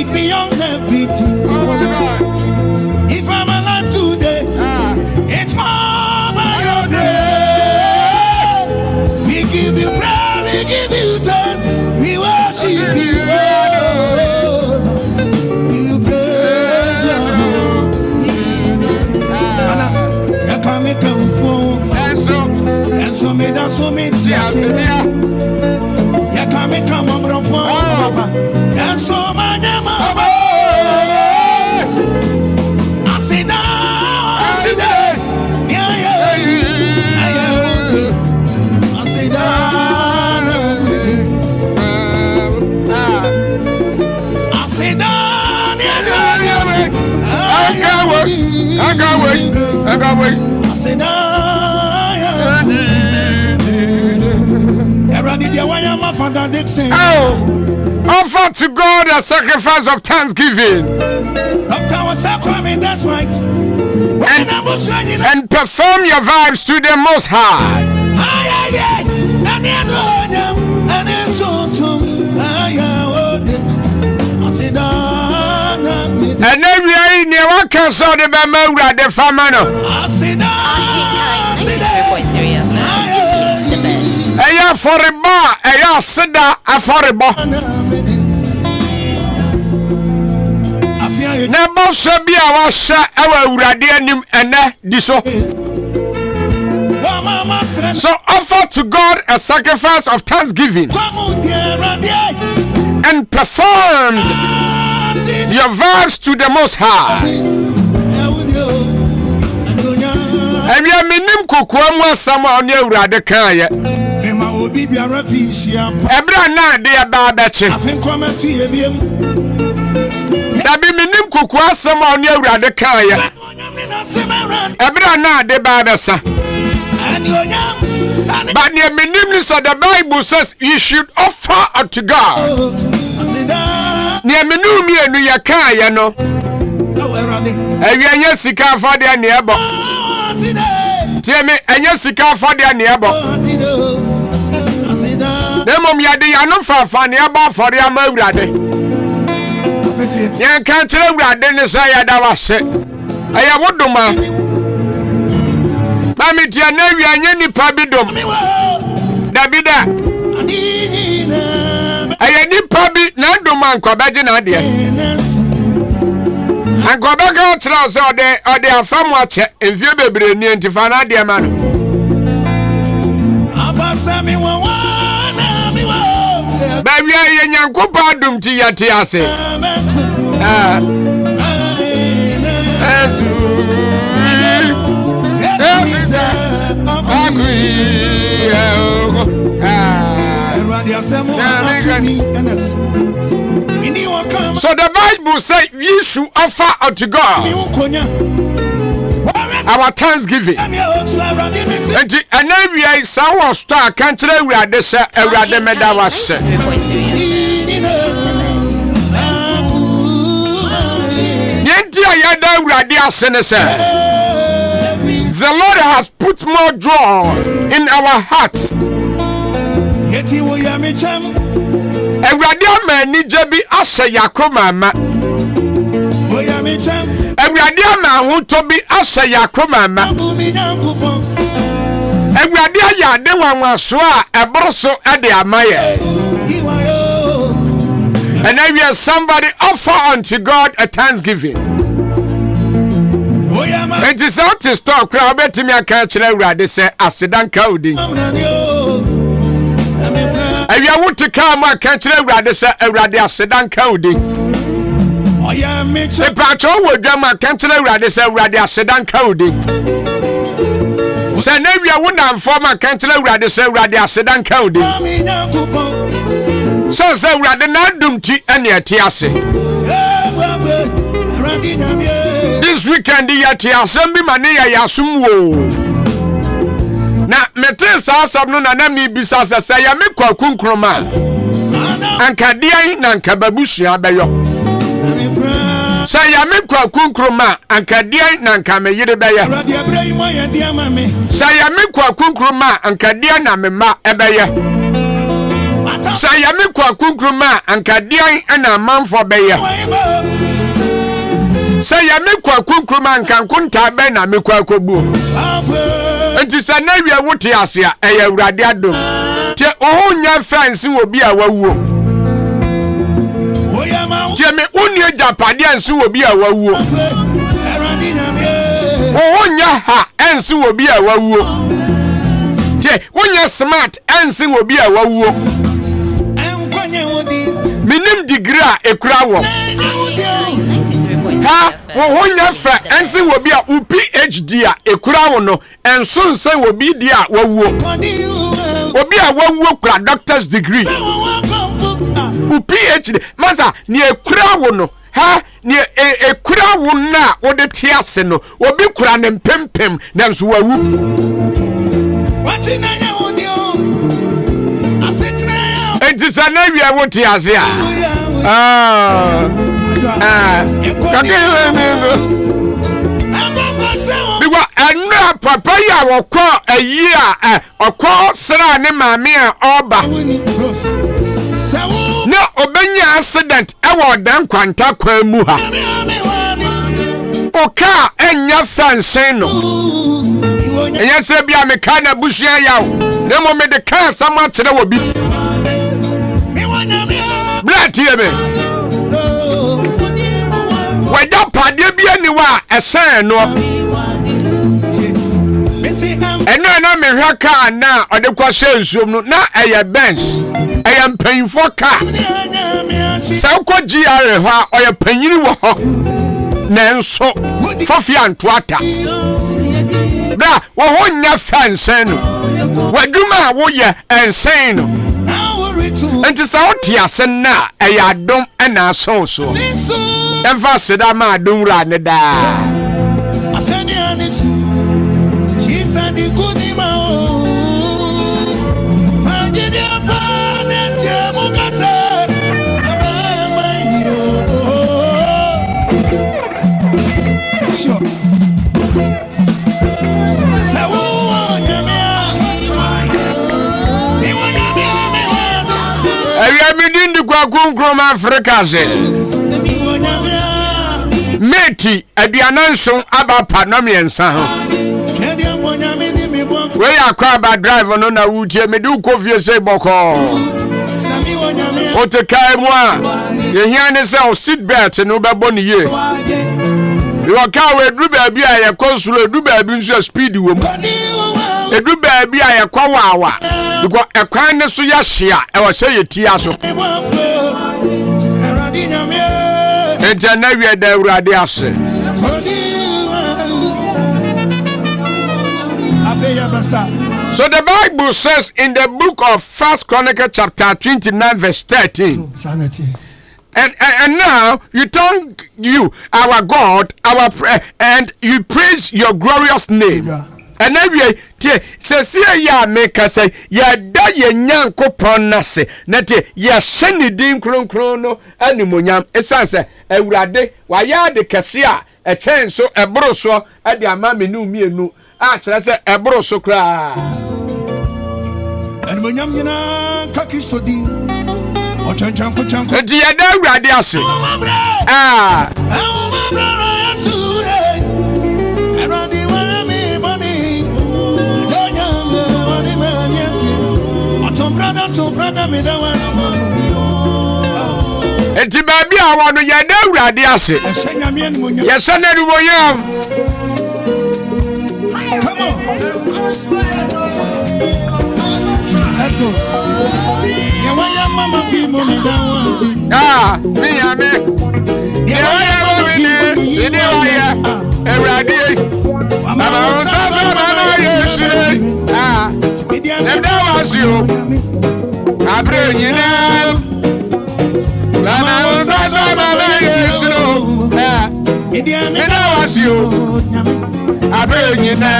it beyond everything. If I'm alive today, it's more by your grace. We give you praise, we give you thanks, we worship you. We praise you. You can make a phone, and so me that's so me. You can make a mobile phone, and so my name. I can't wait. Offer to God a sacrifice of thanksgiving. That's right. And perform your vibes to the Most High. And then we are in the workers of the Bamura, the Famano. Aya for a bar, aya seda, a for a bar. Never shall be our shot, our radium, and diso. So offer to God a sacrifice of thanksgiving and performed your vows to the Most High. And you minim kukuamu sama on your radicaya. Ebra na de babache. Dabi minim kukua sama on your radicaya. Ebra na de babasa. But the minim so the Bible says you should offer unto God. Near Minumi and Yakaya, no. And yes, you can't for their neighbor. Tell me, and yes, you can't for their neighbor. The mom yadi anufa for nearby for their mother. You can't tell what Dennis I was said. I would do my Mammy Tiana and any pabidum. Dabida. I had probably not do man Quabajan idea. And Quabaca trousers or they are from watcher if you be brilliant to find out their man. Baby, I am Copadum to Yatiase. So the Bible says you should offer unto God our thanksgiving. And then we are someone star country we are this the medawase. The Lord has put more joy in our hearts. Every man need to be Asha Yakoma. Every man who to be Asha Yakoma. Every day, ya de one swa a broso at the Amaya. And then we have somebody offer unto God a thanksgiving. It is out to stop crowd betting me a catch they say Asidan Cody. If you want to come, I can't tell you say a radio sedan Cody. The patrol would come, I can't tell you say radio sedan Cody. Say, maybe I wouldn't form a can't tell you say radio sedan Cody. So, say, rather not doom tea and yet, Tiasi. This weekend, the Yatiasam be mania Yasumwo. Na metesa asabno na nami bisasa say ya mekwa kunkroma anka dia na anka babusu abeyo say ya mekwa kunkroma anka dia na anka meyire beye say ya mekwa kunkroma anka dia na mema ebeye Say ya me kwa kunkruma anka dian ana manfo beye. Say ya me kwa kunkruma anka kunta be na me kwa kobu. Enti sa na wi wote ase a eya Awurade adom. Tie ohunya fansi obi a wawuo. Tie me unie japade ansi obi a wawuo. Ohunya ha ansi obi a wawuo. Tie wonya smart ansi obi a wawuo. Minim degree a ekura wo. Ha wonya fa ansi obi a u PhD a ekura wo no enso nse obi dia wawuo. Obi a wawuo kura doctor's degree. U PhD masa ni ekura wo no. Ha ni ekura wo na wo de tiase no obi kura ne mpempem na nso wawu. Enti sana wi a wo tiase a. Because eno papa ya wokọ ayi a okọ sra ne maame a oba na obenya accident ewo dan kwanta kwa mu ha oka enya fansen no enya se bia me ka na busua yawo se mo me de ka sama kire wo bi brati ebe wada pade bia ni wa esen no eno na me hwa ka na ode kwa hyensuom no na eye bench eye mpanyfo ka sa ko GR hwa oye panyiri wo ho na nso fofi antoata da wo ho nya fansen no waduma wo ye ensen no enti sa oti asen na eye adom na aso so emfa seda ma adom ra ne da Kunkroma Africa se meti aduananso aba panomiensa ho we yakwa ba drive no na wutie me du kofie se boko o te kai mu a ye hia ne se o seat belt no be boni ye yo ka we du ba bi a ye consulo du ba bi nso speed wo mu edu ba bi a ye kwa wawa because ekwan ne so ya hia e wo se ye tia so enta na wi da Awurade ase. So the Bible says in the book of 1 Chronicles chapter 29 verse 13. And now you thank you, our God, and you praise your glorious name. And now we say ya make us say ya da ye nyankopon nase na te ya hyene din kronkron animonyam esanse Awurade wa ya de kese a chen so eboro so ade ama menu mienu a kire se eboro so kra animonyam nyina ka Kristo din o chanchanko chanko edi ya da Awurade ase enti baby awonu ya da Awurade ase yesa na rumoyam come on let's go ya waya mama fi mo mi da wansi mi ya me ya waya mama ni waya Awurade mama unsa mama yesu da wasio abre nyina mama unsa mama yesu da wasio abre nyina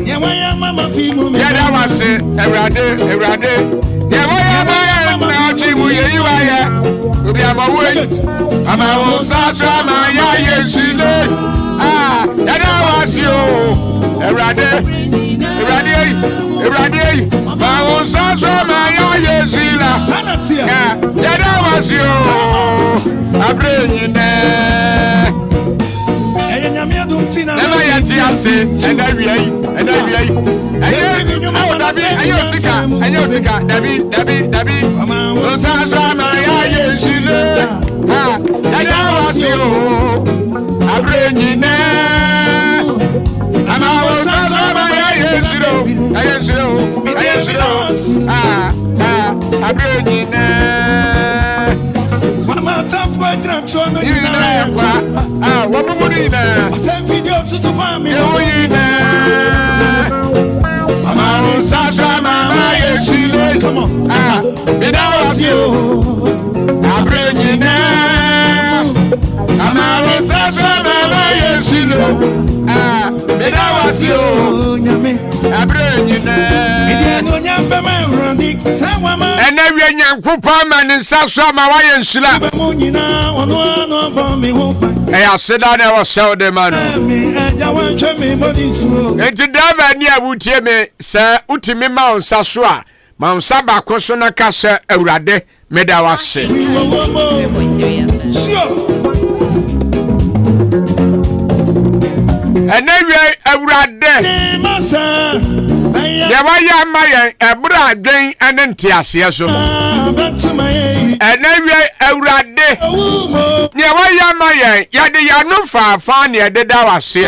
ya waya mama fi mu ya da wase Awurade ya waya mama na chimu ye waya obi amawe mama unsa mama yesu ya da wasio Awurade Ewurade ma wo saso ma ya yesila yada wasio abre nyine Nema yati ase ena wiai ayo sika David wo saso ma ya yesila yada wasio abre nyine ama wo saso ma ya yesilo Abronyina Mama tafwa dranchona yina kwa wabumurina Sem video susu fami yina Mama usasa mama yeshile come on bidawasio Abronyina Mama usasa mama yeshile bidawasio nyame Abronyina Ene we nyankopa ma ne nsaso ma wa yensula Eya seda na wo sel de man Enti dava ni awutie me se utimi ma nsaso a ma nsa ba koso na ka se Awurade meda wa se Ene we Awurade Ya waya mayen ebra dwen ene ntiase so Enewe Awurade Ya waya mayen ya de ya no fa ne ededa wase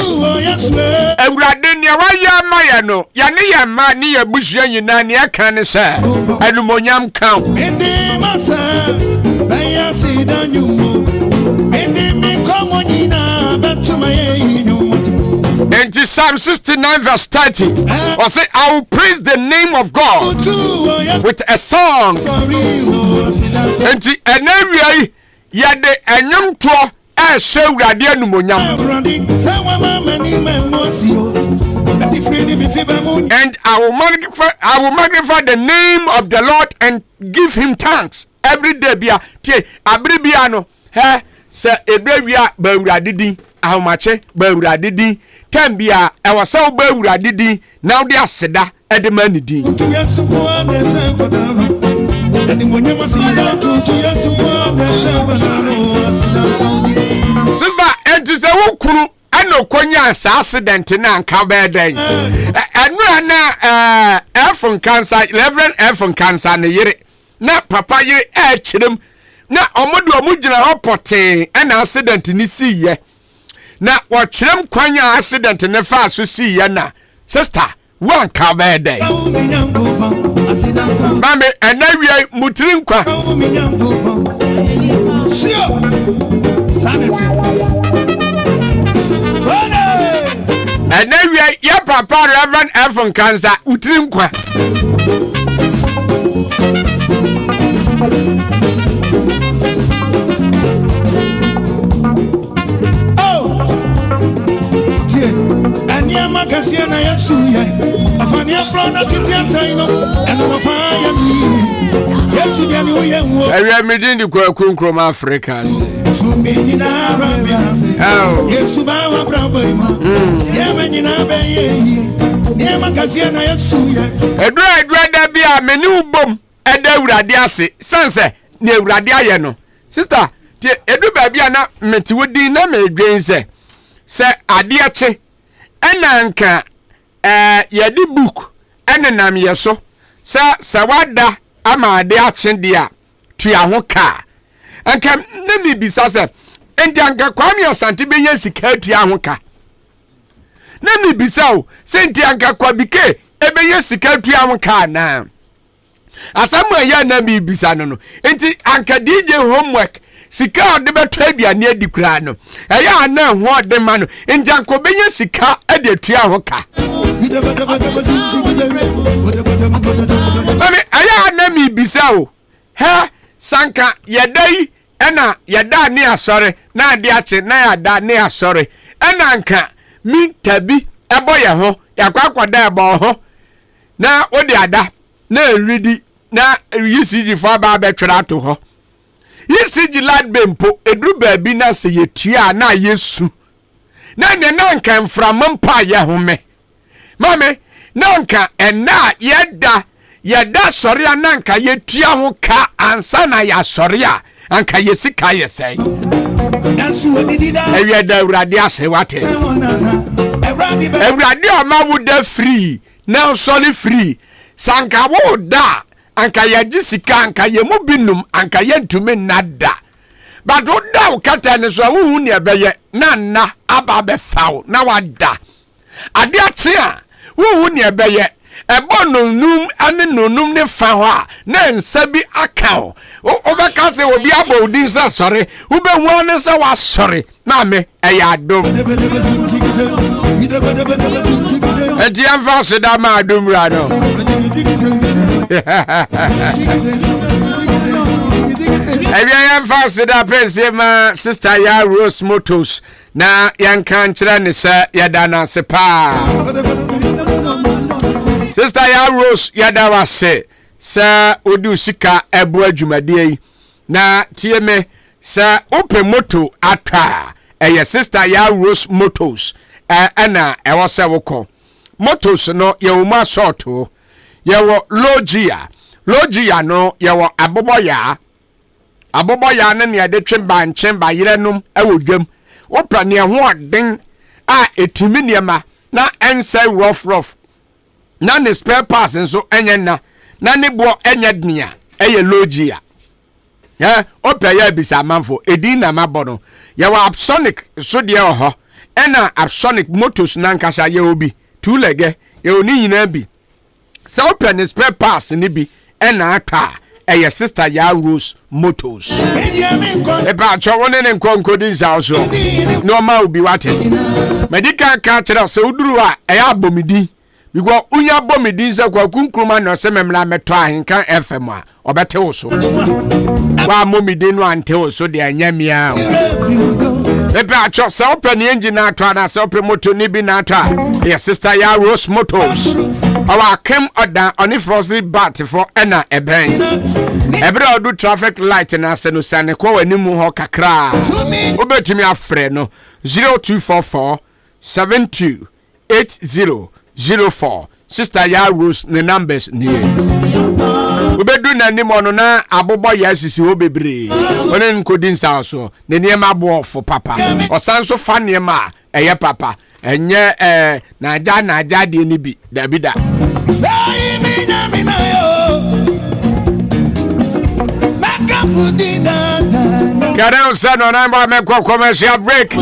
Awurade ne waya mayen no ya ne ya ma ne ya busua nyina ne aka ne se alumonyam kan ende masa baya sidanyumo ende mi komo nyina betuma yeyinu And Psalm 69 verse 30 or say I will praise the name of God with a song. And anyway yade enyum to e se Awurade anumonyam. And I will magnify the name of the Lord and give him thanks every day bia tie abribia no he se ebrewia ba Awurade din ahomache ba Awurade din Kambia ewasa ba Awurade din now dey aseda edema ni din Sister enti se wo kuru ana konya accident na nka ba den enu na Ahenkan cancer Reverend Ahenkan cancer ne yire na papa yire chirem na omodo omugina hopote na accident ni siye na wachirem kwanya accident ne fa so si ya na sister one cover day mame enawia mutirin kwa enawia ya papa Reverend Ahenkan cancer utirin kwa Kasiana Yasuya, Afania Prada Titiasaino, and Wafaya. Yesu Yanuya, I am meeting the Kunkrum Africa. Yesuba Bravo, Yamanina Bay, Yamakasiana Yasuya. A dry rather be a menu bomb at the Radiasi, Sansa, near Radiano. Sister, Edu Babiana Metuidina may drain say, Adiache. Enanka yedi book enenam yeso sa wada ama ade achende a tua ho ka anka na mi bisa se enjanka kwame osante benya sika tua ho ka na mi bisa o se enjanka kwa bike ebenya sika tua ho ka na asamu ya na mi bisa no enti anka DJ homework sika de beto aduane adikura no eya na ho de ma no enjanko benya sika ade tua ho ka mami eya na mi bisa o he sanka yedai ena yeda ne asore na ade ache na yada ne asore ena nka mi tabi eboye ho yakwakwada ebo ho na odi ada na ridi na UCG for ba betwera to ho UCG lad bempo edru baabi na se yetua na yesu na ne na nka mframampa ye home mame nanka ena yeda sori ananka yetua ho ka ansa na ya sori a anka yesika yesai ewie da urade ase wate urade o ma wo da free na soli free sanka wo da anka yagisika anka yemu binum anka yentume nada but wo da wo kata ne so wo hu ne beye na aba be fawo na wada ade ache a wo hu ne beye ebo nonum ane nonum ne fa ho a na nsa bi aka o obeka se obi abo odin sa sori wo be hu ane se wa sori na me eya dom edi anfa se da ma dom ra no ebia anfa se da pense ma sister ya Rose Motos na yankan kira ne se yada na se pa sister ya Rose yada wase sa odu sika ebo adwumadie na tie me sa open moto atwa eye sister ya Rose Motos ana ewo se woko motos no ye wo ma sorto ye wo logia no ye wo aboboya ne ne de twemba nchemba yerenum ewo dwam opra ne ho aden a etimi niema na ense rough na ne spare parts nso enye na ne bo enye dnia eye logia opra ya bisa manfo edin na mabono ye wo Absonic so de ho ena Absonic Motos na nkasa ye obi two lege ye oni nyina bi sa opra ne spare parts ni bi ena aka eye sister ya Rose Motos eba chawone ne nkonkodi nsaoso no ma obi wate medical ka kira se uduru a eya abomidi because unya bomidi nsa kwa kunkruma no se memla meto Ahenkan FM a obete wo so wa momidi no ante wo so de anyamia eba cho se open engine atwa na se open moto ni bi na atwa your sister ya Rose Motos our came order on if frostly bat for ena eben ebre odu traffic light na se no sane kwa wanimu ho kakra obetumi afre no 0244 728004 sister ya Rose ne numbers ni obedu na ni mono na abobo ya sisi ho bebre one nkodin sa so ne niema bo fo papa osanso fa niema eye papa enye na aja de ni bi dabida Kadang sana na mba mekwa commercial break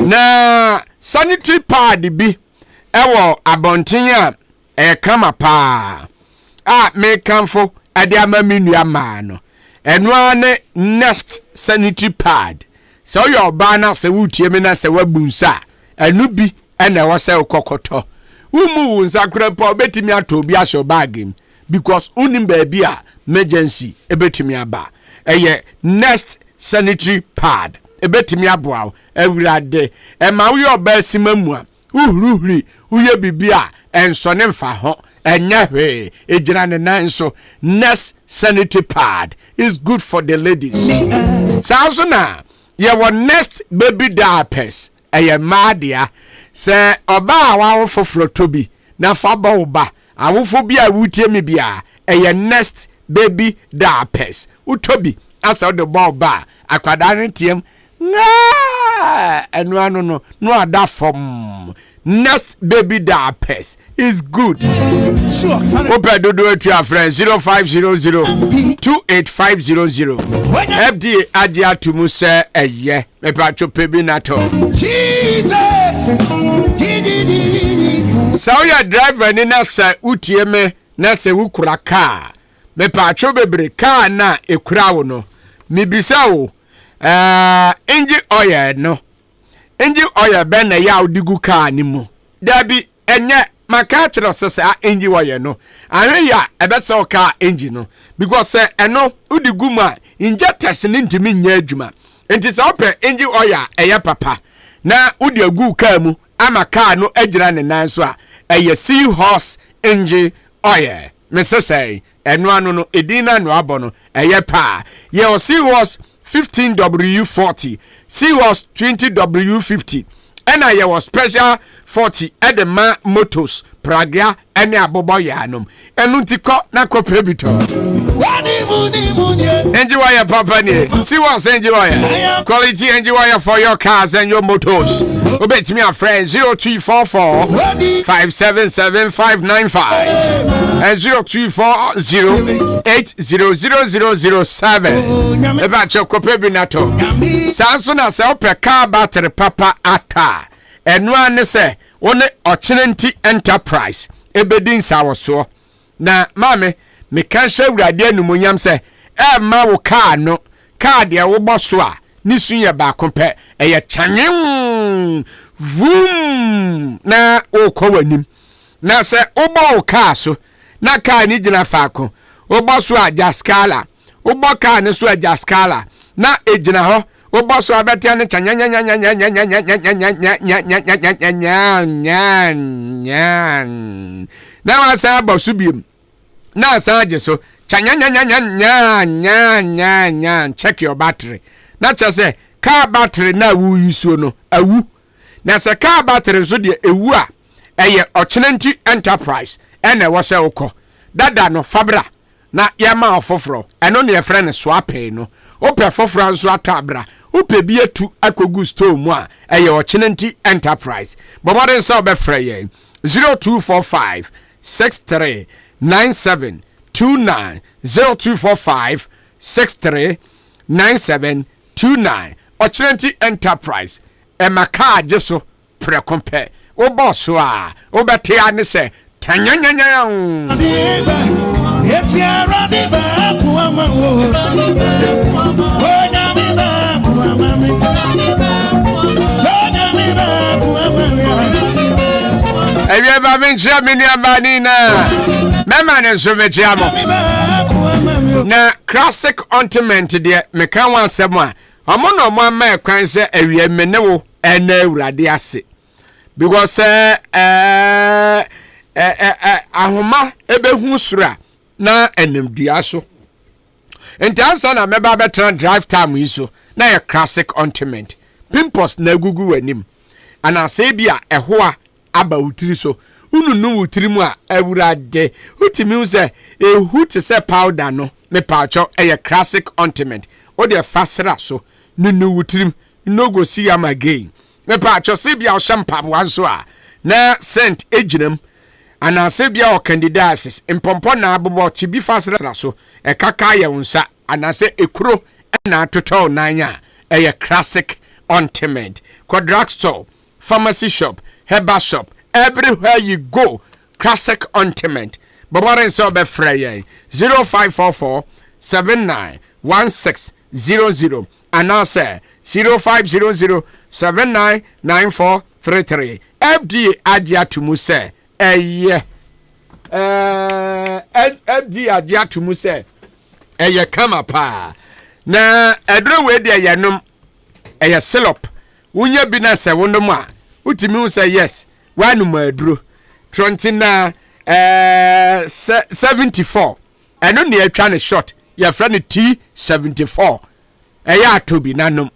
na sanitary pad bi ewo abontinya kama pa me kanfo ade amaminu ama no eno ane next sanitary pad so your bana se wutie me na se wabunsa enu bi ena wo se kokoto umu unsa krapa obetimi atobi aso bag because unim baby a emergency ebetimi aba eye next sanitary pad ebetimi aboa ewurade ma wo yoba simamu a uhruhri uye bibia enso ne mfa ho enya hwe ejira ne nanso next sanitary pad is good for the ladies so na ye won next baby diapers eye madia se oba wa foforo tobi na fa ba oba awofo bia wutie me bia eye next baby diapers utobi asa de ba oba akwada ntiem enu anu no ada form next baby diapers is good open dodo at your friend 0500-28500 FDA adia to muse eye me pacho pebi nato so your driver ni na sa utie me na se wukura car me pacho bebre car na ekura wo no me bisa wo engine oil no engine oil ben na ya odigu car ni mu dabi enye maka kire sese engine oil no ahwe ya ebese car engine no because eno odigu ma injectors ni ntimi nya adwuma enti se open engine oil eye papa na odi agu car mu ama car no agira ne nan so a eye sea horse engine oil mesese eno anu no edina no abono eye pa ye o sea horse 15W40 Seahorse 20W50 and I was special 40 at the Motos pragia ene abobo yanom enu ntiko na kopre bito enjoy papa ni see what enjoy quality enjoy for your cars and your motors obet me a friend 0244 577 and 0240 8000007 eba chokopre binato sanso na se ope car battery papa ata enu ane se one Ochenenti Enterprise ebedin sawoso na mame me kan hwurade anumunyam se ma wo car no car de wo boso a ni sunye ba kompe eye chanyen vum na o kowanim na se wo bo car so na car ni gina faako wo boso a jaskala wo bo car ne so a jaskala na ejina ho wo boso abetia ne chanyanya na wasa boso biem na saje so chanyanya check your battery na chase car battery na wu yuso no awu na se car battery so de ewu a eye Ochenenti Enterprise ene wo se ukọ dada no fabra na yama ofofro eno ne yefre ne swape no ope fofro nso atabra ope bi atu akogu store mu a eye Ochenenti Enterprise bomodin so be freye 0245 63 97 29 0245 63 97 29 Ochenenti Enterprise emaka jeso prekompe o boss a o bete ane se tanyanyanya Ewe ba menchia mini abanina mema ne so mechiamo na classic ointment de meka wan asem a omo no mo ama kwan se ewe menewo ena awurade ase because ahoma ebehu sura na enemdua so enti ansa na meba betra drive time iso na ye classic ointment pimples na gugu wanim ana se bia eho a aba utiri so ununu utiri mu a awurade utimi use ehu te se powder no me pacho eye classic ointment o de fasra so nunu utirim no go see am again me pacho se bia o shampoo wanso a na scent ejinam ana se bia o candidiasis impompo na abobo chibi fasra so e kaka ye wonsa ana se ekuro na atoto nanya eye classic ointment drugstore pharmacy shop herbal shop everywhere you go classic ointment Boboren so be frey 0544 791600 and now say 0500 799433 FDA adia tumu say FDA adia tumu say kama pa na edro we de yanom syrup unya bi na se wonom a utimi say yes wanu madro 74 eno ne atwa ne short ya fra ne T74 atobi nanom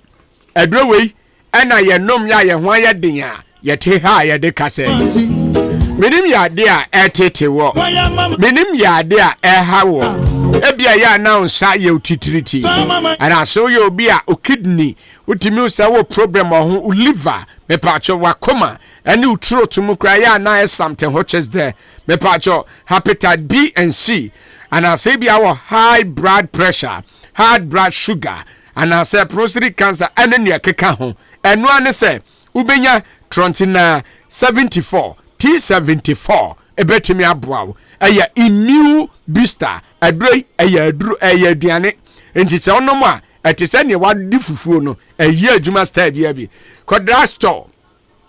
edro we ena yenom ya ye ho ya den a ye te ha ye de kase minim ya de a etete wo minim ya de a eha wo ebia ya announce ye utitriti ana so ye obi a o kidney utimi usa wo problem ho liver me pacho wakoma eni utro tumu kra ya na something which is there me pacho hepatitis B and C and I say bia wo high blood pressure high blood sugar and I say prostate cancer ene ne keka ho eno ane say ubenya 74 T74 ebetimi aboa aya immune booster adroi aya adru aya aduane enti se onom a etise ne wadi fufuo no aya adwuma style bia bi drugstore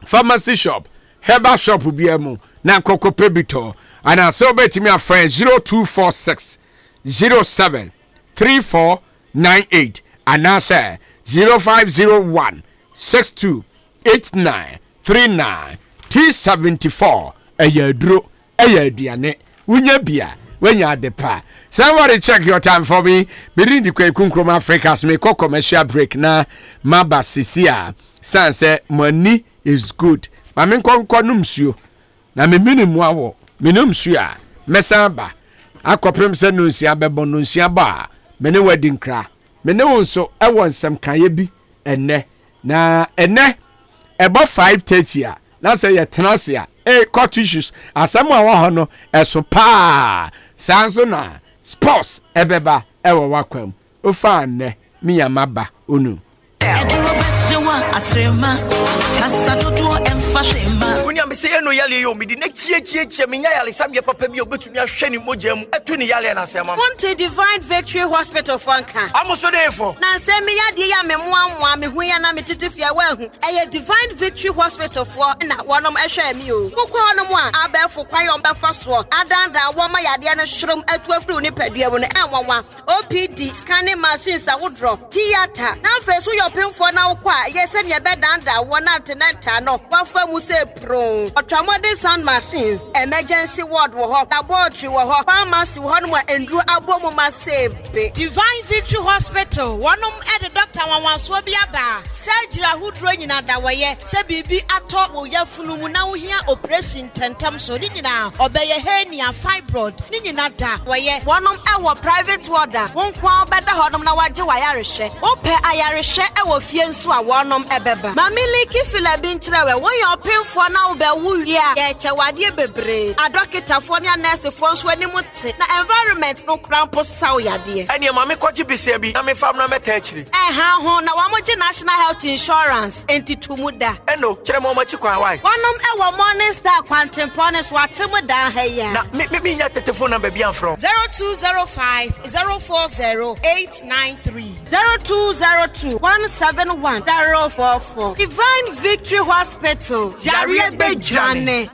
pharmacy shop herbal shop bia mu na kokope bito ana so betimi a friend 0246 07 3498 ana say 0501 62 89 39 T74 ayadro ayadiane wunya bia wenya depa. Somebody check your time for me. Birin di kwe kunkrom Africas me ko commercial break na maba sisia. San say money is good. Ma men kon num suo. na me minimum awo minimum sua mesamba akopem se no nsia bebo no nsia ba me ne wedding kra me ne won so e won sam kan ye bi enne na enne ebo 5:30 a na say ye tenase a court issues asam a wa ho no eso pa sanso na sports ebeba e wo wakwam o fa nne mi yamaba onu Unya me say no yale yo me di na chie me nya yale sabye papa bi obetumi ahwe ni mogam atu ni yale na asema Won't Divine Victory Hospital Fanka amoso defo na say me yade ya me moamoa me hu ya na me titifia wa hu eye Divine Victory Hospital for na wonom ehwe me o kokko wonom a abefo kwayon befa so adanda wo ma yade na hyerom atu afru ni padua mu no enwanwa OPD scanning machines a wodro theater na fe so your pinfo na wo kwa yes and ye bedanda wo na tenanta no wafa mu se pro ultramodern sound machines emergency ward wo ho laboratory wo ho pharmacy wo ho no endru abomu ma sebe Divine Victory Hospital wonom e the doctor wanwanso bi aba surgery ahudro nyina da woye se bibi ato wo yafunu mu na wo hia operation tentam so ni nyina obeye hernia fibroid ni nyina da woye wonom e wo private ward won kwa obeda hodom na waje wayarehwe ope ayarehwe e wo fie nso a wonom ebeba mamiliki fila bi nkyerɛ we your pinfo na wo be wuwie a ye kyewade bebre adokitafo ne nurse fo nso ani mutte na environment no krampo saw yade ene ma me kwaji bisia bi na me fam na meta akiri ho na wa moje national health insurance entitumuda eno kyerɛ mo ma chi kwan wai wonom e wo morning star kwantempones wa chemu dan ha ya na me nya telephone number bi amfro 0205 040 893 0202 171 044 Divine Victory Hospital Jariye Bejane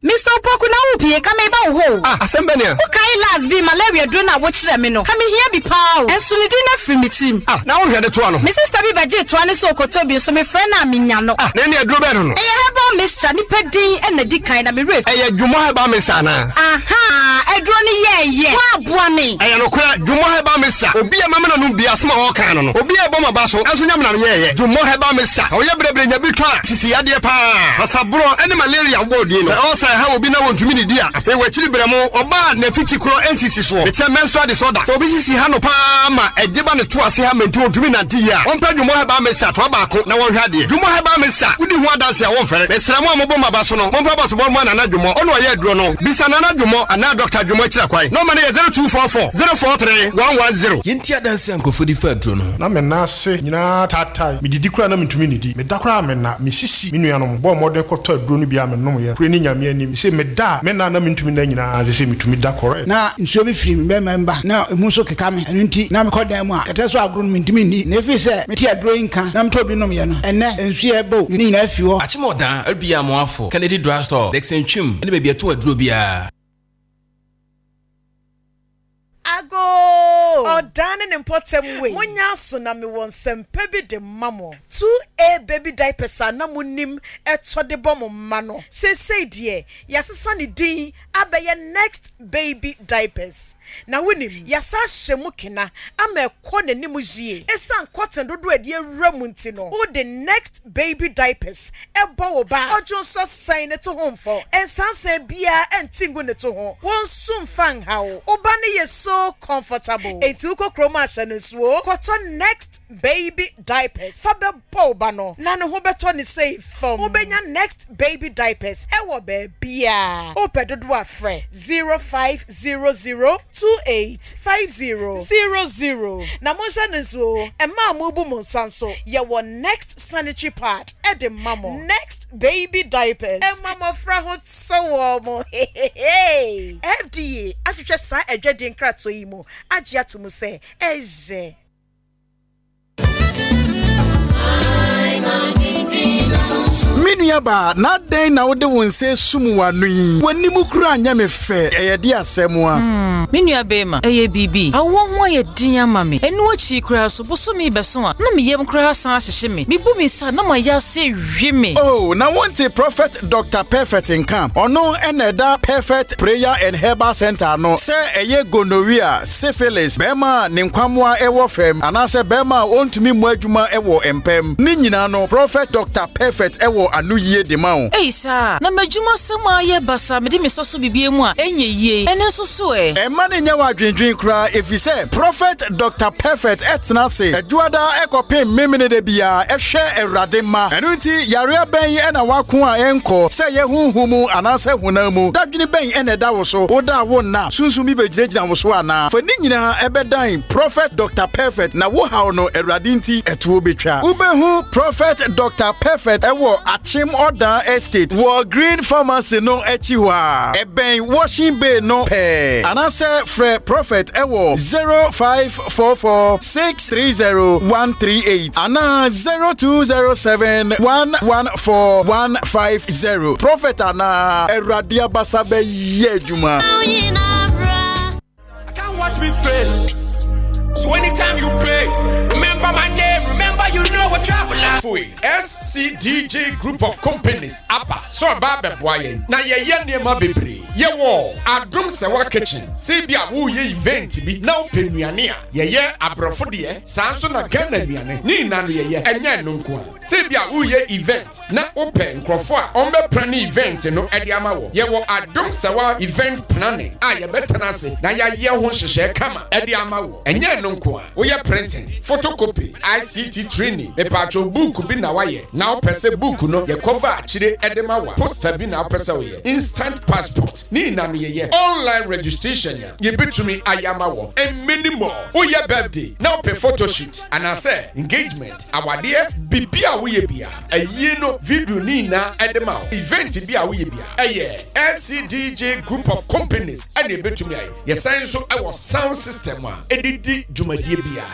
Mr. Opoku na upie ka me ba wo ho asembe ne o kai last be malaria do na wo kire me no ka me hia bi pa o enso ne din na free me team na wo hwede to ano me sister bi baje to ane so okoto bi so me friend na me nya no na ne aduro be no e heba mixture ni pedin e na di kan na me ref e dwumo heba me sa na aduro ni ye wa aboa me e no kura dwumo heba me sa obi e mama na no bia so ma wo kan no obi e bo ma ba so enso nyam na me ye dwumo heba me sa o ye brebre nya bi to a sisi yade pa sasabro ene malaria wo di no ha obi na wontumi ni dia afei wachiri bremo oba na fiti kro NCC so it's a menstrual disorder so obi sisi ha no pa ma ejeba ne to ase ha menti wontumi na dia wonpa dwumo ha ba mesa to baako na won hwade dwumo ha ba mesa wudi hu adanse a won fere mesramo amobo maba so no wonfa ba so bo mo na dwumo ono ye duro no bisa na dwumo ana Dr. Dwumo kira kwai no ma ne 0244 043 110 yenti adanse ankofo di fa duro no na me na ase nyina tatai me didi kura na mentumi ni di me da kura me na me sisi me nua no bo modern ko to duro no bia me nom ye kure ni nyame ani se me da me na mentumi na nyina se metumi da correct na nso bi firi me memba na emu so keka me enu nti na me kodan mu a kete so agro no mentumi ni na efi se me ti adro nka na mto bi nom ye no ene ensu ye bo ni na afi ho achimodan albia moafo Kennedy Drugstore Dexen Twim ene bebia to adro bia Ago Odane n'importem way Munya so na me won sempe bi de mamo 2A baby diapers na munim eto de bom mano say die yasesa ne din abeye next baby diapers na wonim yasa hyemu kena ama ekọ n'anim jie esan cotton dodo ade awramu nti no wo the next baby diapers ebo wo ba ojo so sign ne to home for ensansa bia entingu ne to ho won sum fan hawo oba ne yeso comfortable etu ko kroma asanesuo cotton next baby diapers fabe boba no na ne ho beto ne safe form obenya next baby diapers ewo be bia opedodo afre 0500285000 na mo asanesuo ema amubu mo sanso ye wo next sanitary pad e de mamo next baby diapers ema mo fra ho so mo FDA ahwehwe sa adwade nkrato yi mo agye atum se eje Minuaba na den na wode wonse sumu wanu yi wanimu kura anya me fe eyede asem a Minua bema, bibi. I won't want your dear mammy. And what she cries, so me besson. No me yam crass and shimmy. Me boomy son, no my yasi jimmy. Oh, now want a prophet Dr. Perfect in camp. Or no, and that perfect prayer and herbal center. No, say a ye gonorrhea, syphilis, bema, nimkwamwa ewo fem, and I say bema won't me mwejuma ewo empem. Ninina no, prophet Dr. Perfect ewo anu ye de mao. Hey, sir, na majuma sama ye basa, me di misasu bibi mwa, enye ye, and so sue. A man in your drink cry if you say prophet Dr. Perfect etna say, a juada echo pay mimine de bia, a share a radema, and unti yarea bay and a wakua enko, say ye humu and answer hunamu, that guinea bay and a dawoso, or da one na, soon to be bejajan was wana, for Nina ebedine, prophet Dr. Perfect, na woha no a radinti a tubicha. Ubehu prophet Dr. Perfect, a war at Chim Order Estate, war green pharmacy no echiwa, a bang washing bay no pay, and answer Fre prophet ewo 0544630138 and 0207114150 prophet ana eradia basabe yejuma. I can't watch me fail. So anytime you pray, remember my name, remember you know what travel like. SCDJ Group of Companies Apa so Baba Boyen na ye niema bebre ye wo Adum Sewa Kitchen say bia wo ye event bi na openuane a ye abrofo de sanso na Ghana nuane ni na no ye enya no nko say bia wo ye event na open nkrofo a on be plan event no e de ama wo ye wo Adum Sewa event planning a ye betena se na ya ye ho hyehye kama e de ama wo enya no nko a wo ye printing photocopy ICT training me pacho book bi na waye na opese book no ye cover achire edema wa poster bi na opese we instant passport ni na no ye online registration ye betumi ayama wo and many more wo ye birthday na op photo shoot and I say engagement awade bibia wo ye bia ayi no video ni na edema event bia wo ye bia SCDJ Group of Companies and ye betumi aye ye sign so our sound system a edidi jumadie bia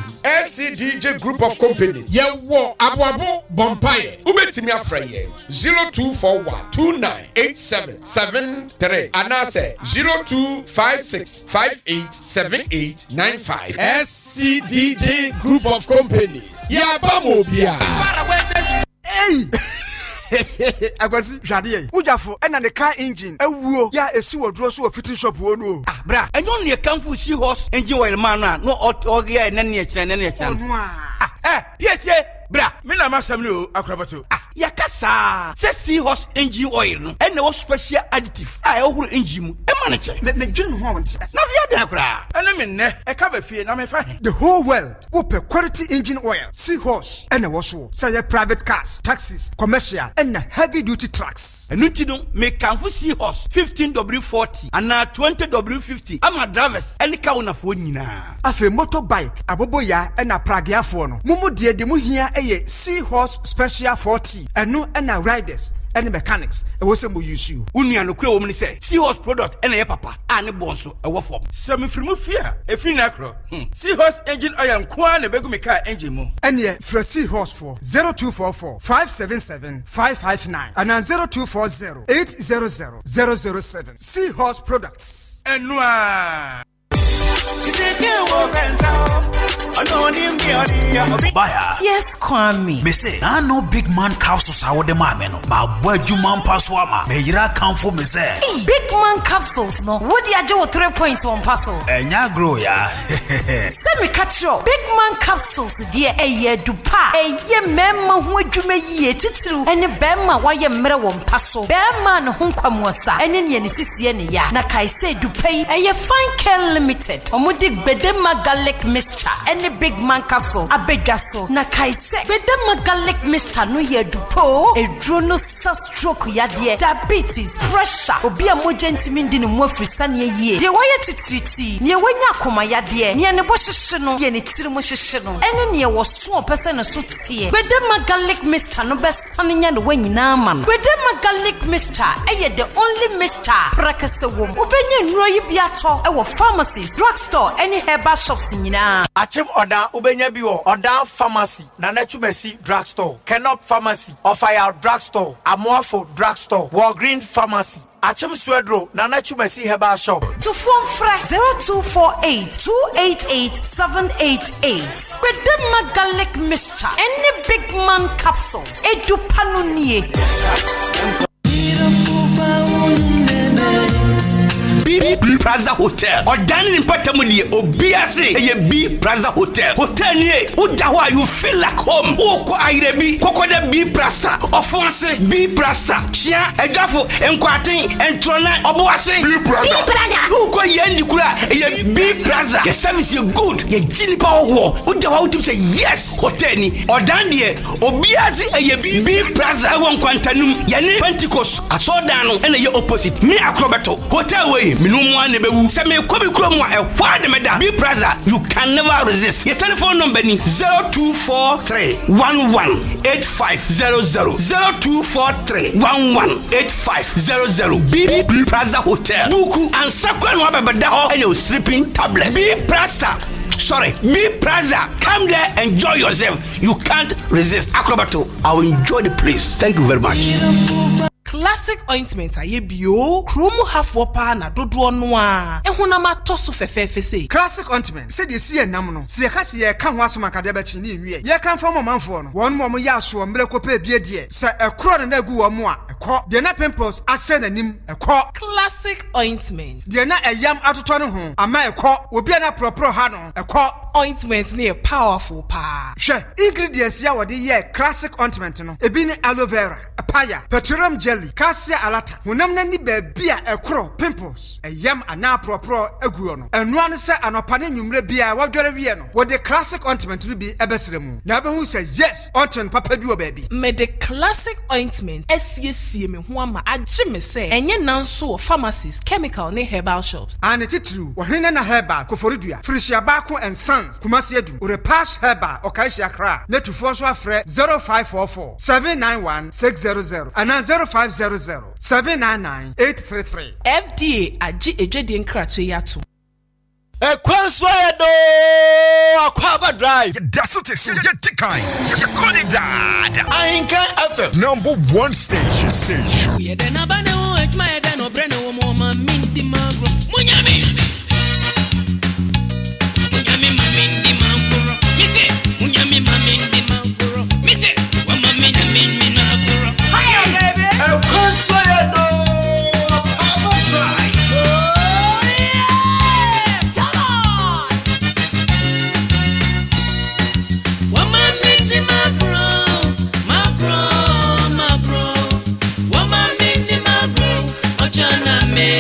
SCDJ Group of Companies ye wo aboabo bompaye ubetimi afraye 0241298773 anase 0256587895 SCDJ Group of Companies ya bamobia. Hey Agwasi Jadie Ujafo ena ne car engine ewuo ya esi wodro so fitting shop wo no bra enyo ne kamfu si horse engine oil man no ogia enene e kire enene e kire piesie bra me na masam no akrabato yakasa se seahorse engine oil no ene wo special additive a ehuru engine mu e ma ne che ne dwun ho won na via da kra ene me ne e ka ba fie na me fa the whole world open quality engine oil seahorse ene wo so say private cars taxis commercial and heavy duty trucks enuti no me kanfo seahorse 15W40 and 20W50 ama drivers ene ka wonafo nyina afi motorbike aboboya ena pragiafo no mumu de mu hia eye seahorse special 40 eno ena riders and mechanics e wo sembo use you unua no kure wo mni say seahorse product ena ye papa ane bonso e wo form sem frimu fia e fi na kro seahorse engine oil kwa na begu me car engine mu ene fra seahorse for 0244577559 and 0240800007 seahorse products enua Baya. Yes, Kwame. Me say, I know big man capsules are the mameno. Ma boju man paswama. Me yira kamfo me say. Big man capsules no. What do you do 3 points on passo? Enya grow ya. Send me catch you. Big man capsules dear eye dupa. Eye memma hu adwuma yie titru. Ene bemma wa ye mre won passo. Bemma no hu kwamwosa. Ene ne sisie ne ya. Na kai say dupai eye fine care limited. Omudik bedema garlic mixture. Ene big man capsules abedwaso. Na kai say bedema garlic mixture no ye dupo. Edro no sa stroke ya de. Diabetes, pressure. Obi a moja ntimi ndi ne mu afrisane ye. De wa ye titriti. Ne wanya akoma ya de. Ne ne bo hyehye no. Ye ne tiri mo hyehye no. Ene ne wo so opese ne so tie. Bedema garlic mixture no besane nya no wanyina ama no. Bedema garlic mixture eye the only mixture prakase wom. Obenye nnuro yi bia to e wo pharmacies, drugstore, any herbal shops nyina. Achim oda ubenya bi wo Odan Pharmacy na Nachumesi Drugstore, Kenop Pharmacy, Ofaya Drugstore, Amoafo Drugstore, Walgreen Pharmacy, Achim Swedro, Nana Chumesi Herbal Shop. To phone fra 0248 288 788. With the Magalic Mixture, any big man capsules, Edu Panunie. B Plaza Hotel. Or dining in Patamudi, or BSC, B Plaza Hotel. Hotel near Udawa, you feel like home. Oko Airebi, Cocoda B Plasta, Offense B Plasta, Chia, Edafo, Enquatin, and Trona, Oboase, B Plaza. Uko Yendikura, B Plaza. Your service is good, your chili power war. Udawa to say yes, Hoteli, or Dandie, or BSC, B Plaza, I want Quantanum, Yane Pentecost, a Sodano, and your opposite, me Acrobato, Hotel Way. Minumwa nebewu se me kobi kromwa e kwa de meda B Plaza you can never resist. Your telephone number ni 0243118500 0243118500 B Plaza Hotel Buku and Sakwa no abeda ho and your sleeping tablet B Plaza. Sorry, B Plaza. Come there, enjoy yourself. You can't resist. Acrobato, I will enjoy the place. Thank you very much. Classic ointment aye bio kromu hafo pa na dodo no a ehunama toso fefefe sei. Classic ointment se de si enam no se ka se ye ka ho asoma kade ba chi ni nwie ye kan fa momanfo no won mo ya so mbre ko pa bie de se ekro no na gu wo mo a ekọ de na pimples ase nanim ekọ. Classic ointment de na eyam atoto no ho ama ekọ obi na propro ha no ekọ. Ointment ne powerful pa. Hwe ingredients ya wode ye classic ointment no ebi ni aloe vera, papaya, petroleum jelly, cassia alata. Honam na ni ba bia ekro pimples eyam ana propro aguo no. Enu ane se anopa ne nwumre bia wadware wie no. Wode classic ointment no bi ebesere mu. Na be hu se yes, ointment papa bi o ba bi. Me the classic ointment esiesie me ho ama agye me se enye nanso pharmacies, chemical ne herbal shops. Ane titru, wo hene na herbal koforidua. Frisia ba ko and Kumasi Edu, Urepash Heba, Okaishi Akra, Netufo so afre 0544 791 600 and 0500 799 833. FDA aji ejedi nkratu yatu. Ekwanswayedo Akwaba Drive. That's it. So you tikai. You call it that. Ahenkan FM. Number 1 station. Yeah, then abano ek my dan obreno mo ma minti magro. Munyami. Me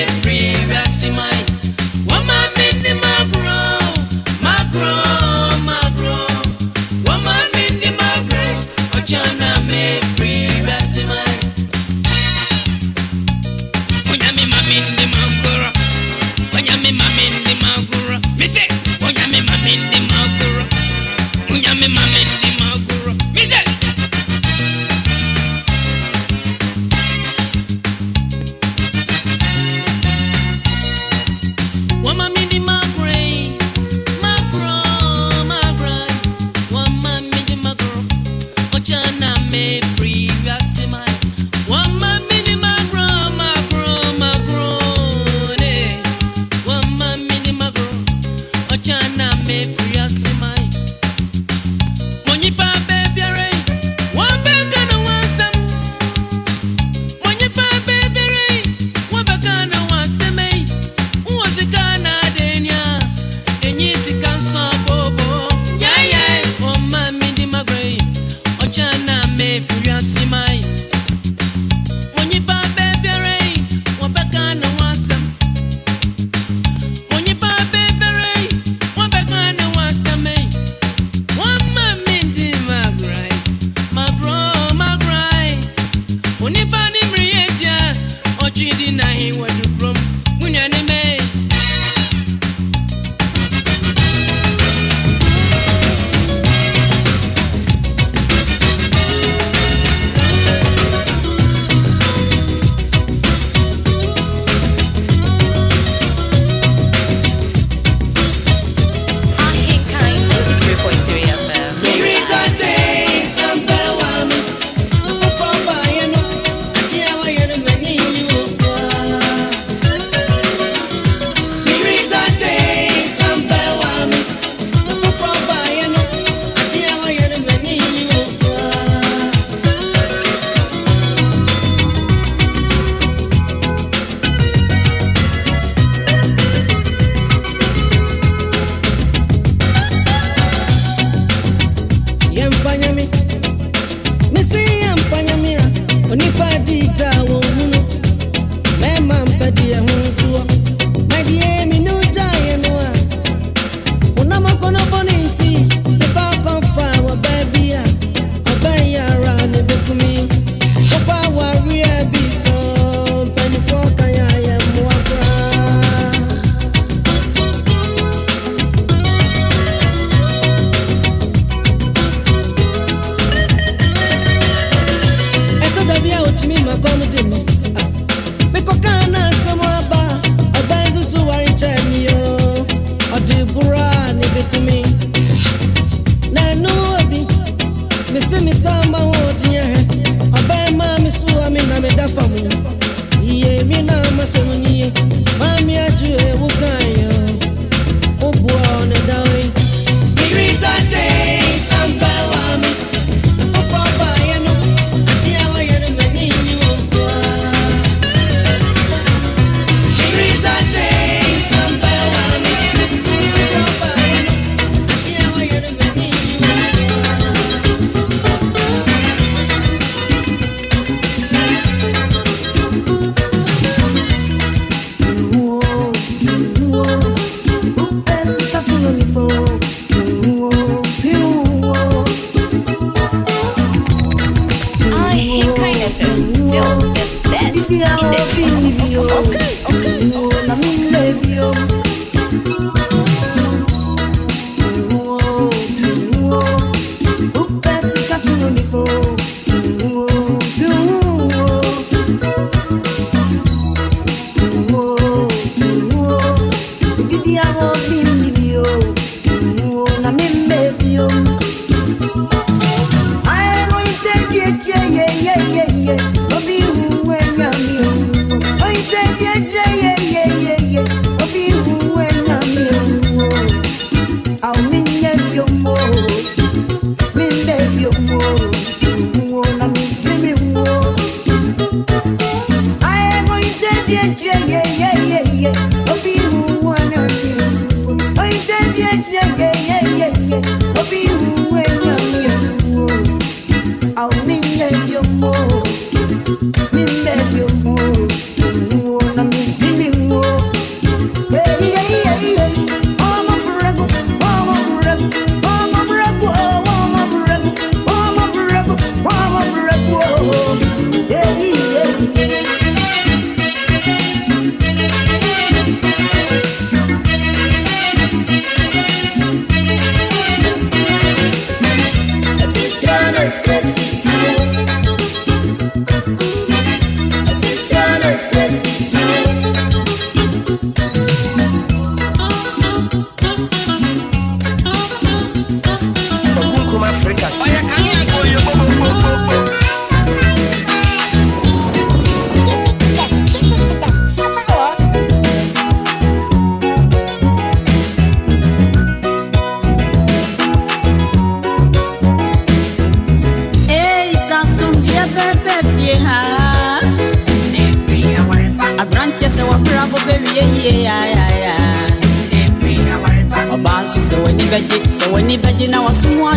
So when you begin our small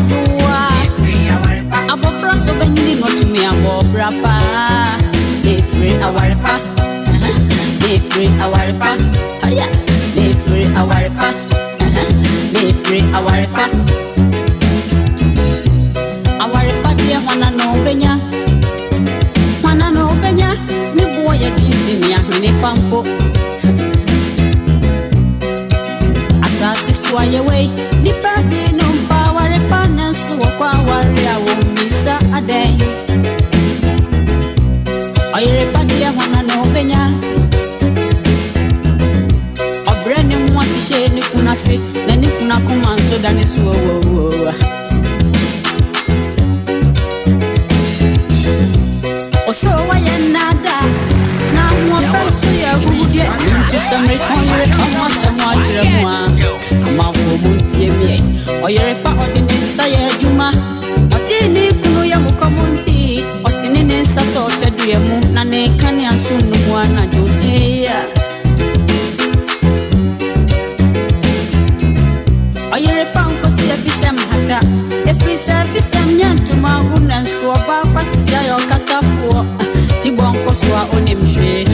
Abo France of any not to me abo brapa. They free our pa. They free our pa. Aya. They free our pa. They free our pa. Our pa dia wana no benya. Wana no benya. Ni boy ya dinsi ni ahine pampo. Asasi swaye way. Nipa bi no power repanan so kwa warrior wo misa ade. Oyere padia wana no benya. Obrene mwasi she ni kuna se na ni kuna kuma so dani so wo. Oso wa ye nada na mo pesu ya gudie nti samre konre kama se mo akire mo a ma wo muntie mi oyere pa odine sa ya adwuma otini kunu ya mukomunti otini ne nsa so otadue mu na ne kane anso nu anajo eya oyere pa nkosi afisem hata efisa fisem nyantu maguna nso ba kwasi ya kasafo tibon koswa onemhwe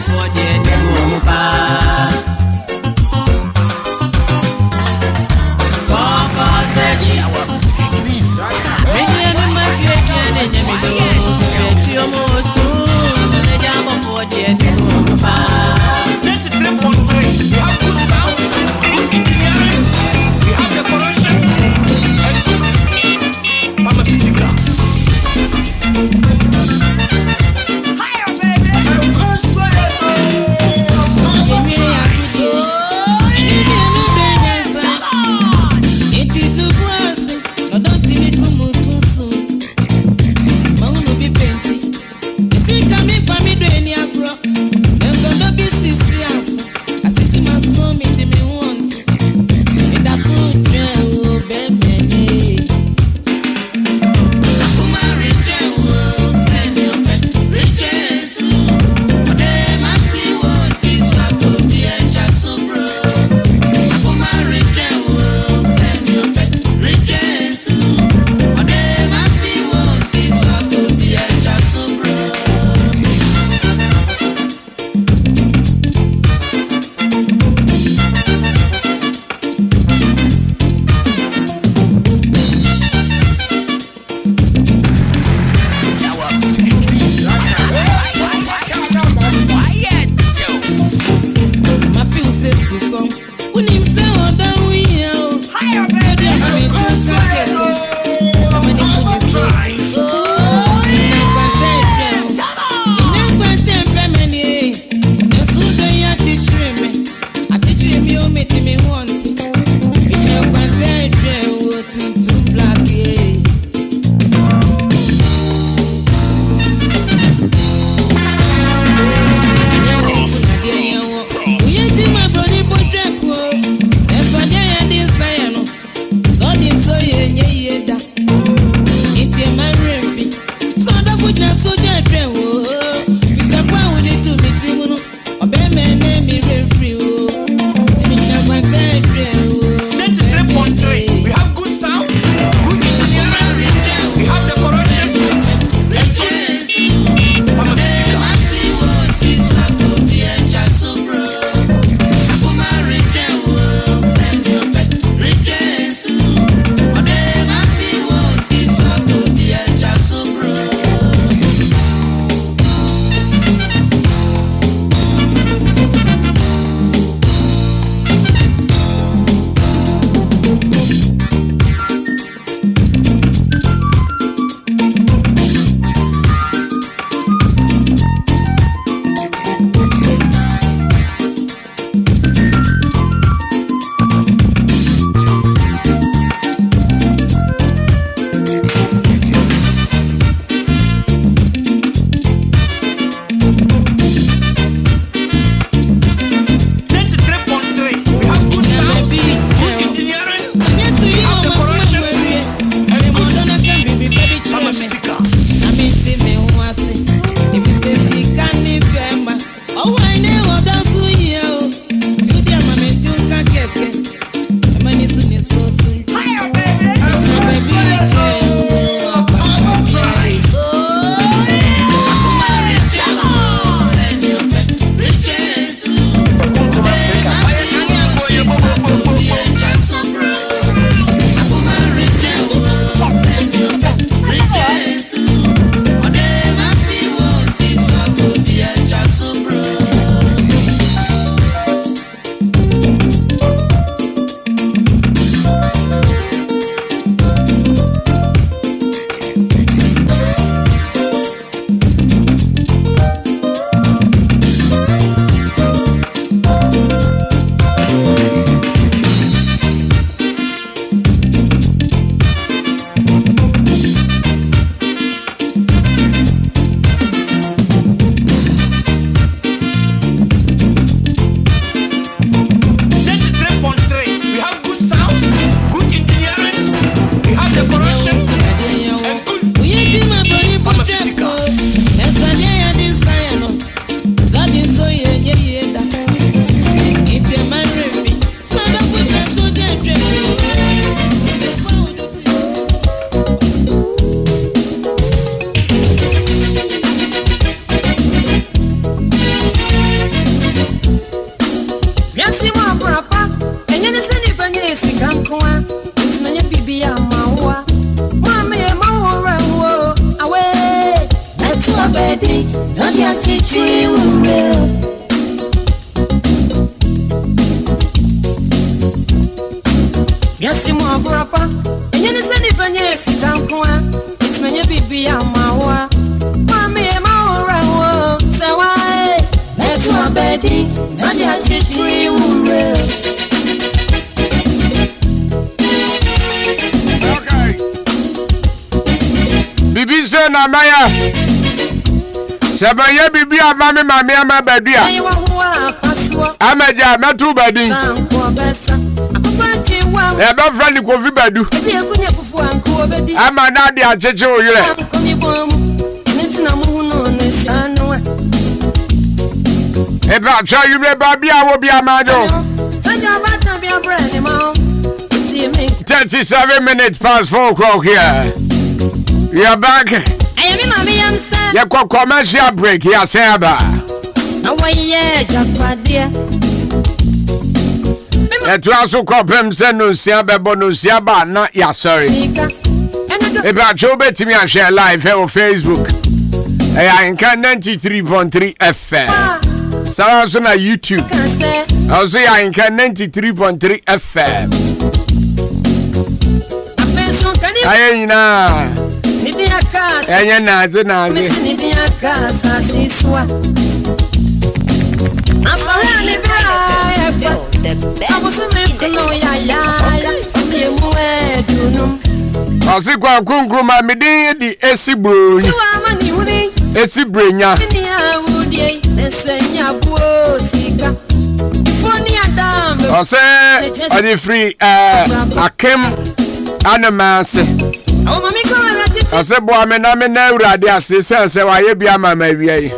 For the bedi nodi achichi ure Yasi mo abrapa enye ni seni banye sikankoa menye bibi ya mawa mami e maora wo sewa netu abedi nodi achichi ure Bibi se na maya Sebanye bibi amami mami amabedia Amaja metu bedi Ebe friend Kofi Badu Ama na di acheche oyire Ebe acha yure babi awo bi amado 37 minutes past 4 o'clock here. We are back. You go commercial break here, Seba. That was so confirmed. No, Seba, bonus, Seba, not ya, sorry. About your bet me and share live on Facebook. Ahenkan 93.3 FM. So also on YouTube. Also Ahenkan 93.3 FM. Ayena. Enya naze. Asi kwa kunkruma midi di esibro. Esibrenya. Ose adi free akem anamase. Ose bo amena me na urade ase sense wa ye bia mama wiye.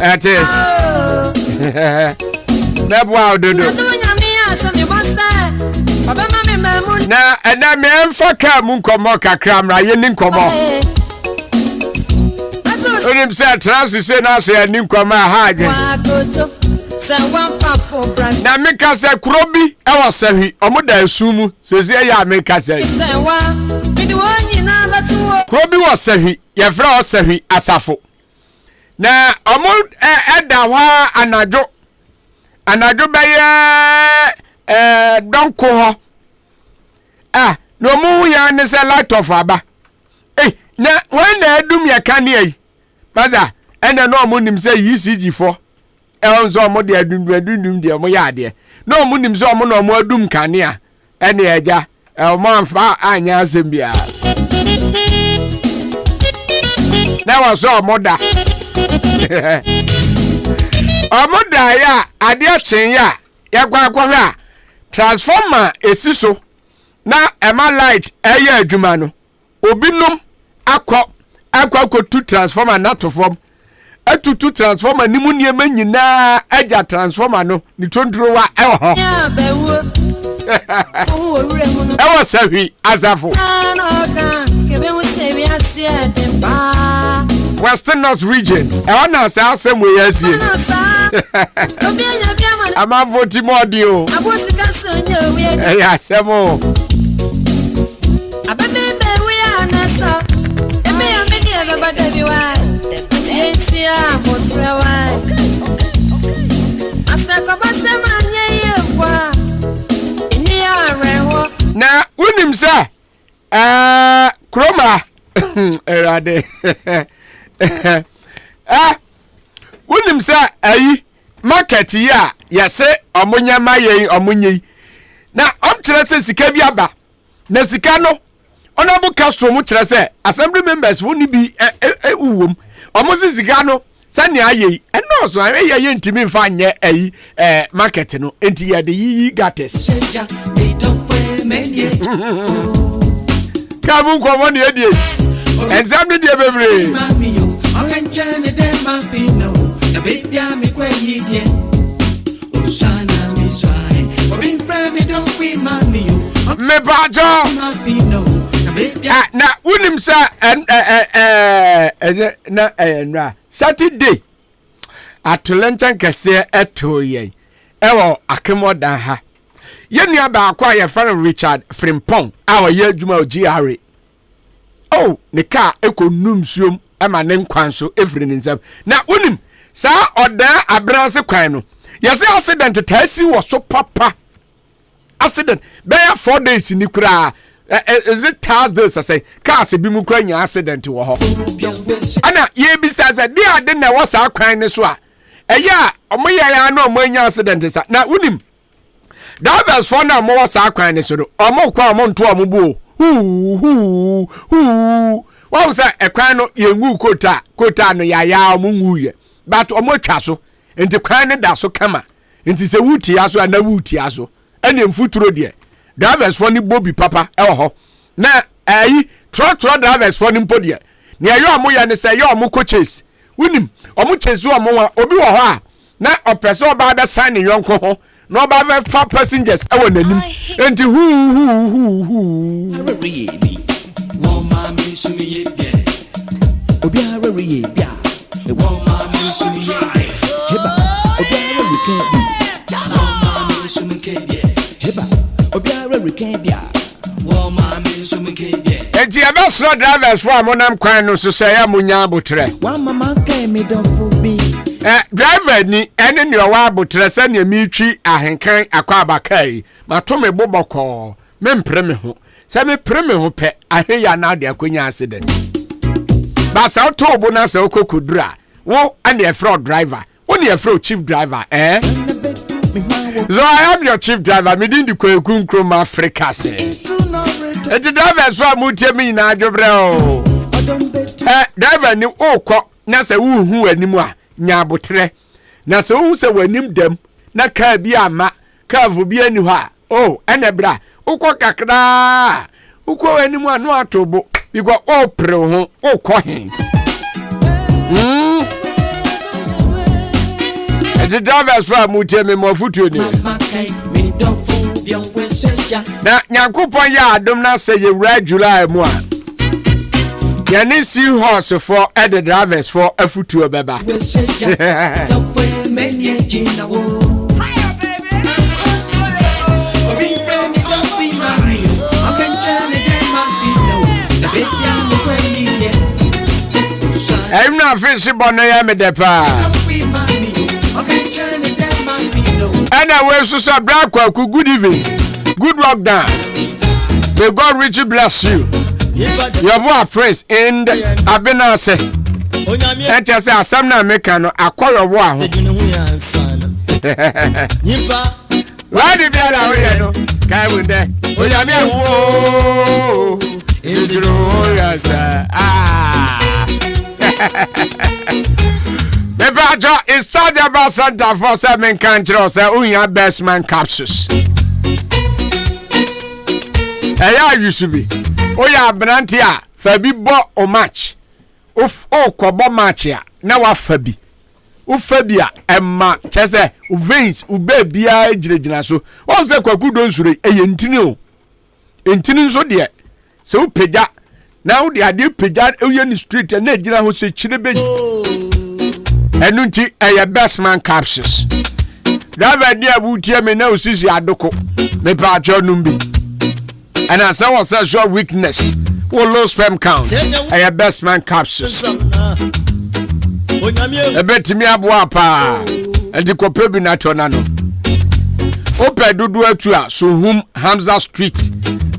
Ate. Na bo ododo. Na ena me emfa ka mu nkomo kakra mra ye ni nkomo. Onim se trans se na se ni nkomo haje. Na meka se krobi e wasahi omoda asumu sezi ya meka se krobi wasahi ye fra wasahi asafo na omo eda wa anajo beye donko ho no mu ya ne se light of aba na when na edum ya kane maza ene no omo nim se ECG4 Elzo omo de adundum de omo yaade no omo nim so omo no omo adum kanea ene eja omo anfa anya asembia na was omo da omo da ya ade achen ya yakwa transformer esiso na ema light eye adwuma no obinum akwa tu transformer na to form atutu transformer ni mu niema nyina aja transformer no ni tondro wa eho ewo sawi azafo Western North region ewo na asem we yasie ama voti modi o ya semo abebe we anasa eme ya medi everybody be wa na unim sa kroma erade unim sa ayi market ya yase omunya mayen omunyi na omkire se sika bi aba na sika no onabu custom mu kire se assembly members woni bi uwom omuzi sika no sani ayi eno so aye ntimi mfa nye ayi market no enti ya de yi gates kabu ko woni edie exam de bebre me bajo na unim sa na Saturday Ahenkan Kasiebo eto yen ewo akemodan ha yenu aba akwa ye fan Richard Frimpong awo ye adwuma GRA oh ne ka ekonum suom ama ne nkwan so every nsam na unim sa oda abranse kwan no yesi accident tasi wo so papa accident be 4 days ni kura is it Thursdays say cars bi mu kura nya accident wo ho ana ye bi say dey ade na wo sa kwan ne so a eya omoya ya na omanya accident sa na unim drivers for na mo sa kwan ne so do omo kwa omo nto omo bu hu wa say ekwan no ye ngu kota no ya omo nguye but omo twa so enti kwan ne da so kama enti se wuti aso na wuti aso ene mfuturo de drivers for ni bobi papa ho na truck drivers for ni mpodie ne ayo omo ya ne say yo omo coaches unim omo chezu omo obi wo ho a na opeso oba be sign yonko ho na oba be fa passengers ewo nanim enti hu wo ma mi sumi ye bia obi arere ye bia e wo ma mi sumi ye heba obi arere ke bia wo ma mi sumi ke bia heba obi arere ke bia wo ma mi sumi ke bia enti ebe so drivers for amonam kwan no so say ya munya abotre wa mama kai me do bi driver ni ene ni owa abotre se ne mi twi ahenkan akwa abakai mato me boboko me mpre me ho se me pre me ho pe ahwe ya na de akonya accident ba sa to obo na se okokudura wo ane e fraud driver wo ne e fraud chief driver so I am your chief driver me din di kwekun krom Africa se the driver so amutie me na adwobre o driver ni okọ na se wo hu anim a nya abotre na se wo se wanim dem na ka bi ama ka vu bi ani ho a ene bra ukọ kakra ukọ anim a no atobo biko opre ho ukọ hen the drivers for amutie me mo futuo ni na nyankopon ya adom na say ye July mu a ya ni see horse for the drivers for afutuo beba I'm not finishing bono ya me depa and I will so black good evening good work done may God richly bless you your boy friends and abena say and just say asam na make no akọrọ wo aho why the biara we no kai we there onyame awo ezuro ya sa Mebajo is charge about Santa for 7 countries unya best man capsules. Eya you should be. Oya brantia fabi bo o match. Of kobo match ya na wa fabi. Ufabia emma chese veins ube bia ejirejina so. Won se kwaku don sure eye ntini o. Ntini so de se upeja na wo de ade peja oye ni street na ejira ho se chirebe. Enunti eye best man capsules. Driver dia wutie me na osisi adoko. Me pa acho numbi. And as I was your weakness, or low sperm count. Eye best man capsules. E beti mi abwa pa. E di kopebi na tonano. Ope dudu etu a Sohum Hamza Street.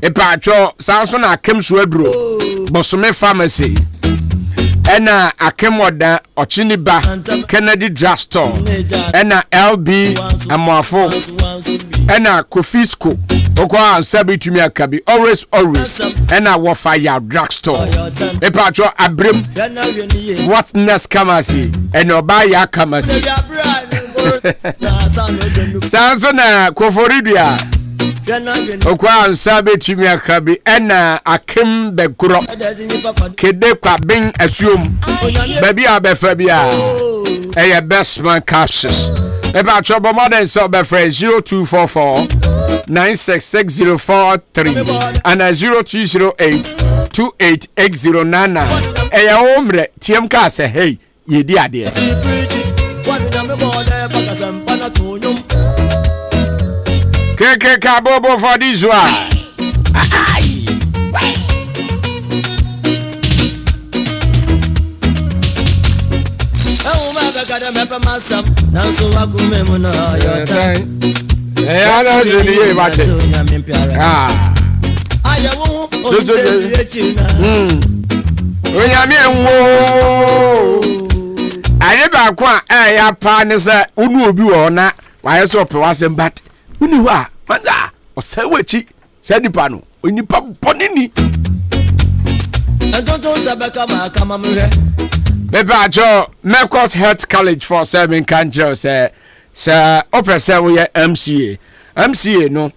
E pa acho sanso na akem suedro. Bosome pharmacy. Ena akemoda Ochiniba Kennedy Drugstore ena LB Amwafo ena Kofisco okwa ansabi tumi akabi always ena Wofire Drugstore epacho abrem what next kamasi ena obaya kamasi sanso na Koforidia okwa ansabe tumi akabi ena akem begro kede kwa bin asuom baby abefabia eye best man capsules eba trouble modern so be friend 0244 966043 and 0208 288099 eye omre tiem ka say hey yedi ade Keke kabobo for this one. na mepa masam na so wakume mu na yota ana jeni ye ba che ayawo o de china onyame enwo aye ba kwa ya pa ne se unu obi wo na waye so pe wasem bat uni wa manza o se wechi se nipa no onipa bonini entonto sabeka ma kama mwe Beba jo Mekot Health College for Seven Countries se opese wo ye MCA no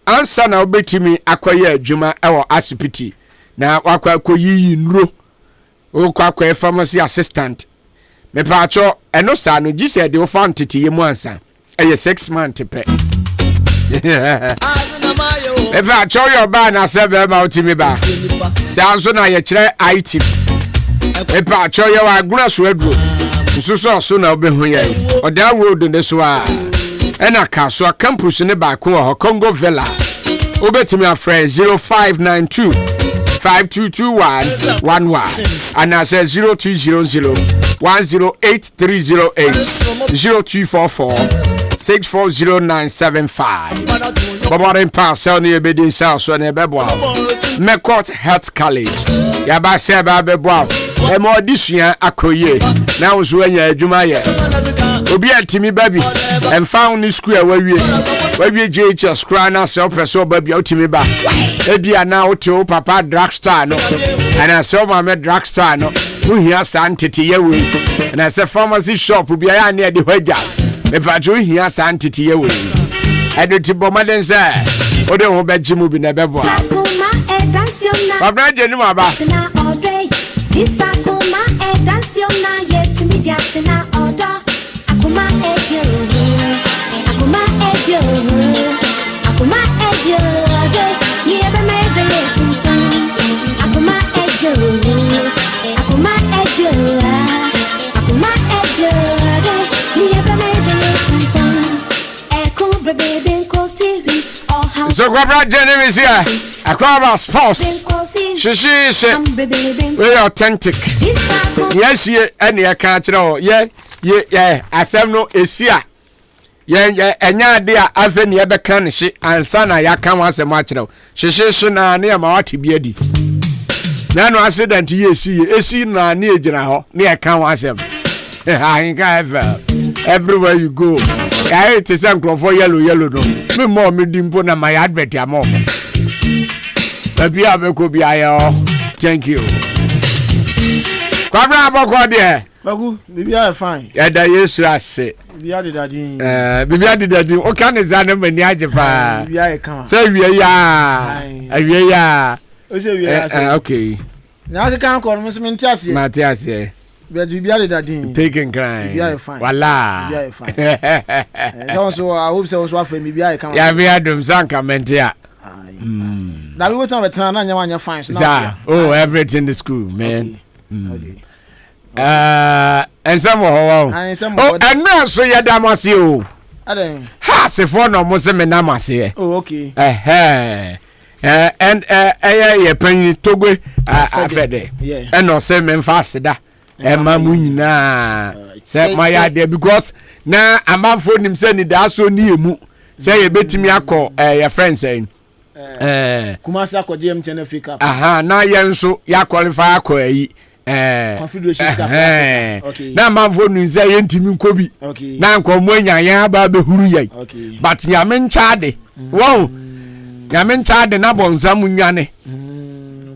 ansa na obetimi akoye adwuma ewo asipiti na wakwa akoyi nro okwa pharmacy assistant mepa cho eno sa no gise de ofan tete yemu ansa eye 6 months pe mepa cho yo ba na se be ma otimi ba se anso na ye kire IT epa cho ye wa aguna so aduro nsuso so na obehu ye oda road ne so a ena ka so campus ne ba ko ho Congo Villa obetimi afre 0592 522111 and I say 0200 108308 0244 640975 Baba Parcel near Bedin South so ne bebo Mekot Health College ya ba se ba bebo e mo disua akoye na wo so anya adwuma ye obi atimi baby and found ni school wawie JHS kra na se opreso baby otimi ba e bia na oto papa drugstore no and so mama drugstore no uhia santete ye we na se pharmacy shop bia ya na de hwaja me fa jo uhia santete ye we edoti bomaden se ode ho bejimu bi na bebo Babna jeni ma ba Isakuma edansio na yetimi diatina odo akuma edio akuma edio ni ebe me de yetimpa akuma edio ni ebe me de yetimpa eko bebe nko sivi oha so Babna jeni mi sia akwa spouse Shishi we authentic yes ye ene ya ka kire o ye asem no esia ye enya de a afa ne be kan ne hye ansa na ya kan wasem a kire o shishi na ne ma wate bi adi na no accident ye esi na ne ejina ho ne ya kan wasem Ahenkan FM everywhere you go I it is for yellow no me more me dimpo na my advert amo Abia beko bia yo. Thank you. Kwabra aboko de. Bagu, bibia fine. Ya da Yesu ase. Bibia de dadin. Bibia de dadin. O kan za na mani age pa. Bibia e kan. Say wie ya. Awie ya. O say wie ya. Okay. Na se kan ko mo se menti ase. Mati ase. Bibia de dadin. Taking crime. Bibia fine. Wala. Bibia fine. So I hope so afa bibia e kan. Ya bia dum sanka menti a. That we were talking about na nya fine. Oh, everything in the school, man. Okay. And some oh, and now so ya damasi o. Ha se for no mo se me namasi. Oh, okay. And ye pen togwe afede. And no se me fast da. E ma mu nyina. Se my idea because na amafo nim se ni da so ni emu. Se ye betimi akọ your friend saying Kumasi akọje MTN Africa. Aha, na yenso ya qualify akọ ayi. Confederation Cup. Okay. Na manfo nu nze ye ntimi nkobi. Okay. Na nkomo anyanya ba behuru ye. Okay. But nyame nchaade. Wow. Nyame nchaade na bonsam nwane.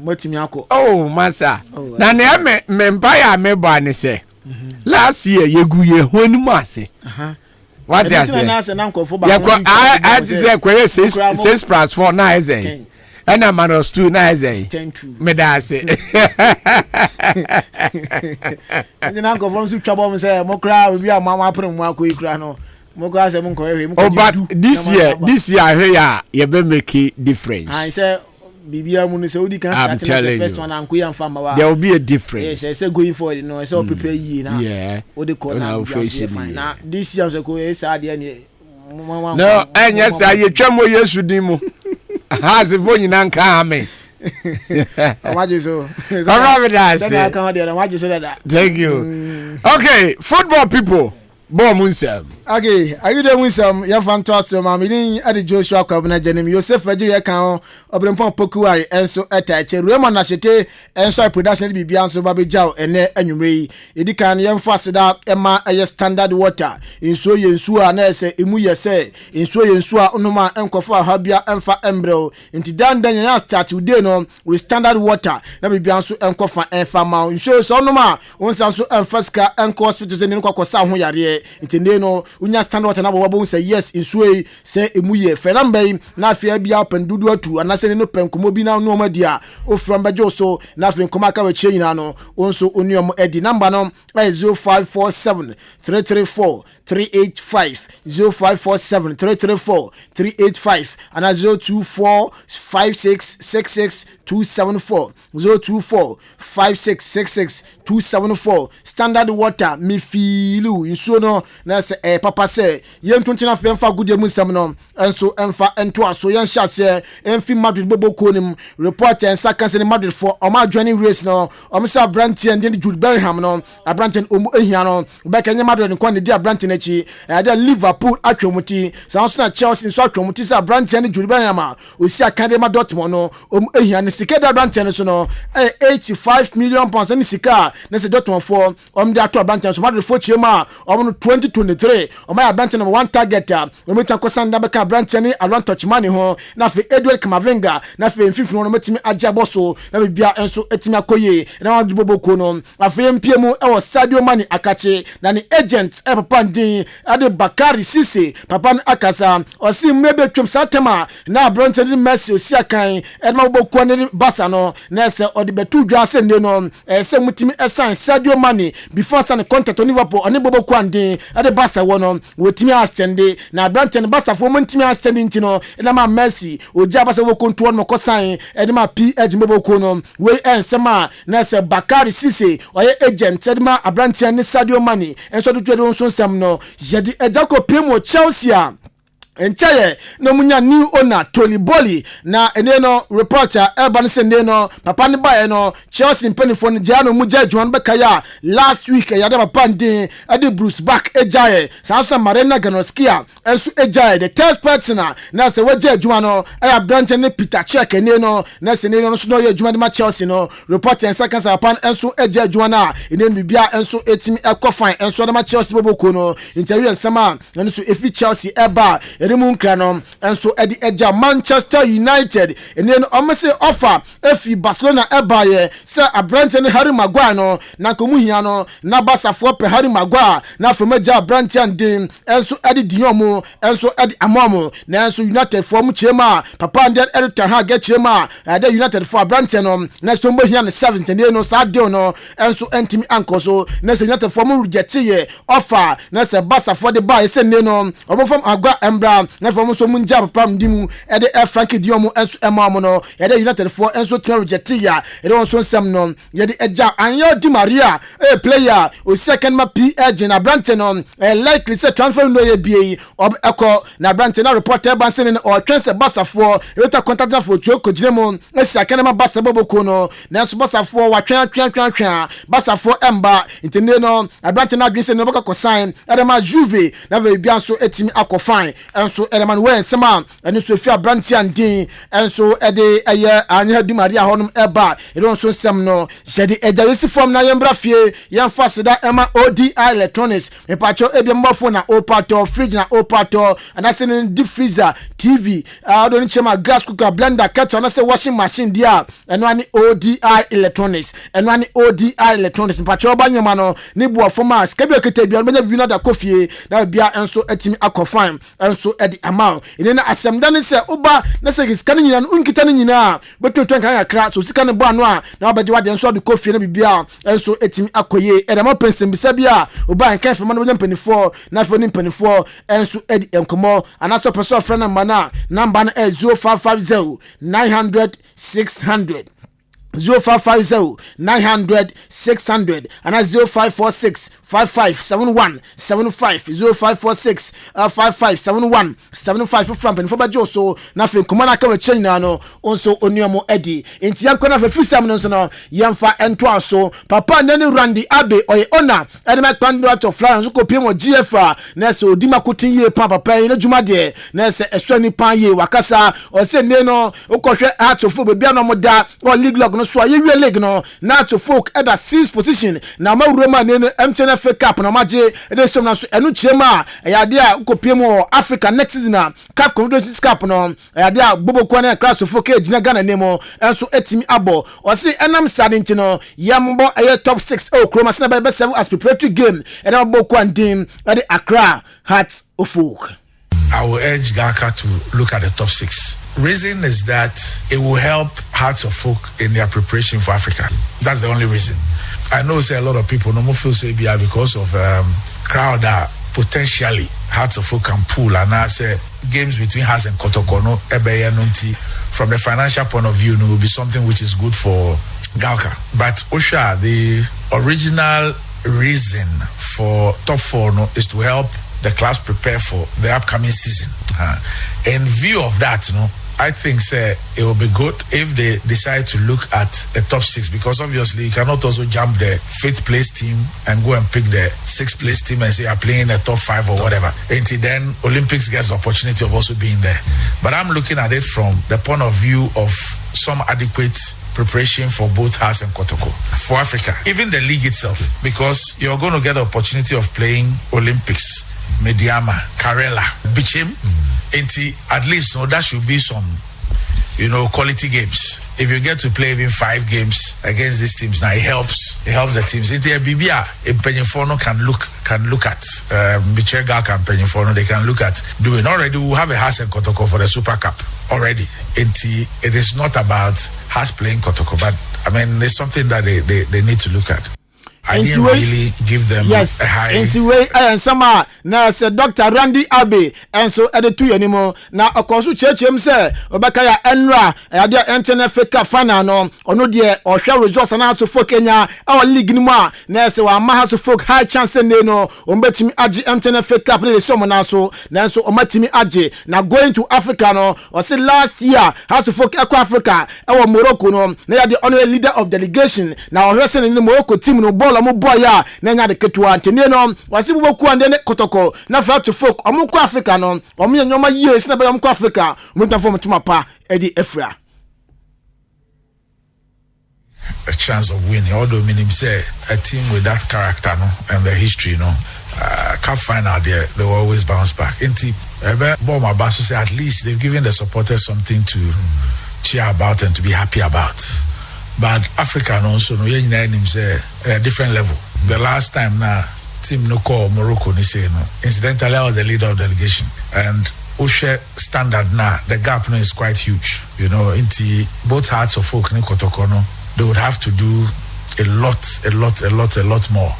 Motimi akọ. Oh, masa. Na ne me mpa ya me ba ne se. Last year yegu ye honimu ase. Aha. What do you say? I say 6+4 na is it? And a man of 2 na is it? 10-2. Me da say. And then uncle from trouble say mo cry we be a mama put mo akọ ikra no. Mo go say mo ko Oh, but this year here you be make difference. I say Bibia mu say odi can start the first one and kuya mfama. There will be a difference. Yes, say going forward no, say prepare ye na. Yeah. Odi ko na fine. Na this year say ko e say ade ne. No, enya say ye twam Yesu din mu. Ha se fo nyina nka ame. Thank you. Okay, football people. Bon Munsam. Okay, are you there with some young fantastic mammy at the Joshua Cabana Jenim, Joseph Virginia account of the Pokuari, and so attach a Roman Nashete, and so production be beyond so Baby Jow and Anumri. It can young faster that Emma a standard water. In so you sua nurse, Imuya say, in so you sua unuma and Kofa Habia and fa embro. Into Dan Daniel start today no with standard water. Now be beyond so and Kofa and Fama. You show so no ma, one sound so and Fasca and hospitals and Kokosa Huyare. Intendeno unya stand water na bobo say yes insuwe say emuye ferambe na afia bia pendudu atu anase no penkomo bi na no madia o from bajo so na afia nkoma ka we cheyina no onso oniom edi number no 0547 334 385 0547 334 385 and 024 5666 274 024 5666 274 standard water me filu inso no na se papa se yen tuntina fe mfa gudie mu nsam no enso emfa ento aso yen hyase emfi Madrid bobo konim report en sakanse ni Madrid for oma joining race no omsa Brantin and Jude Bellingham no Brantin omu ehia no be kenye Madrid nko ne dia Brantin achi ada Liverpool atwomuti sanso na Chelsea so atwomuti sa Brantin and Jude Bellingham osi Academy Dortmund no omu ehia ne sika da Brantin so no 85 million pounds ni sika na se Dortmund for dia to Brantin so Madrid for chema omu 2023 omaya Brantin number 1 target omita kosanda beka Brantin alon touch money ho na fe Edward Kamavinga na fe mfifi no metimi ajabo so na bibia enso etimi akoye na wadu boboko no afi mpiemu e wo Sadio Mane akache na ni agent e papa ndin ade Bakari Sise papa akasa osi mmebe twem satema na Brantin Messi osi akan e ma boboko ne Barca no na se odi betu dwa se ne no se mutimi esan Sadio Mane before san contract on Liverpool oni boboko andin ade Barca wono wotimi astende na Brantin Barca fo mutimi astende ntino na ma Messi oja Barca wo control no kosan ede ma PH boboko no we ensema na se Bakari Sise oye agent ede ma Brantin ne Sadio Mane enso do twede won sam no jedi ejako pemo Chelsea enchaye no munya new owner Toli Boli na eneno reporter Urban Sende no papa ne bae no Chelsea penifo no jano muja juan bekaya last week ya da papa ndin ade Bruce Back ejaye sanso Marina Ganoskia enso ejaye the test partner na se waje juan no aya Brantin ne Peter Check eneno na se eneno so no ye juan ma Chelsea no reporter en second papa enso ejaye juan na eneno bibia enso etimi ekofan enso na ma Chelsea boboko no interview ensema enso efi Chelsea eba erimu nkrano enso edi eja Manchester United eneno omese offer efi Barcelona ebaye se Brantin Harry Maguire no na komu hia no na basafo pe Harry Maguire na fomeja Brantin din enso edi diomo enso edi amomo na enso United form chema papa and Eric ha get chema ade United for Brantin no na so mbo hia ne 7th eneno sa deal no enso entimi ankoso na se United form reject ye offer na se basafo de buy se neno obo from agwa embra na for so munja papa ndimu ede Frankie Diomo enso emamo no ede United for enso try reject ya ede won so sem no yede eja Anyo Di Maria player o second ma PH na Brantin no likely say transfer no ye bie ob eko na Brantin na reporter ban sen o twense Barca for eta contact for Choko Jinemo esi akana ma Barca boboko no na so Barca for wa twan Barca for emba intende no Brantin na adwin se no baka ko sign ede ma Juve na ve bia so etimi akofine enso ede man we ensema ene so fi Brantin din enso ede eye Anyo Di Maria honum eba ede won so sem no jedi ejawesi form na yembra fie yemfa seda ema ODI Electronics me pacho ebi mbofo na opato fridge na opato anase deep freezer TV adoni chema gas cooker blender kettle anase washing machine dia eno ani ODI Electronics eno ani ODI Electronics pacho banyoma no ni buofo ma skebi okete bia menya bibina da kofie na bia enso etimi akofine enso edi amount ene na asemda ne se uba na se scan nyina unkita ne nyina beto kan akra so sika ne bo ano a na obaje wade enso de kofie na bibia enso etimi akoye edama pensem bisa bia uba nkan fe man mpanifo na fe ni mpanifo enso edi enkomo anaso person friend number na 0550 900 600 0550 900 600 and 0546 557175 0546 557175 from Penfoba Joso nothing Kumana China no also Onyomo Eddie in Tiankona Fisam no Yamfa Entwaso Papa Nani Randy Abe or Ona Edema Pando to Florence Kopimo GFA Neso Dimakuti ye Papa Pay no Jumade Nese Eswani Paye Wakasa or say Neno Okoshe Art of Biano Moda or League Log no so you leg no now to folk at the 6th position now ma Roma Neno MTNF Cup no maje e so na so enu chema ya dia Kopimo Africa next season CAF Confederations Cup no ya dia Bobo Kwane class of folk ejina Ghana nemo enso etimi abo o se enam sadenti no yambo top 6 Kroma na be 7 as preparatory game and Bobo Kwandin at the Accra Hearts of Folk. I will urge Gaka to look at the top 6. Reason is that it will help Hearts of Folk in their preparation for Africa. That's the only reason. I know say a lot of people no more feel say because of crowd that potentially Hearts of Folk can pull, and I say games between Hearts and Kotoko no from the financial point of view no will be something which is good for Galka. But Osha, the original reason for top 4 no is to help the class prepare for the upcoming season. In view of that, I think say it will be good if they decide to look at the top 6, because obviously you cannot also jump the 5th place team and go and pick the 6th place team and say you're playing the top 5 or whatever. Until then, Olympics gets the opportunity of also being there. But I'm looking at it from the point of view of some adequate preparation for both Hearts and Kotoko for Africa, even the league itself, because you're going to get the opportunity of playing Olympics, Mediama, Karela, Bichim. At least that should be some quality games. If you get to play even 5 games against these teams, now it helps the teams. It's a BBA Penyifono can look at Michega can Penyifono, they can look at doing already. We have a Hearts and Kotoko for the Super Cup already. It is not about Hearts playing Kotoko, but I mean it's something that they need to look at. I didn't really give them a high. Anyway, I am sama na say Dr. Randy Abe and so at the 2 anymore. Now of course church him say Obakaya Enra dia internet Cup final no ono de or share results and to folk Kenya our league ni ma na say wa ma so folk high chance ne no ombetimi agi internet Cup ne so mo na so omatimi agi na going to Africa no or say last year has to folk Eco Africa our Morocco no na the honorary leader of delegation na o hwese ne Morocco team no ball mo boy ya na nya de ketua ntene no wase boku ande ne Kotoko na fa to folk omko Africa no omo nyoma years na be omko Africa omutanfo mutuma pa edi Efra a chance of winning, although meaning say a team with that character and the history cup final they will always bounce back. Boma Basu say at least they've given the supporters something to cheer about and to be happy about. But Africa also say a different level. The last time team no call Morocco ni say incidentally I was the leader of delegation, and Oshe standard the gap is quite huge. Into both Hearts of Folk ni Kotoko they would have to do a lot more.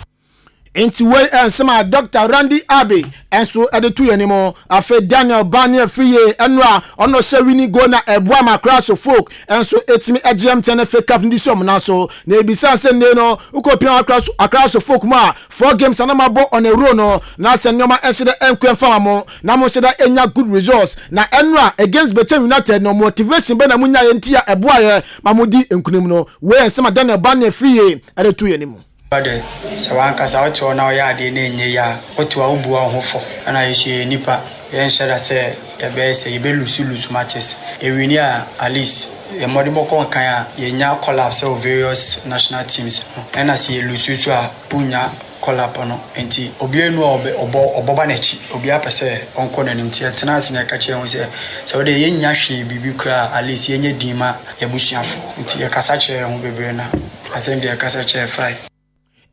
Into way and some Dr. Randy Abe and so at the 2 anymore afe Daniel Barnier free enra ono sewini go na Ebwama class of folk and so etimi AGM 10 FA Cup ndi so na so na ebisa se ne no ukopia across of folk ma 4 games na mabo on a row no na se nyoma ensede enkwen fama mo na mo se da enya good results na enra against Betem United no motivation be na munya yentia Ebwaye mamudi enkunim no we and some Daniel Barnier free at the 2 anymore. Bade sawanka sawoto na oya de ne nye ya otu awu ohofo na yesu nipa yen shada se ye be se ye be lusu matches e wini at least ye modimo kon kan ya ye nya collapse of various national teams no na se ye lusu so a punya collapse no enti obienu oboba na chi obi apese onko na nimti tena ase na ka che ho se so de ye nya hwe bibi kra at least ye nya dima ye busuafo enti ye kasa che ho bebre na I think they kasa che fine.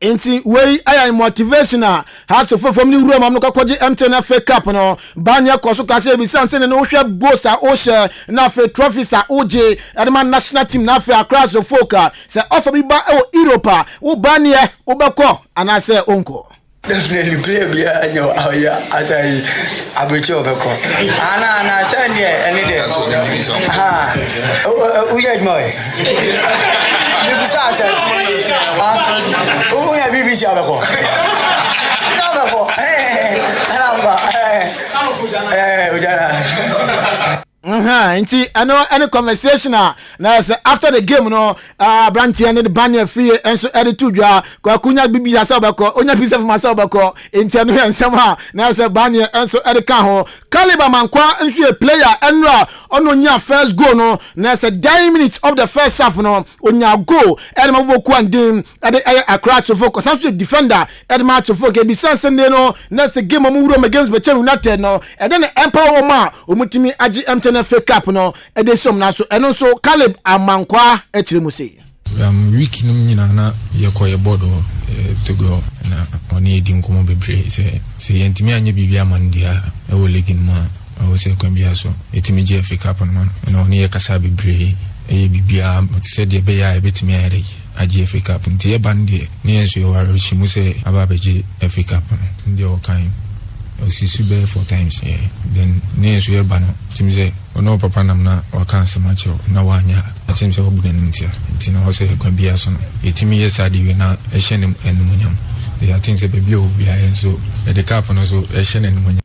Inti wey aya motivational has of from the room am no kwaje MTN FA Cup no banya koso kase bi sanse ne no hwe goals a o share na fa trophies a oje Edman national team na fa across the folk say offer bi ba e Europa wo banya wo beko ana say onko Definitely play be I abreach obeko. Ana send any day. Who yet moy? Who ya BBC abeko? Nti any conversation na say after the game no Branty and the banner free and so edit to dwa kwakunya bibi asabako onya pizza for masabako nti no ensema na say banner and so edit kan ho Caliber mankwa nso a player enra ono nya first goal no na say 10 minutes of the first half no onya goal and maboku andin ade Accra to focus so defender ade ma to focus be sense no na say game mo wuro against Bechem United no and then empower ma omutimi agi na fake up no e dey som na so eno so Caleb Amankwa e kire mu sei week num nyina na yekoye board to go na oni edi nkomo bebre se yentimi anya bibia mandia e wo legin ma o se kwambia so etimi je fake up no na oni ye kasa bebre e bibia se de be ya e betimi ayre aje fake up nti e bande ni enso yo waro chimu se ababeje fake up ndi o kan Sisu be 4 times then near so yeba no timze ono papa nam na waka nsemacho na wanya atimse obude ntia ntina ho se kwambia so no etimi yesadi we na ehye ne enumunyam they atinse bebi obi ayenso e de cap no so ehye ne enumunyam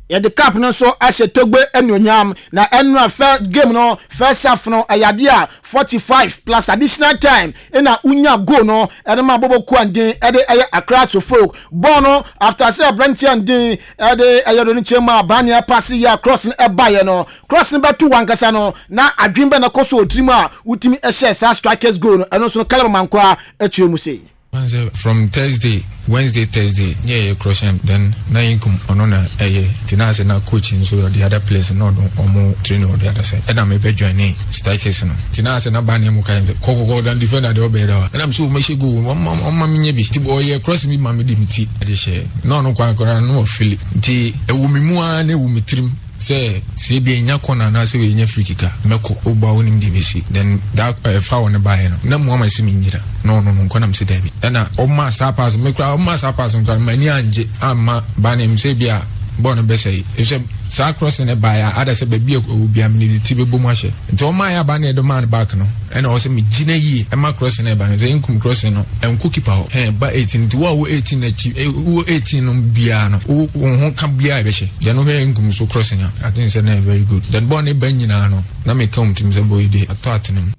the cap no so ashe togbe enuonyam na enu first game no first half no ayade a 45 plus additional time na unya go no enema boboku andin ede Accra to folk bono after say Branty andin ede ayado ni chema bania pass ya cross e baye no cross ni betu wankasa no na adwimbe na koso odrim a utimi ehye sa strikers goal no eno so no Caliber Mankwa echire mu sei from Wednesday, Thursday, yeah, cross him. Then na income onona tina se na coaching so the other place no omo training on the other side. And I may be joining strikers no. Tina se na bani mu kai koko dan defender the obeda. And I'm so me she go mama me nyebi. Ti boy cross me mama di mti ade she. No kwan no feel. Ti ewumi mu a na ewumi trim. Say be nya kona na say we nya free kicker meko oba wonim DBC then that foul ne buy no na mo ma simi njira no kona mse dabi na o ma sa pass mekra o ma sa pass nkan mani anje amma banem say bia bon be say if sa cross ne buy ada say be bia obi am ni ti be bomu ahye nti o ma ya ba na do man back no na o say me gina yi e ma cross ne ba no say inkum cross no enko keeper ho ba 18 nti wo 18 na chi wo 18 no bia no wo ho ka bia be hye de no he inkum so cross nya I think say na very good then born e ban nyina no na me come tim say boy dey attatem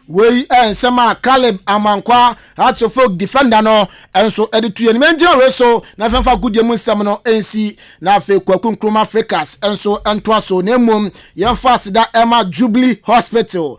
we ensema Caleb Amankwa to folk defender no enso editu ye menjira we so na fanfa gudie mu nsam no ensi na afa kwaku nkroma Africas enso entwa so na mum ye fast da Emma Jubilee Hospital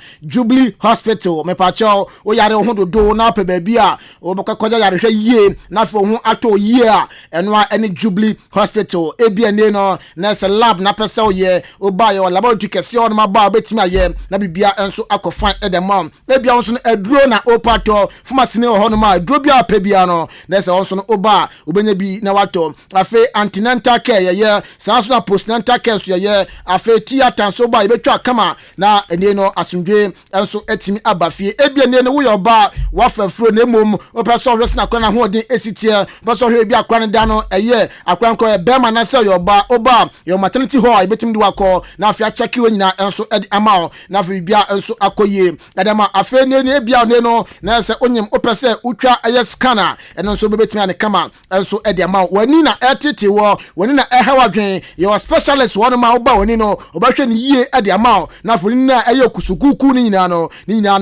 me pacho o yare ho dodo na pa ba bia o bokakwaja yare hwe yie na afa ho ato yie a eno a ene Jubilee Hospital ebia ne no na se lab na pese o ye o ba ye laboratory kese o ma ba betimi aye na bibia enso akofan edemam ebia won so no aduro na opato pharmacy ne ho no ma aduro bia pa bia no na se won so no oba obenya bi na wato afa antenatal care ye sanso na postnatal care so ye afa theater so ba ebetwa kama na ene no asundwe enso etimi abafie ebia ne no wo yo ba wafafuro na emom opeso hwes na kwana ho odin esitie opeso hwe bia kwana da no eye akwan ko e bema na se yo ba oba yo maternity hall ebetimi di wako na afa cheki we nyina enso edi amao na afa bia enso akoye adama afa ne bia ne no na se onyem opese utwa eye scanner eno nso bebetimi ane kama enso edi amao wani na etete wo wani na ehewa dwen your specialist won ma oba wani no obahwe ne yie edi amao na afa ni na eye kusukuku ni nyina no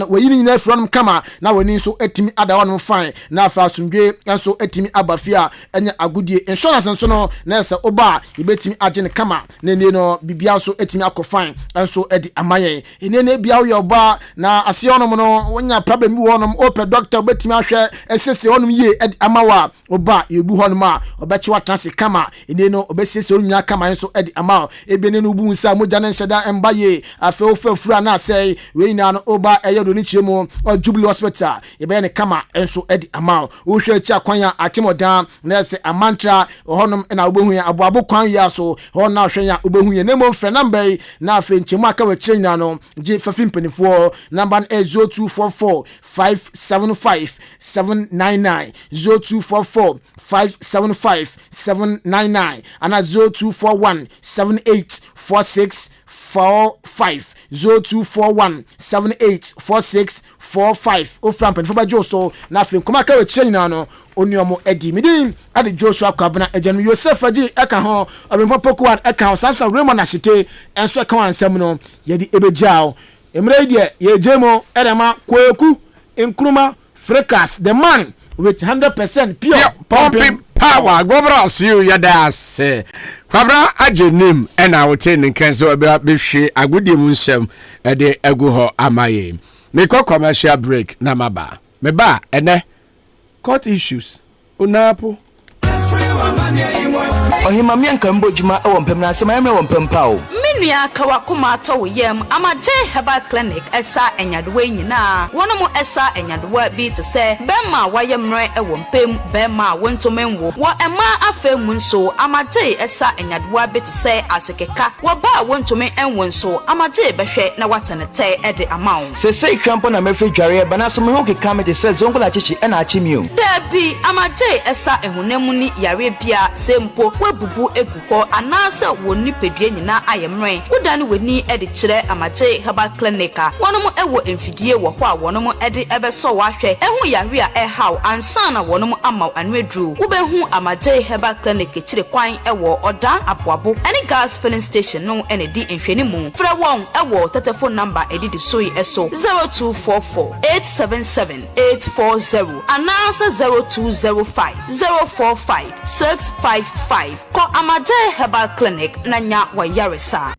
wayi ni nyina from kama na wani nso etimi adawa no fine na afa asundwe enso etimi abafia enya agudie insurance nso no na se oba ibetimi agene kama ne no bibia nso etimi akofine enso edi amaye ene bia wo oba na ase onom no wonya problem bi wonom ope doctor betimi ahwe esese onom ye edi amawa oba yebu honom a obechi watanse kama ene no obesese onnya kama enso edi amawa ebene no bu nsa moja na nhyeda embaye afe ofafura na sei we na no oba eyedo ni chiremu o Jubilee Hospital yɛbɛyɛ ne kama enso edi ama wo hwɛ chi akwan a atemodan na se amantra honom na obohu ya aboabo kwan ya so ho na hwɛ ya obohu ya nemo mfrɛ number yi na afi nchemu aka wa kyenya no gye fafi mpanifo number 0244 575 799 0244 575 799 ana 0241 7846 45 0241 784645 ofran pen foba joso na fe nkoma ka we kyenya no oniomo edi midin ade Joshua Kwabena ejanu Yosef Agiri eka ho abempo pokuan eka ho sansa Raymond Ashite enso eka wansam no yedi ebejao emre die ye jemo edema kweku nkruma fracas the man with 100% pure pumping power gobras you yadas Kwabra ajenim ena wote nkenso ebehwe agudi mu nsem ede egu ho amaye me commercial break na maba me ba ene court issues unapo Ohima mianka mbojuma ewo mpem na asema emre wo mpem pa o Minua kawa kuma ato yem amaje herbal clinic esa enyadowa nyina wono esa enyadowa bi te se bema wayemre ewo mpem bema wontomenwo wo ema afemu nso amaje esa enyadowa bi te se asekeka wo ba wontomen enwo nso amaje behwe na watenete ede amawo se krampo na mefe dware bana so me ho keka me te se zongola chichi ena achimio dabi amaje esa ehunemu ni yare bia sempo webubu eguko anase woni pedue nyina ayemre udani weni edi kire amaje herbal clinic wonom ewo emfidie wo ho a wonom edi ebeso wahwe ehu yare a ehaw ansa na wonom amaw anwedru ubehu amaje herbal clinic kire kwan ewo oda aboabo any gas filling station no ene di enfeni mu fra won ewo telephone number edi di soyi eso 0244 877 840 anasa 0205 045 655 ko amaje herbal clinic nanya wa yaresa.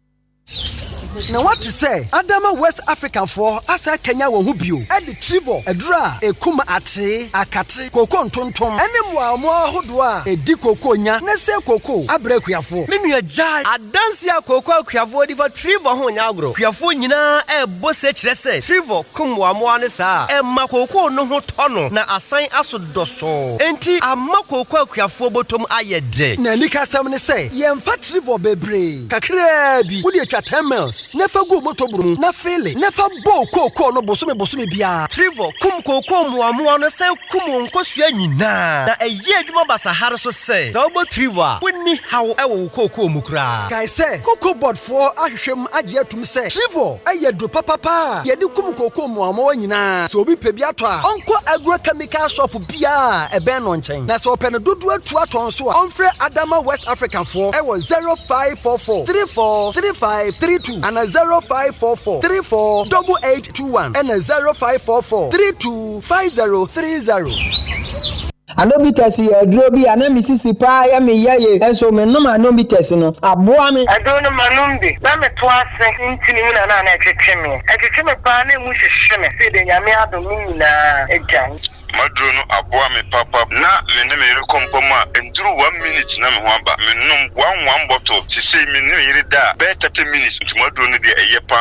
Na what to say Adama West African for asa Kenya wo hu bio e de trivo edura ekuma ate akate koko ntontom ene moamo ahodo a edi koko nya na se koko abrekuyafo menua jai adansia koko akuyafo di for trivo ho nya agro kuyafo nyina e bose kire se trivo kummoamo ane sa e makoko no ho tono na asan asodoso enti amma koko akuyafo botom ayede na nika sam ne se yemfa trivo bebre kakra bi wodi atwa 10 miles nefa go motoburu na fele nefa bo koko no bosome bia trivo kum koko muamu no se kum nkosua nyina na eye adwuma basahare so se zobo trivo a woni hawo ewo koko mukra guys say koko board for ahwehwem agye atum se trivo eye do papa ye de kum koko muamu nyina so obi pe bi ato a onko agrochemical shop bia e ben no nchen na so open dodo atu aton so a onfre Adama West African for ewo 0544 343532 and 0544 348821 and 0544 325030. Anobites ye drobi anamisisi pa ya me yaye enso me no anobites no aboa me adono manumbi na me to ase ntini mu na etwetwe me pa na mu hwehwe me se de nyame adom nyina ejan maduro no aboa me papa na me ne me rekompoma enduru 1 minute na me ho aba me nom 1 bottle ti say me ne yiri da be 30 minutes nti maduro no de eye pa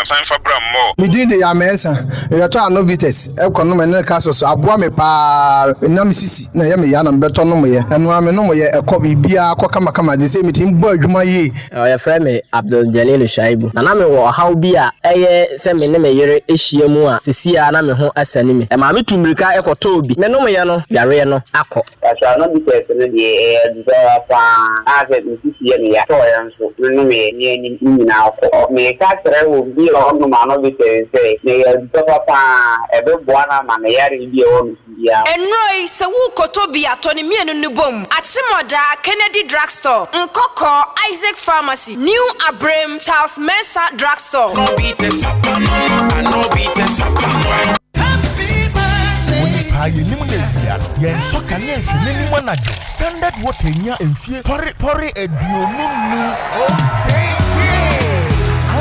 san fabra mo me di de ya mesa e to anobites e kono me ne kaso so aboa me pa na misisi na ya me ya na beto no mo ye enu ame no mo ye e ko bibia ko kama de say me tim bo adwuma yi ya fra me Abdul Jalil Shaibu na me wo haw bia eye se me ne me yere ehia mu a sisia na me ho asani me e ma me tumrika ekoto obi me no mo ye no yare no akọ asa no bi tese no de dizara pa ase misisi ye ne ya to ya nso no me ni nyina akọ me ka tere wo bi o no ma no bi tese ne ya dizara pa e be boana ma ne yare bi o misisi ya enroi se wu kotobi atoni mienu ni bom atimoda Kennedy Drugstore Nkoko Isaac Pharmacy New Abraham Charles Mensa Drugstore no beat this up no beat this up aye nimu na bia yen soka na ehwe nimu na jo standard water nya enfie pori eduonunu o say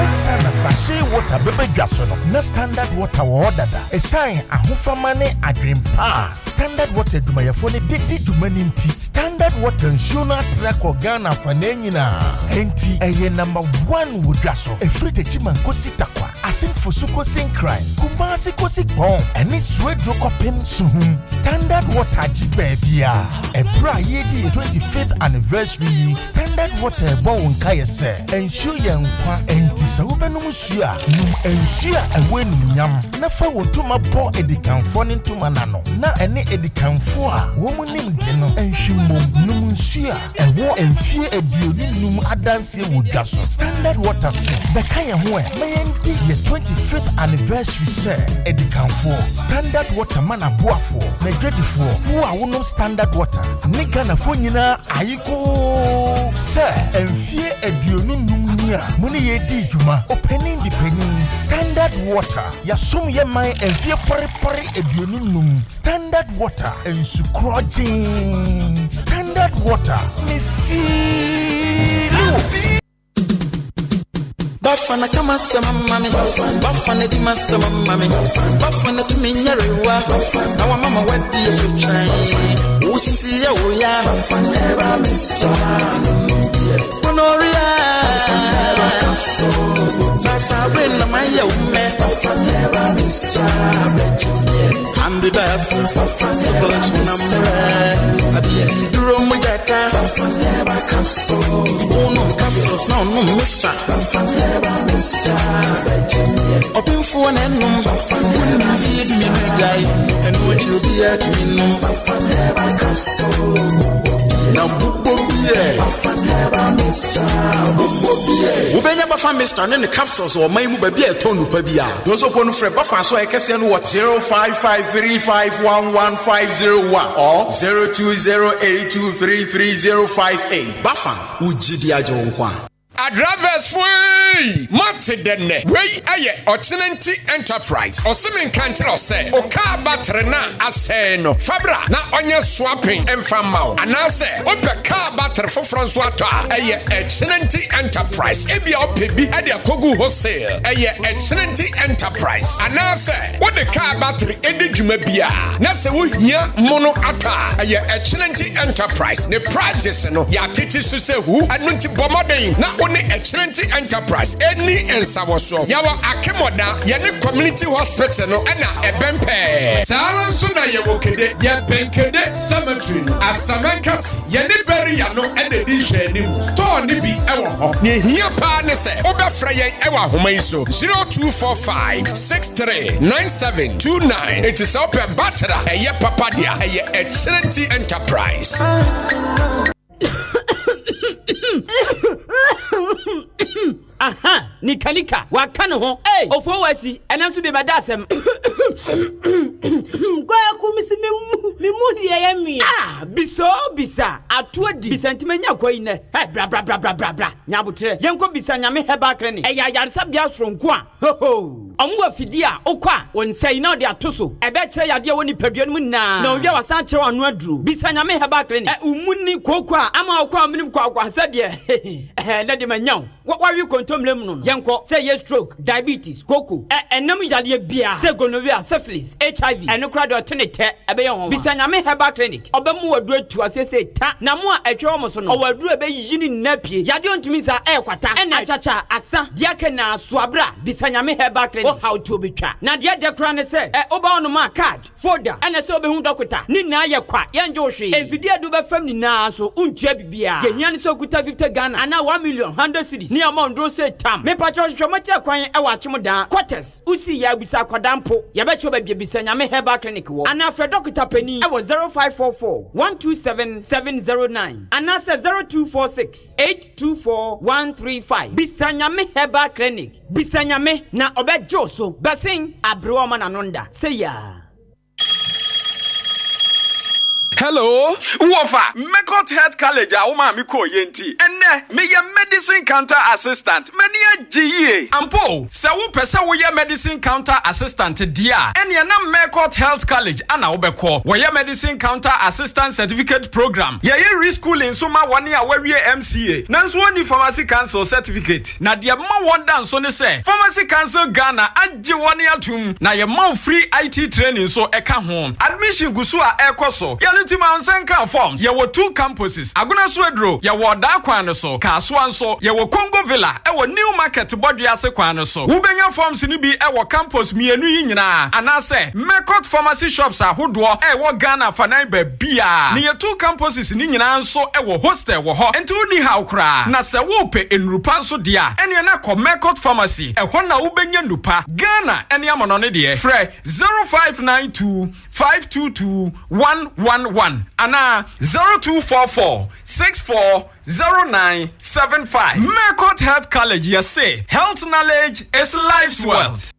Ansana sachet water bebe dwaso no na standard water wo dada esan ahofama ne adwempa standard water dumayefo ne dedi dumani nti standard water nsuona track Ghana fa na nyina enti eye number 1 wo dwaso efrite chimanko sitakwa asin fosuko sinkran kumasi kosikpon eni swedro kopim suhum standard water jibebia ebra yedi 25th anniversary standard water bon kayese ensure yenkwa entisa ubenum sua num ensua ewenum nyam na fa wontuma bo edikanfo ne ntuma nano na ene edikanfo a womunim de no enhwimom num nsua ewo enfie edioni num adanse wodwaso standard water se beka ye ho mayenti ye 25th anniversary se edikanfo standard water mana boafo na gredifo wo a wonom standard water nika na fo nyina ayiko se enfie edioni num nia muni ye di djuma opening depending standard water ya som ye man enfie pore edioni num standard water ensukrojin standard water me feel Bafana kama sama mami Bafana di masama mami Bafana tuminyarewa Na wa mama wedi ya suchai Usisi ya uya Bafana eba mischa Honoria Bafana eba kapso Sasa brena maya ume Bafana eba mischa Handi basi Bafana eba number Abiya Duro mujata Bafana eba kapso Uno kapsos na unu mischa Bafana Open for an enum, when I feed me my day, and what you'll be at me, no, never come so. Now, Ubenya Baffa Mr. in the capsules or my baby a tonu pabia. Those upon Fred Baffa so I can send what 0553511501 or 0208233058. Baffa, Ujidia Jonkwa. Drivers free Mate denne wey aye Ochinenti Enterprise Osimin Kantro say Oka battery na ase no Fabra na onye swapping emfamao anase ope car battery for François ato aye Ochinenti Enterprise ebia opebi ade akogu wholesale aye Ochinenti Enterprise anase what the car battery edi djuma bia na se wo hia mono ata aye Ochinenti Enterprise the prices no ya titi so se hu anunti bomoden na ne Excellent Enterprise any ensawoso yawa akemoda yene community hospital no na ebempe sala so na yewo kede ye benkede cemetery asamankas yene burial no ede di hwani store ni bi ewo ho ne hia pa ne se obefra yen ewo ahoma so 0245639729 it is open battery eye papa dia eye Excellent Enterprise. Aha, Nikanika, wakano ho. Hey, ofo wasi, enansu be badasem. Kwa kumisi mimudi yemi. Ah, bisa. Atuadi bisantimenya kwa ine. Hey, bra. Nyabutre. Yenko bisa nyame heba kreni. Eya yarisa bia sronko a. Ho. Omu afidia okwa wonsai na de atoso. Ebe kire yade woni paduanu na. Na odia wasan kire wanu aduru. Bisa nyame heba kreni. Umuni kokwa ama okwa minim kwa sade. Na de manyaw. What you contomlem no yenko say yes stroke diabetes koko enam yale bia say gonorrhea syphilis HIV enokra de otenete ebe ye ho bisanyame herbal clinic obemu wadu atu asese ta na mo a atwe omo so no wadu ebe yini napie yade ontumi sa kwata ena chacha asa diake na soabra bisanyame herbal clinic o how to betwa na de kra ne say oba ono ma card folder ena say obehu dokota ni na ye kwa yenje ohwe enfidi adu be fam ni na so untua bibia de hian so kuta 50 Ghana ana 1 million 100 cedis ni amondro say tam me patro hwemati kwan ewa chimda quarters usi ya bisa kwadampo ya becho ba bia nyame herbal clinic wo ana afre doctor pani ewo 0544127709 ana 0246824135 bisa nyame herbal clinic bisa nyame na obejo so basin abro ma nanonda say ya. Hello. Uofa, Mekot Health College, Auma Miko Yenti. And me your medicine counter assistant. Many GE. Ampo, Sawu Pesa we medicine counter assistant dear. And ya nam Mekot Health College, Anna Obeko, we medicine counter assistant certificate program. Ya re-school in Suma 1 year where we MCA. Nanswani Pharmacy Council certificate. Na dia ma one dance so ne say. Pharmacy Council Ghana aji 1 year tum. Na ya ma free IT training so eka home. Admission Admission gusua ekoso. Yalutima Ahenkan forms. Ye were 2 campuses. Aguna Swedro. Ye were Dakwan so. Kaswanso. Ye were Congo Villa. Ewo New Market Bodiase Kwan so. Ubenya forms ni bi ewo campus mienu yinyina. Anase Mekot Pharmacy shops ahodo ewo Ghana fanan ba bia. Ni ye 2 campuses ni nyina nso ewo hostel wo ho. Enti uni ha ukra. Na se wo pe enrupa nso dia. Ene na ko Mekot Pharmacy. Eho na ubenya nupa. Ghana ene amono ne de. Fre 0592 522 111 ana 0244 640975. Mekot Health College, you say health knowledge is life's wealth.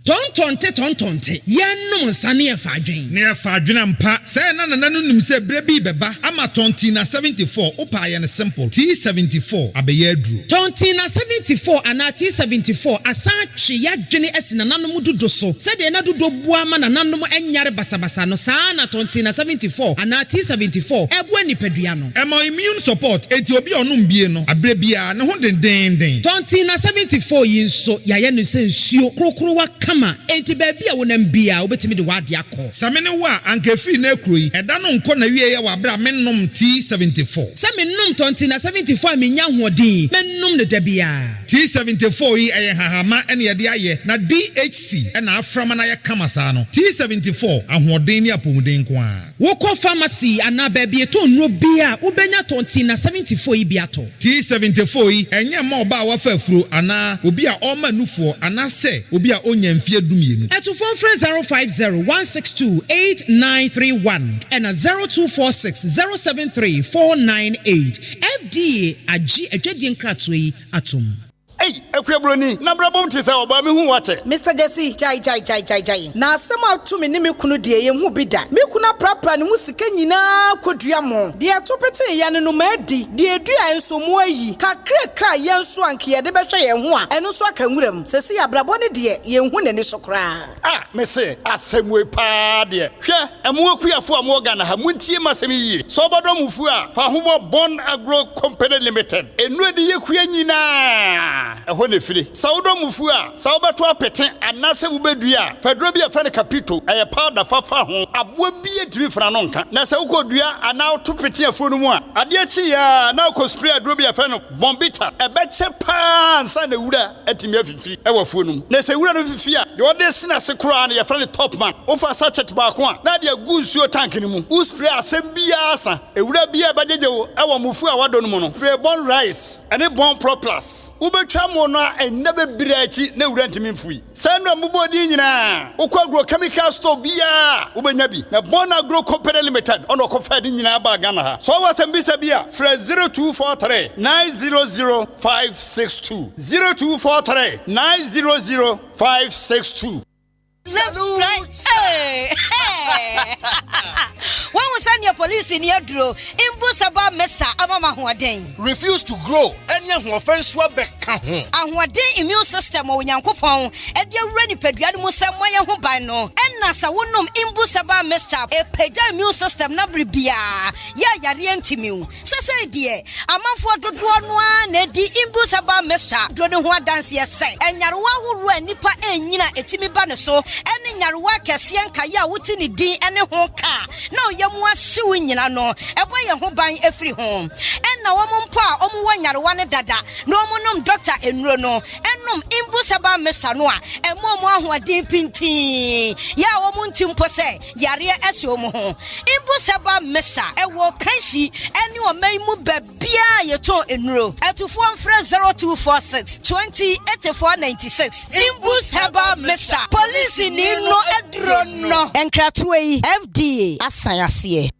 Tontonte yanum nsane e fadwen ne e fadwen mpa say na nim say brebi beba ama tonti na 74 opa ye ne simple T74 abeye aduru tonti na 74 ana T74 asa twe yadwene esi na nanom dudo so say de na dudo bua ma na nanom enyare basabasa no saa na tonti na 74 ana T74 ebo nipadua no e mo immune support enti obi onum bie no abrebia ne ho den tonti na 74 yi nso yaye no se nsuo krokro wa kama enti baby a wonam bia obetimi de wade akọ samene wa ankefi na ekroyi eda no nko na wie ye wa bra mennom T74 samennom tonti na 74 menya hoodin mennom ne dabia T74 yi eye hahama ene ye de aye na DHC ena aframa na ye kama saa no T74 ahoodin ni apomuden ko a wokọ pharmacy ana baby to nro bia ubenya tonti na 74 yi bia to T74 yi enye ma oba wa fafuro ana obi a o manufo ana se obi a onya mfie dumienu eto phone 050-162-8931 and 0246-073-498 FDA agi adwadi nkratoi atom. Hey, ekwebroni na brabom ti se oba me hu wate. Mr. Jesse, jai. Na asema to me ni me kunu de ye hu bi da. Me kuna prapra ne mu sika nyina kodua mo. De atopete ya ne no madi. De edua enso mo ayi. Kakre ka ye nso anke ye de behwe ye hu a. Eno so aka nwuram. Sesi abrabo ne de ye hu ne ni sokra. Ah, me se asemwe pa de. Hwe emo akuafo am organ ha muntie masemi yi. So bodo mufu a fa ho Bond Agro Company Limited. Enu de ye kua nyina. Eho ne firi saudo mufu a saubeto apete anase wubedua fedro bia fa ne capito eye powder fafa ho abo bia dimi fra no nka na se ukodua ana to pete afo no mu a ade achi ya na ko spray adro bia fa no bombita ebeche pa ansa na wura atimi afifi ewa fo no na se wura no fifi a de ode sina se kro na ye fra ne top man ofa sachet ba ko a na de agunsuo tank ni mu u spray asem bia asa ewura bia bajejewo ewa mufu a wado no mu no spray bon rice ene bon pro plus mo no enebe birachi na wurantimi mfui sando mbodi nyina ukwa chemical store bia ubenya bi na Bond Agro Company Limited ono ko fadi nyina ba Ghana ha so wasambisa bia fra 0243 900 562 0243 900 562. When we send your police in your draw, Imbusaba Mesa Amama Huaden. Refuse to grow any offense wabeka ho. And what day immune system or Yankopon, and your ready pediatric Samoya Hubano, and Nasa Wunum Imbusaba Mesa, a peja immune system Nabribia, Yarientimu. Sasa dear, a month for the one, Nedi Imbusaba Mesa, Dronua dance yes, and Yarua who ran Nipa and Nina Etimi Banaso, and Yarua Cassian Kaya Wutini D and a honka. Now Yamwa suing in no, a boy who buying every home. And now Ompa, Omuan Dada, no monum doctor in Rono, and num Imbusaba Mesanoa, and Momo who are deep in tea. Ya Omuntim Pose, Yaria Esomo. Imbusaba Mesa, a walk Kanshi, and you may move Bia Yato in row. At to phone 0246 208496. Imbusaba Mesa, police in no Edrono, and Kratway FDA. Asayasiye.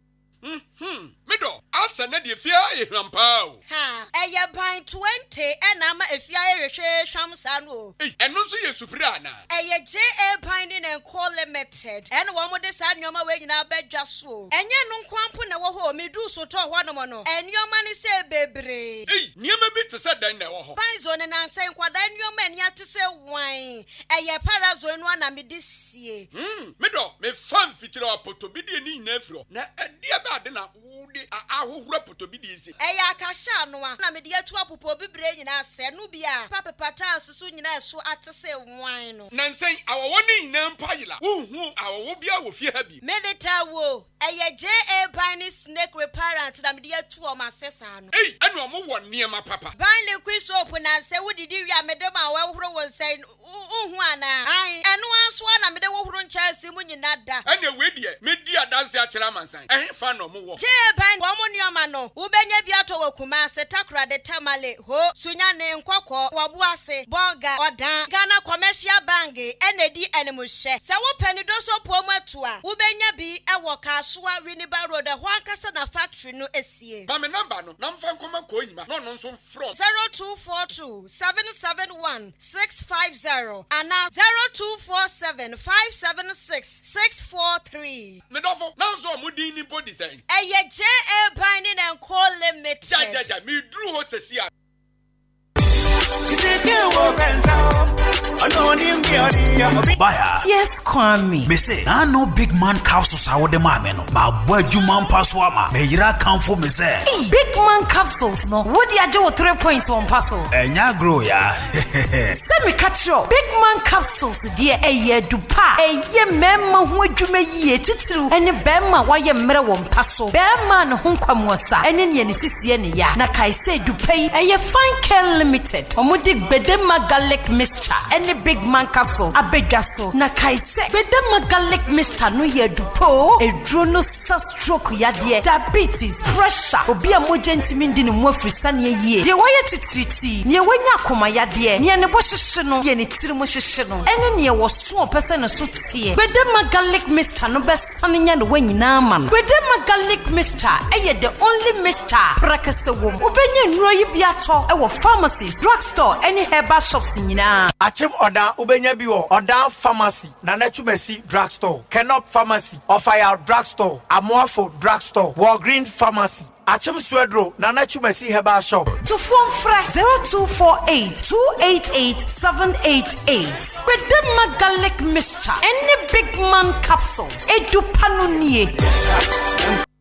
Mido, asa na de fia e hrampao. Ha, eye ban 20 ena ma efia e hwehwe hwamsa no. Eno so ye supira na. Eye JA Binding and Co Limited. En wo mo de sa nyoma we nyina badwa so. Enye no nkwampo na wo ho medu so to ho no mo no. Enyoma ni se bebre. Nyoma bi te se dan na wo ho. Ban zo ne nan sai kwada nyoma ni ate se wan. Eye parazo enu ana me de sie. Mido, me fan fitira apoto bi de ni na afro. Na ade ba de na wo de hohura potobi isi eya kasha no a na me de atu apopo bibre nyina se no bia papa pata susu nyina so atese wan no nansen awowoni nyina mpayila uhu awowo bia wo fie ha bi medeta wo eye JA Biny snake reparent na me de atu o masesa no enu omo wo niema papa ban liquid soap na se wodidi wi amedem a wahoro won sai uhu ana ai enu aso na mede wohoro nchaasi mu nyina da ene we die medi adanse a kira mansan fa no mo wo JA Biny wo mo nioma no ubenya bi ato wakuma se takra de tamale ho sunya ne nkokọ wabuase boga odan Ghana commercial bank enedi enemuhye se wo pani do so po matu a ubenya bi ewo Kasua Winneba Road ho ankasa na factory no esie ba me number no na mfa nkoma ko nyima no no nso from 0242 771 650 ana 0247 576 643 me dofo na nso omudin ni body say eye JA Biny and Co Limited ja me dru ho sesi a Yes, Kwame. Me say, I know big man capsules are the mamma. My boy, you man pass wama. May you come for me, say. Big man capsules, no. What do you do with 3 points on puzzle? And ya grow, ya. Send me catch your big man capsules, dear. A year do pa. A year memma who you may ye titru. And a bema why ye mirror one puzzle. Bearman hunquamosa. And in Yenisi ya. Nakai say do pay. A ye fine care limited. Omudik bedema garlic mixture. Any big man capsules. A big gaso. Nakai say bedema garlic mixture no ye do po. A drono stroke ya dear. Diabetes, pressure. Obi a mojentimin mo frisani ye. De why titriti. Nye wenya koma ya dear. Nye ne boshishino. Ye ne tirimo shishino. Ene nye was person so tie. Bedema garlic mixture no best saninya no when na man. Bedema garlic mixture. Eye the only mixture. Prakase wom. Ubenye nroyi biato. Ewo pharmacies, drugstore, any herbal shops nyina. Achim oda ubenya biwo. Oda pharmacy. Nanachumesi drugstore. Kenop pharmacy. Ofaya drugstore. Amoafo drugstore. Walgreen pharmacy. Achim Swedro, Nanachumesi herbal shop. To phone fra 0248 288 788. With the garlic mixture, any big man capsules, edu panunie.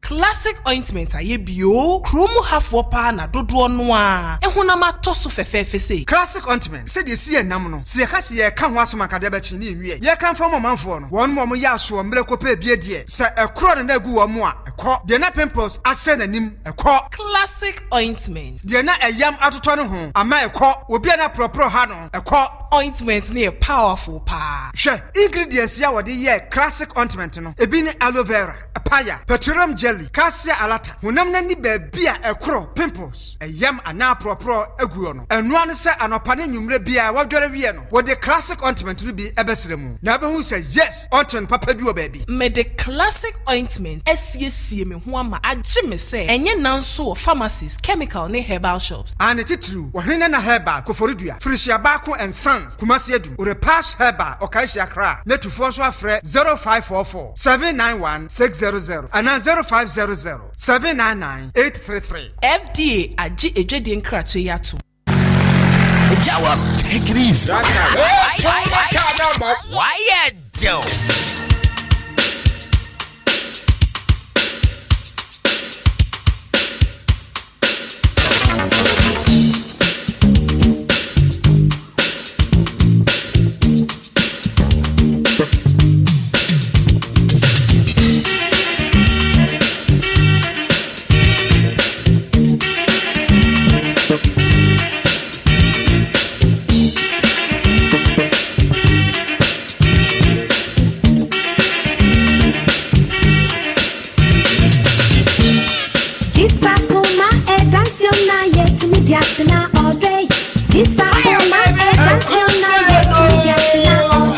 Classic ointment aye bio kromu hafo pa na dodo no a ehunama toso fefefe sei classic ointment se de sie nam no se ka se ye ka ho asoma ka de ba chi ni nwie ye kan fa manfo no won mo ya so mre ko pa bie de se ekro na agu wo mo a ekọ de na pimples ase nanim ekọ classic ointment de na eyam atoto no ho ama ekọ obi na propro ha no ekọ ointment ne powerful pa hwe ingredients ya wode ye classic ointment no ebi ni aloe vera papaya petroleum jelly cassia alata hunam na ni baabia ekro pimples eyam ana propro aguo no enu ane se anopane nwumre bia wadware wie no wo de classic ointment no bi ebesremu na abehu se yes ointment papa bi wo baabi me de classic ointment esiesie me ho ama agye me se enye nanso wo pharmacies chemical ne herbal shops ane titru wo hene na herbal koforidua frisia baako and sons kumasi adum o repass herbal okaishi akra netufo so afre 0544 791 600 ana 0500 799-833. FDA aji ejedi nkrato yato. Jawab, take it easy. Why you do? Diatina all day. This I am my attention now. Diatina all day.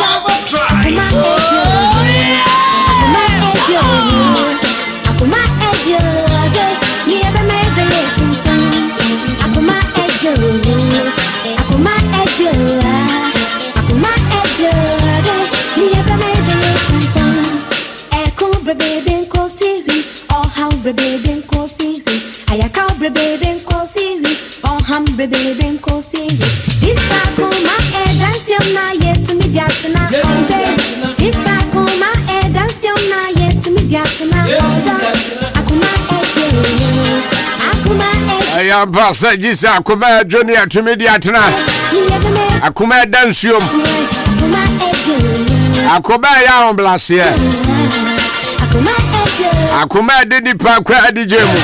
Akuma ejo, niebe me vele tumpa. Akuma ejo, niebe me vele tumpa. Eko brebe nko sivi, oh how brebe nko sivi. Ayaka brebe nko sivi. Hambre baby nko sivi Disakuma dansium na yetu mi diatina all Disakuma dansium na yetu mi diatina all Akuma eje Aya basa jisa akoma junior tumidi atena. Akoma dansium. Akoma ya omblasie. Akoma de nipa kwa adijemu.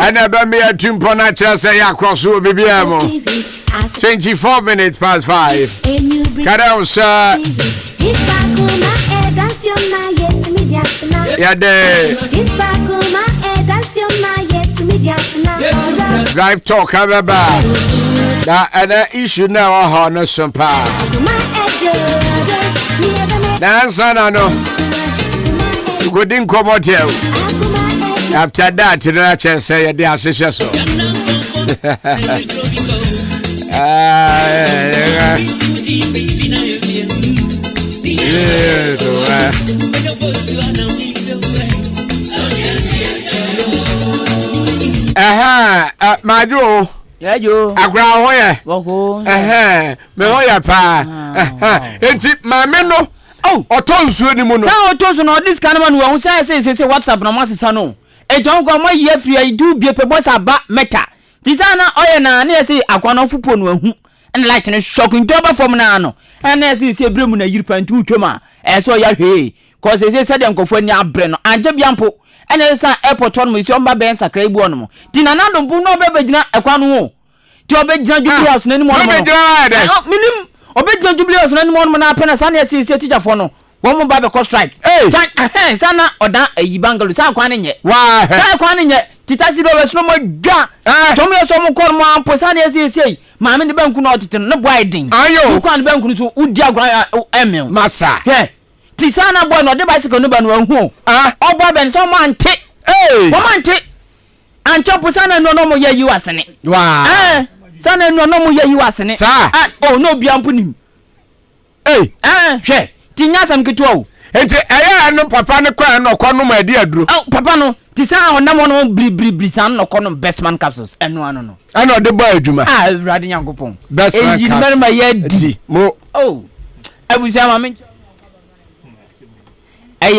Ana ba me atumpo na chese ya kroso bibia mo. 24 minutes past 5. Kada sir. Yeah, drive talk about that and issue now on some power. Dance I know. You didn't come out here. After that, the chance say the association. Majo. Yeah, you. Agra hoye. Woko. Me hoye pa. Enti mame no. Oh, otonsu ni mu no. Say otonsu no this kind man we say WhatsApp no masisa no. E don go ma ye free I do be pe boss aba meta. Tisana oye na na say akwa no fupo no ahu. And light no shocking to ba form na no. And say bremu na yirpa ntu twema. E so ya hwe. Cause say dem kofo ni abre no. Anje biampo. And say airport on mo si omba ben sakra ibu on mo. Tinana do bu no be gina ekwa no ho. Ti obegina Julius na ni mo no. Minim obegina Julius na ni mo no na pena sa na say teacher for no. Won mo ba be cost strike. Sana oda ayi bangalu sa kwa ne nye. Wa. Sa kwa ne nye. Titasi do we so mo dwa. To me so mo kor mo ampo sa na say maame ne banku na otete no boy din. Ayo. Kwa ne banku so udi agora emil. Masa. Tisana boy no de bicycle no ba no hu. Obo ben so mo ante. Mo ante. Anchopo sana no mo ye you asene. Wa. Sana no mo ye you asene. Sa. Oh no biampo nim. Hwe. Tinya sam keto o. Enti eya no papa ne kwa no kono ma adi aduro. Papa no tisana onam no bri san no kono best man capsules eno ano no. Ana de boy adwuma. Radi Nyankopon. Best man capsules. Eyi ma ye di. Mo. Abusia ma me.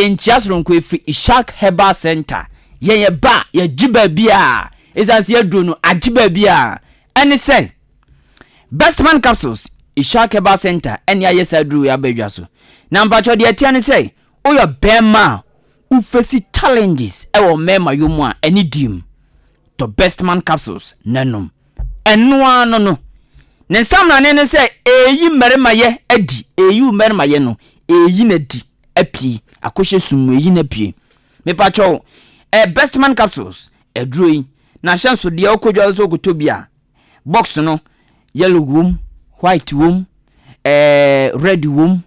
Nchiasron ko efi Ishak Herbal Center. Ye ba ye jiba bia. Ezansi aduro no ajiba bia. Ene say best man capsules Ishak Herbal Center ene ayesa aduro ya badwa so. Number 2 de tia ne say oyo bema u face challenges e wo mema yomu a ene dim to best man capsules nanom. Eno ano no. Ne sam na ne say eyi mmerema ye adi eyi mmerema ye no eyi na di apie akoshe sumu eyi na pie me pacho best man capsules edroi na chanso de okodwa so kotobia box no yellow room white room red room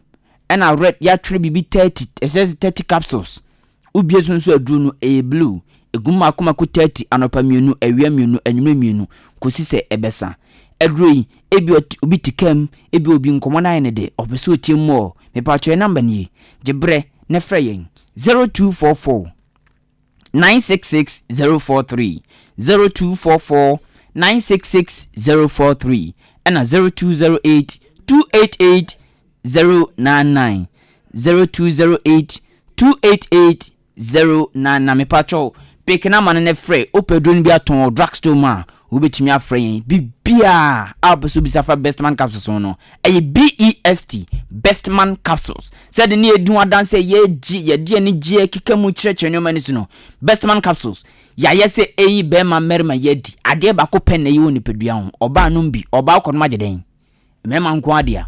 and a red ya three bb 30 it says 30 capsules ubie so adru no blue eguma akoma ko 30 anopa mienu awia mienu anwuma mienu kosi se ebesa edroi ebi obi tikam ebi obi nkomo na ne de obeso tiemo me pacho number ni jebre ne freyen 0244 966043 0244 966043 and 0208 288 099 0208 288 099 me pacho pick na man ne free opedron bi aton drugstore ma obetimi afren bibia abeso bisafa best man capsules no BEST best man capsules said ni edun adanse ye de ni gie kikamu kireche no mani no best man capsules ya yese eyi be ma merma yedi ade ba ko pen na yi woni pedua ho oba no mbi oba ko no mageden mema nko adea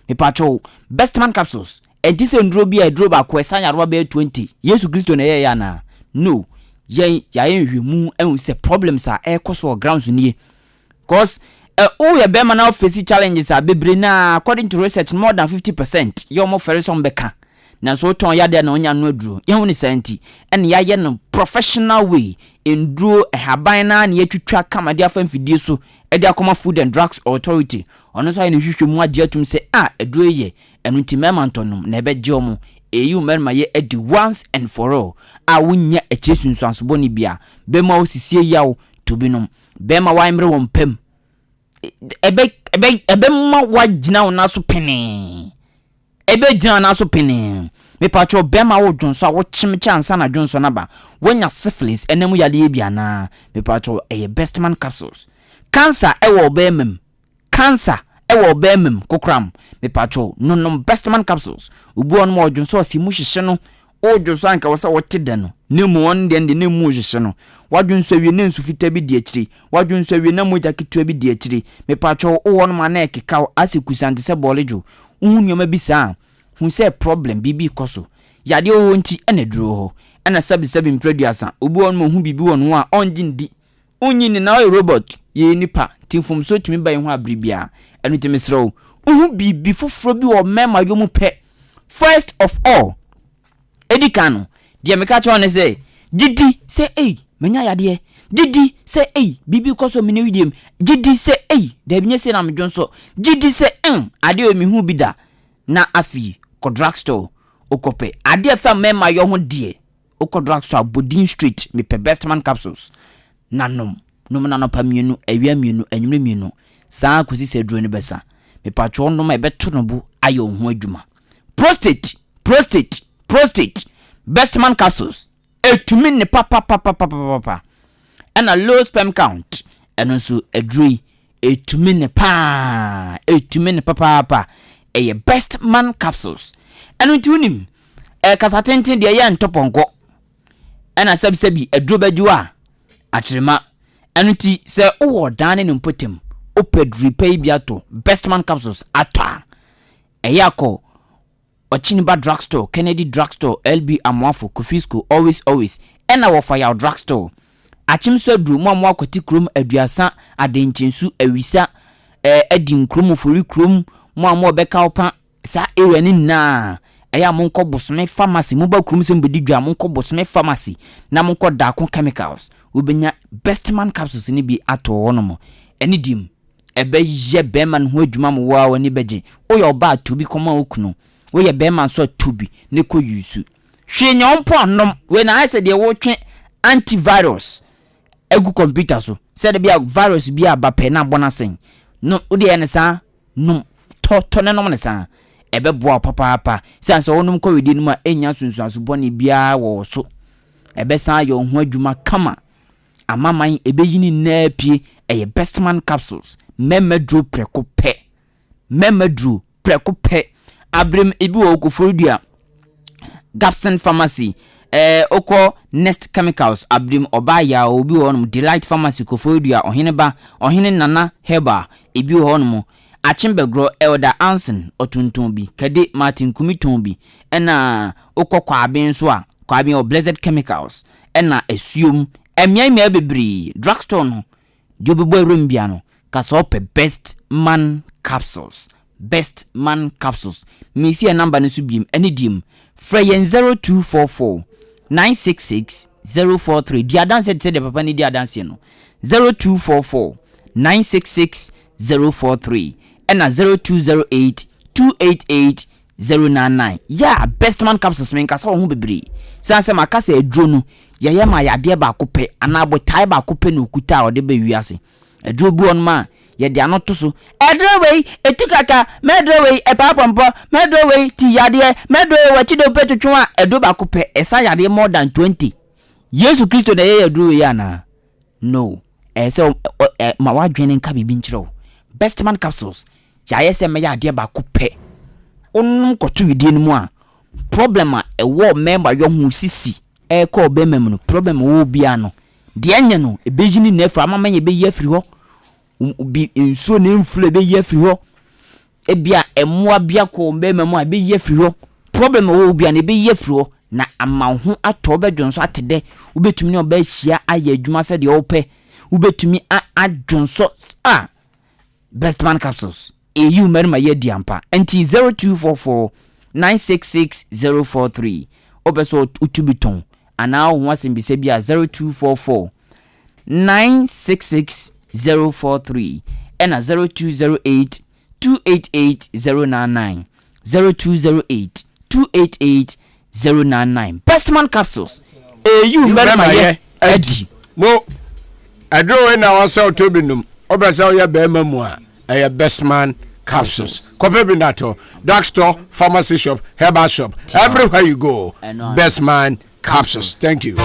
me pacho best man capsules edise ndro bi edro ba ko esanya ro ba 20 Yesu Kristo na ye ya na no ya enhwemu ehun se problems are ekoso grounds nie cause ya be man now face challenges are bebre na according to research more than 50% your mo ferison beka na so ton ya de na onya no aduro ye hu ni santi en ya ye no professional way enduro haban na na yetwitwa kama de afa mfidie so e de akoma food and drugs authority ono so ya ni hwehwemu agye atum se aduro ye enu ti mema ntonom na ebe gye omo eyu merma ye edi once and for all awunya echesunsanso boni bia bema osisie yawo tobinom bema waimre wompem ebe ma wagina ona so pene ebe gina na so pene me pacho bema wo dwonso a wo chimcha ansa na dwonso na ba wonya syphilis enemu yade bia na me pacho best man capsules cancer ewo bemem cancer ewo bemem kokram me pacho nonom best man capsules ubu on mo dwonso asimu hyehye no o dwonso anka wo se wote de no nemu on de nemu hyehye no wadwonso wie ne nsu fita bi di akiri wadwonso wie na moja kitua bi di akiri me pacho o won ma na ekeka asikusante se bolejo unyoma bi sa hu se problem bibi koso yade o nti ene duro ho ena sabi producer obu on mo hu bibi won ho a onjindi unyini na o robot ye nipa tinfom so tumi ban ho abribia enu temisro hu bibi foforo bi o mema yomu pe first of all edikano dia meka cho ne say gidi say menya yade gidi say bibi koso mini widiem gidi say da binye say na medwonso gidi say ade o mi hu bi da na afi ko drugstore okope ade fa mema yo ho de oko drugstore Bodin Street me pe best man capsules nanom na no pa mienu awia mienu anwumre mienu saa kosi se duro ne besa me pa cho no ma beto no bu ayo ho adwuma prostate best man capsules etumi ne papa and a low sperm count and also a dre etumi ne papa a best man capsules and unim kasatenten de ya ntoponko and a sabi a drobadua atrema anuti se owo dane ne mpotem opedri pay biato best man capsules ata eyako Ochiniba drugstore Kennedy drugstore LB Amwafo Kofisco always and our fire drugstore achimso dru mo amwa kwati krom aduasa adenchensu awisa edin krom fori krom mo amwa beka opa sa ewani na eya monko bosome pharmacy mo ba krom sembedi dwa monko bosome pharmacy na monko dako chemicals ubenya best man capsules ni bi ato wonomo eni dim ebe ye be man ho adwuma mo wa wani beje oyo ba to bi koma okunu we ye be man so to bi ne ko yusu hwe nyompo anom we na ase de wo twe antivirus egu computer so said be a virus be a ba pe na bona sen no odi ene sa no to ne no ne sa ebe boa papa sanse wonum ko wedi numa enya sunsuaso bone bia wo so ebe san yo ho adwuma kama amaman ebe yini na pie eye best man capsules memedro preko pe abrim ebi wo koforidua Gapson Pharmacy oko Nest Chemicals abrim obaya obi wonum Delight Pharmacy koforidua ohene nana heba ebi wonum Achimbegro Elder Anson otuntun bi Kade Martin Kumiton bi ena oko kwabin so a kwabin o Blessed Chemicals ena esuom emia bebri drugstore no jobebo rumbia no kasa op best man capsules me see a number no so biem ene dim freyen 0244 966 043 dia dance said the papa ni dia dance no 0244 966 043 and 0208 288 099 yeah best man capsules men kasa ho bebri sanse makasa edro no yeye ma yade ba kope anabo tai ba kope no kuta ode be wiase edro bu on ma yede anoto so edro we etikaka medro we epapompo medro we ti yade medro we wachido petutwu a edro ba kope esa yade more than 20 Yesu Kristo na yeye edro we yana no so ma wadwene nka bibi nchiro best man capsules ya se me yade ba kope onum kotu widie nmu a problem a ewo member yo hu sisi ko be mem no problem wo bia no de anya no ebejini na afra amama ye be yafri ho bi enso na mfule be yafri ho ebia emmoa bia ko be mem a be yafri ho problem wo bia na be yafri ho na ama ho ato be dwonso atede ubetumi ne oba hia aye adwuma se de ope ubetumi adwonso best man capsules EU merma ye diampa enti 0244 966 043 obeso utubiton ana ho asembise bia 0244 966 043 and 0208 288 099 0208 288 099 best man capsules EU merma ye edi mo adro we na wasa otobinum obesa ye be mamu a best man capsules. Kope Binato, drugstore, pharmacy shop, herbal shop, everywhere you go. Best Man capsules. Thank you.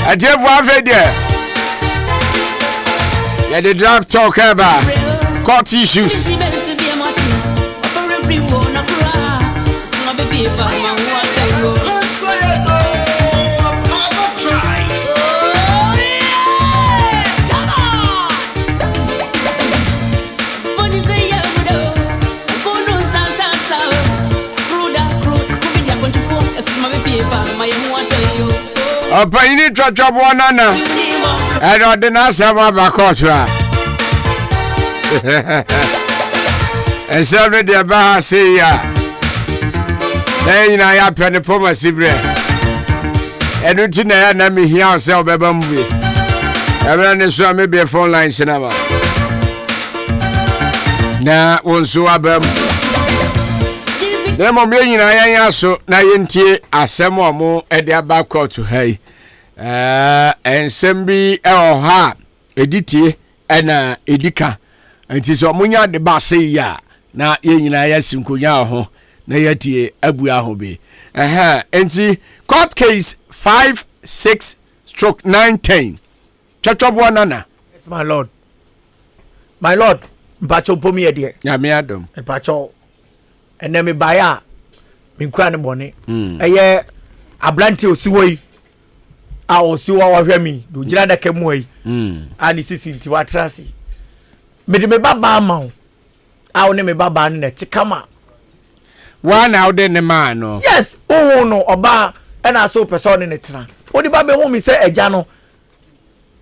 I tell you what, yeah, the drug talk about court issues. Opa, you need to job one another. I don't deny some of my culture. And so many about say, then I have penny for my sibling. And you think I had me here, sell baby movie. I ran so maybe a phone line cinema. Now, one so abem. Them of me, I so na yentie asem omo e dia back to hey. And sembi ha editie na edika. Nti so munya de ba say ya na ye nyina ya sinkonya ho na yatie abu aho be. Nti court case 56/910. Chachobo nana. Yes, my lord. My lord, mpacho pomi e de. Ya me adom. Mpacho ene me baya me nkura ne bone eye ablanti osiwoi a osiwa wa hwemi do gira da kemu yi ani sisi nti watrasi me de me baba ma a one me baba ne tikama wa na ode ne ma no yes oh no oba na so person ne tena odi ba be hu mi se eja no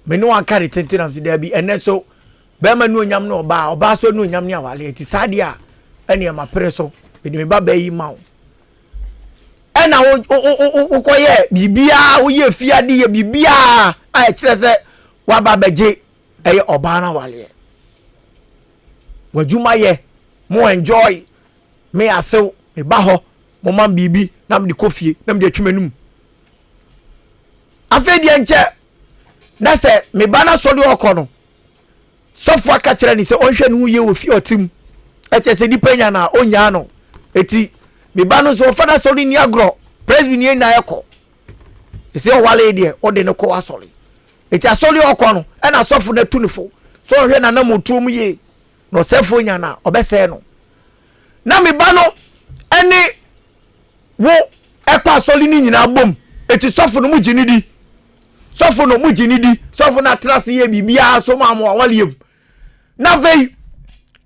me no an carry tentenam si da bi ene so be ma nu onyam no oba so nu onyam ne awale ti sadia ene ma preso me baba yi ma ena wo koye bibia wo ye fiade ye bibia a e kire se wa baba je eye oba na wale wajuma ye mo enjoy me asew me ba ho mo man bibi na me de kofie na me de atwemanum afedi enche na se me ba na so de okono sofo aka kire ni se onhwe no ye wo fie otim e che se dipenya na onya no eti me ba no so fada sori ni agro presby ni na yeko ese o wale de o de ne ko asori eti asori okọ no e na sofo na tunifo so hwe na na motum ye no sefo nya na obese no na me ba no eni wo ekwa asori ni nyina bom eti sofo no mujinidi sofo no mujinidi sofo na trase ye bibia so ma mo awaliem na vei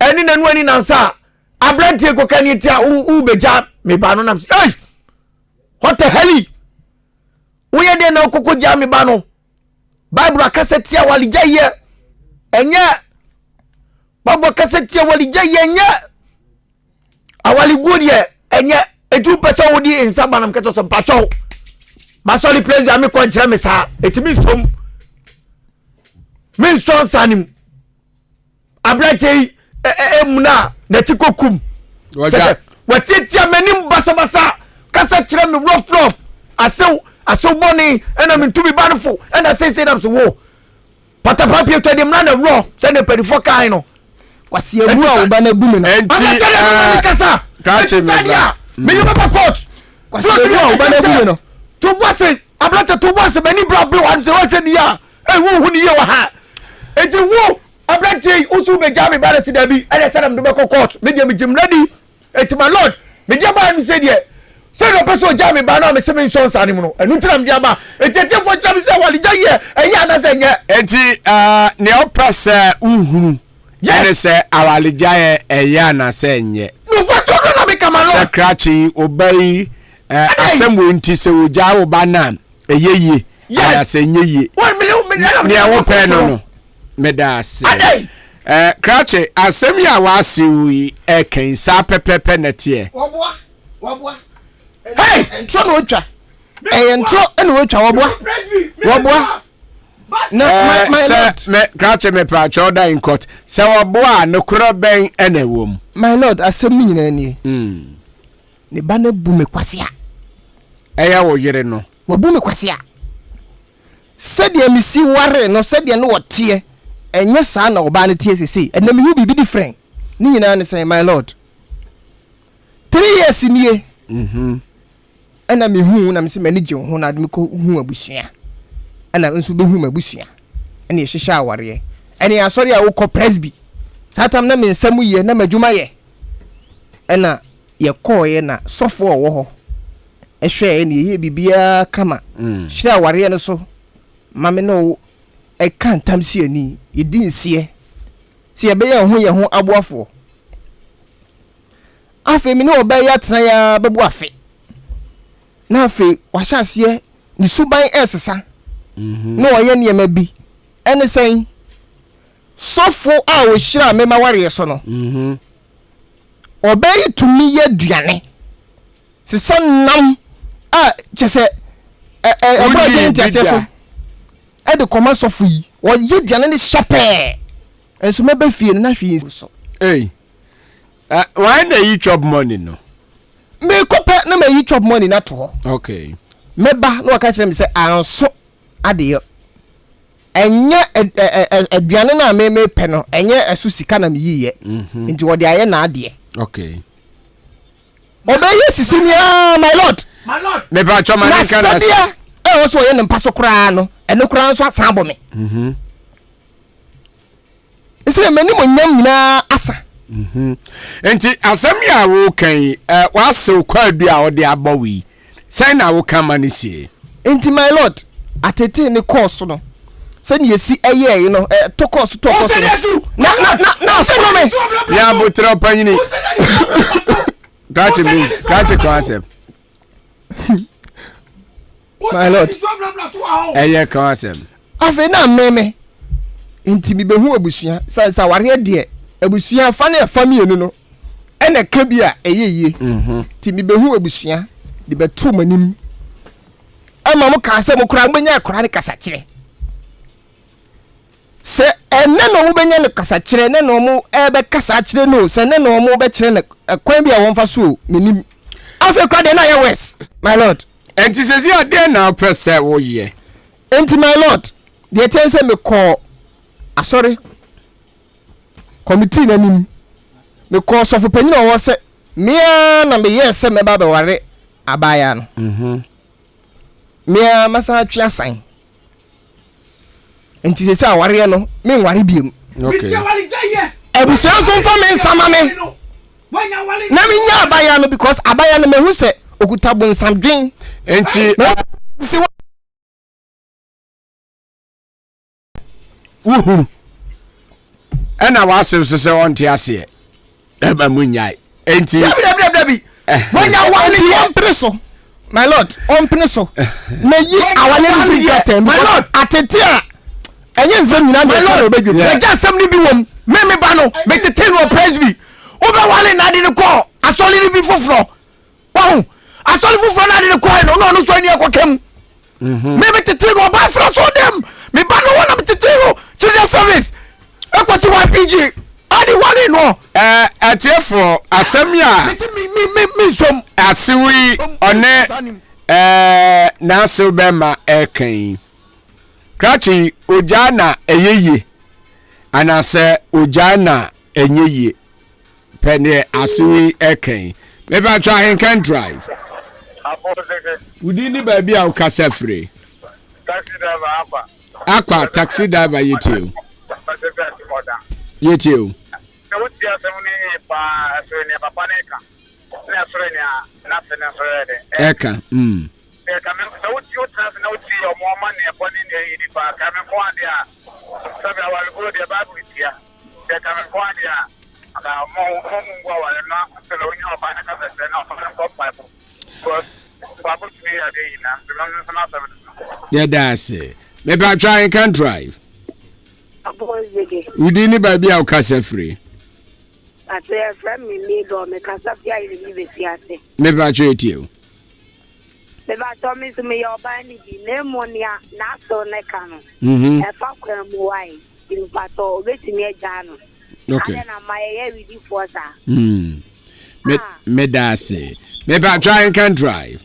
eni na nu ani na nsa abrantie ko kanitia u beja me ba no nam hey what the hell we de na kokko ja me ba no bible akasetia walija ye enye bible akasetia walija ye enye awali godie enye etu pesa wodi insaba nam keto so pacho masoli place ami ko nchira me sa etimi som min son sanim abrantie emuna na tikokum watitia menim basabasa kasa kire me rough asew boni ena me ntumi banfo ena say them so wo patapa pie to dem na raw say ne pedifo kan no kwase ebu a oba na bu me no enti kasa kache me me baba court kwase ebu a oba na bu me no to bosse ablata to bosse many bra be wan say what ni ya wo hu ni ye wa ha enti wo abrantie usu be jami bare si da bi ene sadam do be court me dem jim ready enti my lord me dia ba mi say there say no person jami ba na me say me so sane mu no enu tiram dia ba enti fo jami say wali jaye eya na say nye enti ne opasa uhuru ene say awali jaye eya na say nye no what to na me kama no sakrachi obai asemo nti say oja wo ba na eyeye ya say nyeye ne wo pe no medas krache asem ya wasiwi eken sa pepepe netie wabua hey ntro no otwa ntro ene otwa wabua no me krache me pa choda in court se wabua no kro ben ene wom my lord asem nyina ni ne ba na bu me kwasea eya wo yere no wabu me kwasea sede mi si ware no sede no wote enye saa na oba ne tie sese ena me hu bibi different ni nyina ne say my lord 3 years nie ena me hu na me se mani gye ho na de me ko hu abusua ena nso be hu mabusua ena ye hihya aware ena asori a wo ko presby satam na me nsam ye na madwuma ye ena ye ko ye na sofo wo ho ehwe ena ye bibia kama hira aware no so mame no e kan tamsi ani yedi nsie se be ye ho aboafo afi mi no be ya tena ya bebu afi na afi wahyasie ni suban esesa no oye ne ma bi ene sen sofo a wo hira me ma ware so no obey tumi ye duane se sonnam a chese e so e de koma sofo yi wo ye duane ne shape enso me be fie na hwie so why do you chop money no me kope na me yi chop money na to okay me ba no ka kire me say anso ade enye aduane na me pe no enye asu sika na me yiye nti wo de aye na ade okay obeye sisimi my lord me ba choma na kana wo so ye ne mpaso kra no eno kra nso asambo me isi me ni mo nyam nyina asa enti asem ya wo kan wasew kwadu a ode abawi sai na wo kan manisi enti my lord atete ne course no se ne yesi eye yi no to course na se no me ya botra panyini gachi concept my lord eye concept afi na meme enti mi behu abusua sansa ware de abusua fa na family no ene ka bi a eyeye ti mi behu abusua de betu manim ama mo ka se mo kura gbenya kura ne kasa kire se ene no mo benya ne kasa kire ne no mo ebe kasa kire no se ne no mo be kire ne kwan bi a won fa so menim afi kura de na ye west my lord enti sesi ade na pese wo ye enti my lord de tense me call sorry committee nanim me call so for penyin o wo se me na me yes me ba be ware abaya no me masa atwa san enti se sa ware no me ware biem okay ebuso so fa me nsama me na me nya abaya no because abaya no me hu se okuta bon samdwen enti ena wasew se onti ase eba munyai enti dabi wanya wani ompreso my lord ompreso na yi awale free get my lord atete a enye nzam nyina my lord obedwe na ja sam ni bi wom me ba no me tete no presby obe wale na de ko asoli ni bi foforo wow asoli foforo na de ko no so ani akokem me tete no basra so dem me ba no wona me tete no children service ekwati YPG adi wale no atiefo asemia mi som asiwi one na asew bema ekan krachi ojana eyeye anase ojana enyeye pene asiwi ekan me ba try Ahenkan drive udini ba bia o kasa free taxi driver akwa taxi driver yetio na wuti asemuni pa asrenia papa neka na asrenia na fena frede eka eka me na wuti utrans na wuti o mo ma ne boni ne yidi pa ka me ko ade a sabe awal go de ba butia eka me ko ade a ka mo ngwa wale na se lo nyo pa na ka se na fa ko pa ko babu ni ade ina se na sabe yeah that's it maybe I try and can drive udini baby a ukasa free ate from me ni do me kasa fia ni be siase me ba chetio me ba to me so me yo ba ni bi ne monia na so ne kanu e fa kwa mu wai in pato obetimi eja no okay na maye we di forza me dase me ba try and can drive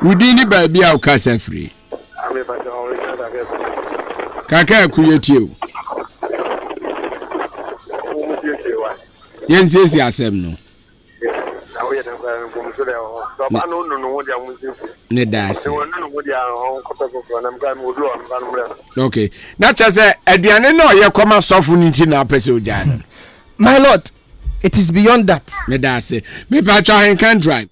udini baby a ukasa free Kaka kuyetie. Yensi asem no. Ne das. Okay. Na chase aduane na oye koma sofu nti na pese ojan. My lord, it is beyond that. Ne das. Me pa cha Ahenkan drive.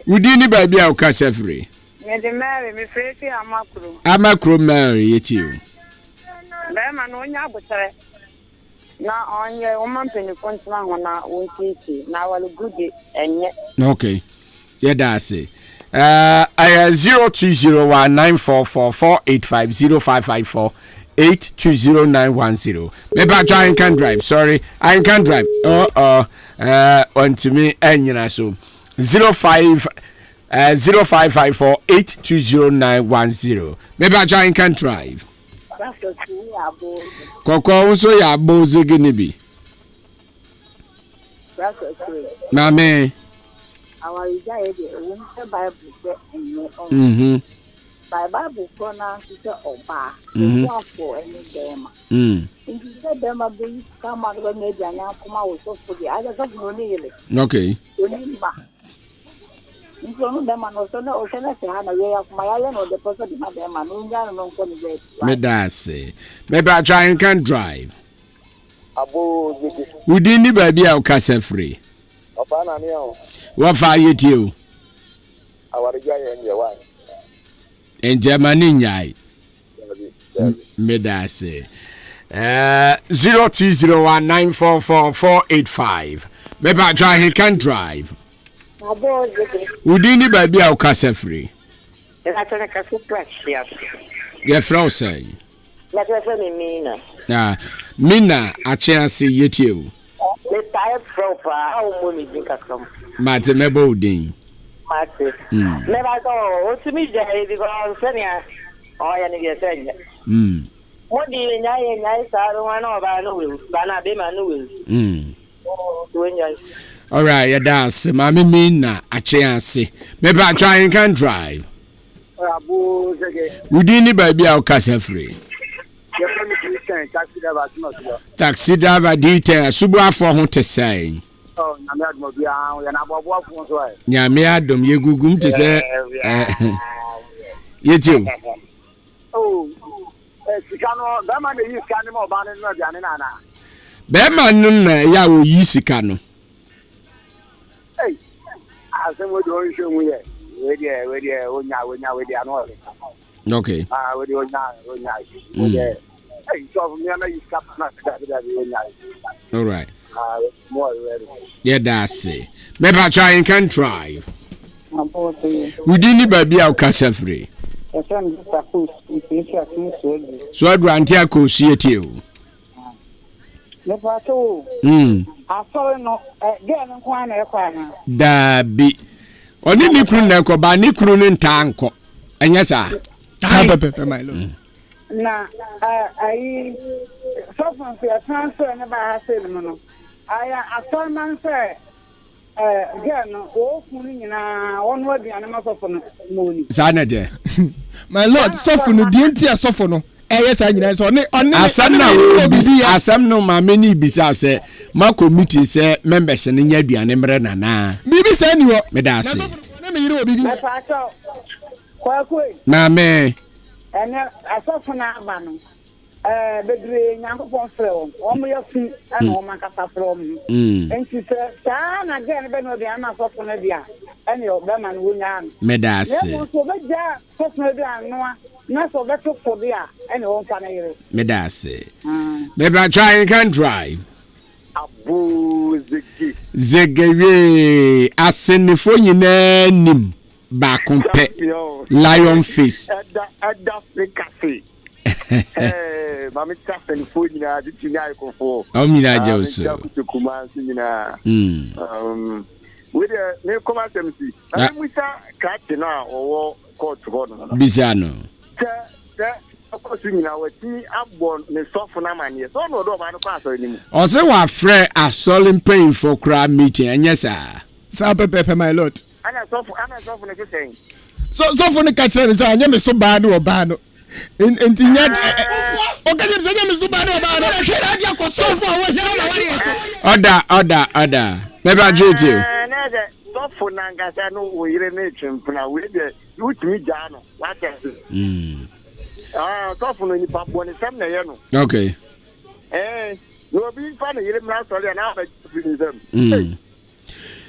Wudi ni ba bia o ka sefre. Me de Mary me freti amakro. Amakro Mary yeti o. Be ma no nya abutere. Na onye umampeni kontna ho na wontichi na wale good enye. Okay. Yeah, that's it. 02019444850554820910. Maybe I try and can drive. Sorry, I can drive. On to me and so 0554820910. Maybe I try and can drive. Koko so ya boze ginibi. Mame. Our Bible Bible for now to oba. For any them. If said them a big come out when they are come out so for the other really. Okay. Medase. Maybe I try and can drive. We didn't baby our casa free. What fire you to? In Germany, Medase. 0201944485. Maybe I try and can drive. Udini baby au kasa free. Yeah, Frau say. Ah, Mina a chance yeti o. Mate mebo din. Never go to me because Senia. Oh, ya ni gesenya. What do you nyai sa one of our no bana be manu. All right, yeah, that's Mammy Mina a chance. Maybe I try and can drive. We didn't baby our casa free. Taxi driver detail Subra for who to say. Oh, Yamiadum, you gugum to say. You too. Oh, Sikano, that man is canning more banner than Janana. Beman, Yawu Yisikano. Hey, I said, what do you show me? With the okay. With your hey, so me and you stop not all right. Yeah, that's it. Maybe I try and can drive. We didn't baby our casa free. So I'd run here to see it you. Da be oni ni kru na ko ba ni kru ni ntanko enya sa pepe my lord na ai so from the transfer na ba ha se no aya assignment say again o kunu nyina wonu aduane ma so for no moni sana de my lord so for no die ntia so for no yes I nyina so oni asam no ma many bisa say ma committee say members ni nya aduane mre nana bibi say ni wo me da say na me yire obi na pa cho kwa na me ene asofo na aba no bedre nyankopon frɛ wo mo yafi ana wo makasa frɛ wo enti sɛ na gɛ ne be no bia na asofo na bia ene o be ma no wonya no me da say ne mo so be ja asofo na bia no na so be to for bia ene wo fa na yire me da say me bra try and can drive abu zegewe asenifo nyina nim ba kompe lion face mami tafen fo nyina ditu nyai ko fo mina jawso kuma nyina we de me koma temsi na musa ka tina owo court ho no bizano akosu nyina wati abon ne sofo na manie so no do ma no kwa so ni o se wa frɛ asɔle pain for crowd meeting anya sa pepe my lord ana sofo ne kesen so ne ka kyerɛ ne sa anya me so ba no oba no Entinya okaje msanya msuba no ba no hwe radio ko so for we so na wari so Order never jeti o na de so na ngasa no wo yire na etwempna we de utimi ja no wa tese so no ni papo ni sem na ye no okay no bi fa na yire mra so le na ba fini dem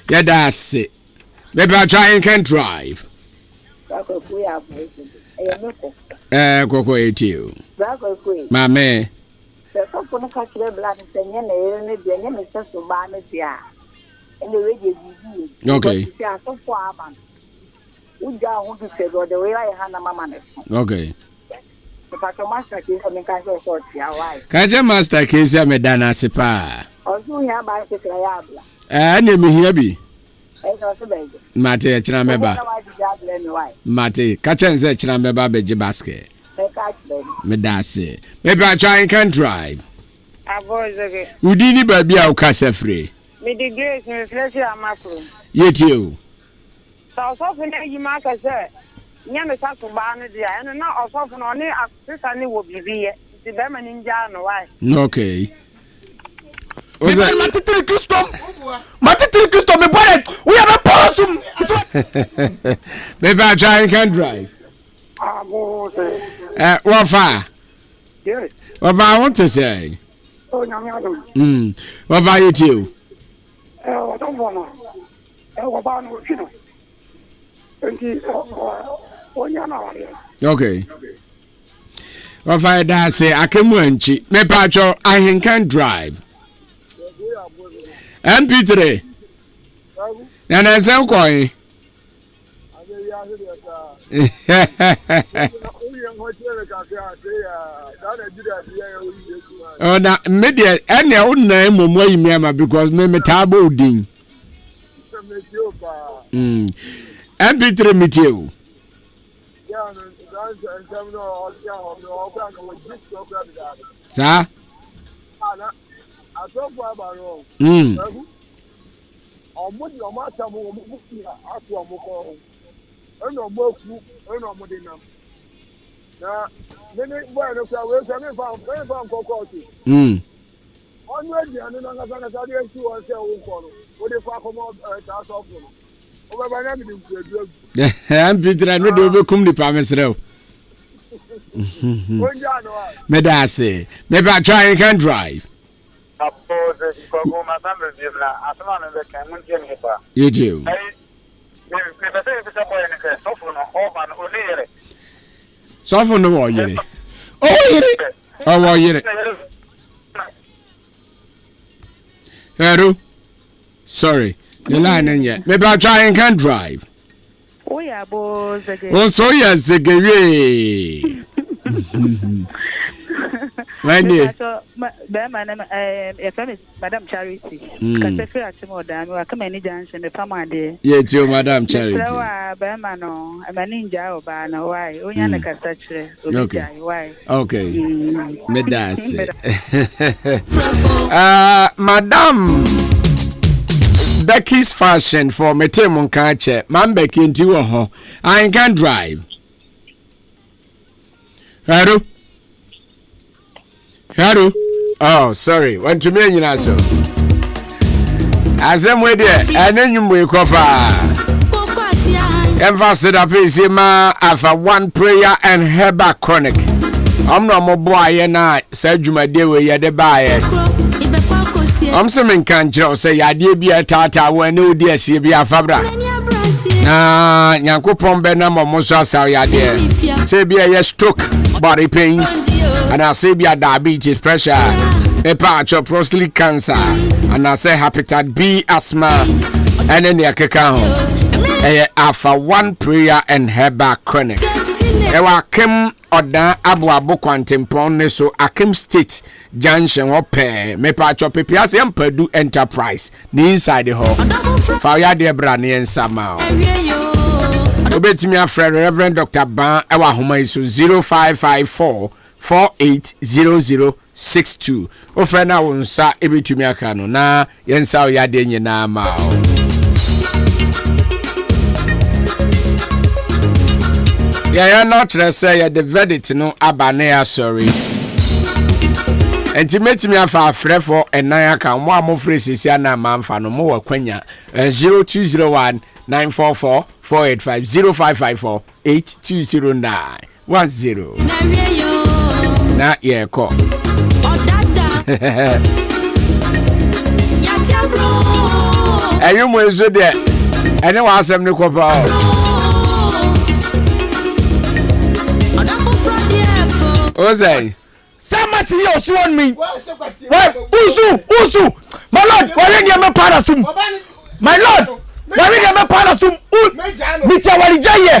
yeah that's it never try can drive Koko etio. Mame. So no catch the blood and say, okay. Okay. Kaja master case ya medana sepa. Ne me here bi. Mate chira meba. Mate kacha nze chira meba beje basket. Medase. Maybe I try and can drive. Avoid Udini baby a ukasa free. Me the grace me flesh amafro. Yetio. So na yimaka say nya me saso ba no dia eno na osofo no ne asisa ne wo bibiye. Ti be ma ninja no why. Okay. Matitiri Christo me boy. We have a possum. Maybe I try and can drive. What far? Yes. What I want to say? Oh, what about you too? I don't want to. Okay. What if I say I can munch? Me patcho Ahenkan drive. MP3. And I say coin. Oh, na media any old name momo me because me tabo din. MP3 meteo. Sir? I'm Peter, I know they will come to Pamesro. Medase, maybe I try and can drive. You do. So for no more, yet. Oh, yet. Hello? Sorry, the line ain't yet. Maybe I'll try and can drive. Oh, yeah, boys. Oh, so yes, again. When you Madam Charity, yeah, to Madam Charity. Okay. Medas. Madam Becky's fashion for Metemon Kache, Man Becky into her. I can drive. Hello? Hello? Oh, sorry. Want to mean you now, so. As I'm with you, and then you wake up. Emphasis up is after one prayer and herbal chronic. I'm not more boy and I said you my dear way at the buyer. I'm some can't say, I did be a tata when no dear see be a fabra. Yanko Pombe number Mosa Saria dear. Say be a stroke, body pains, and I say be a diabetes pressure, a patch of prostate cancer, and I say hepatitis B, asthma, and then the cacao. After one prayer and herbal chronic. Ewa Kim Oda Abu Abu Quantimpon so Akim State Junction Ope me patcho pepias Pedu Enterprise ni inside the hall. Fire de brand and somehow. Obetimi afre Reverend Dr. Ban ewa homa isu 0554 480062. Ofre na wonsa ebetumi aka no na yensa oyade nyina ma. Yeah, not say the verdict no abanea sorry. Intimate me afa frefo and naya kan mo amofre sisia na manfa no mo wakwanya 0201 944 485 0554 8209 10 na ye ko ayu mo ezo de ene wa asem ne ko pa o say Sama si yo so on me. What? Usu. My lord, where dey me parasum? My lord, where dey me parasum? Mi tia wali jaye.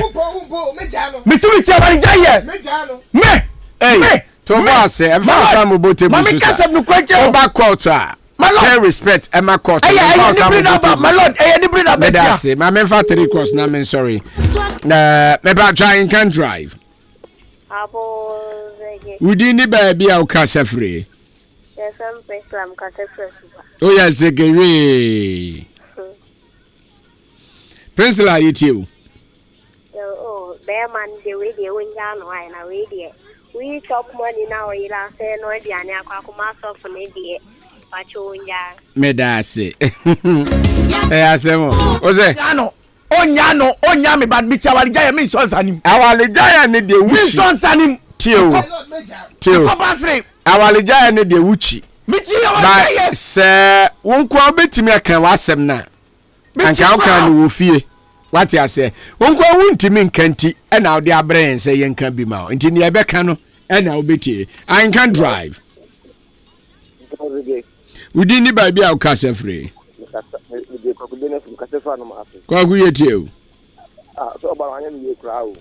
Mi si mi tia wali jaye. Me. Hey. Thomas, e fa sam bote bu so. Mami kasem no kwaje. Oba court a. Pay respect e ma court. My lord, ni bring up. That's it. My men fa 3 course na me sorry. Me ba try can drive. Udini baby au kasafre. Yes, I'm Peslam Kasafre. Oh yes, Zegere. Pensla yitiu. Oh, bear man the radio when Jan wine a radio. We chop money now, you last say no Diana Kakuma for Nadia. Pachonya. Medase. Eh, asemo. Oze. Onya me bad mitya wali jaya min son sanim. Awali jaya ne de wuchi. Min son sanim. Tio. Kopasre. Awali jaya ne de wuchi. Mitya wali jaya. Se wonko obetimi akan wasem na. Anka okan no wofie. What you say? Wonko wuntimi nkanti e na odi abrɛn se yenka bi ma. Nti ne ebeka no e na obetie. I can drive. Udi ni ba bia o kasafre. Kwagu yetiu. So ba anya mi ekra o.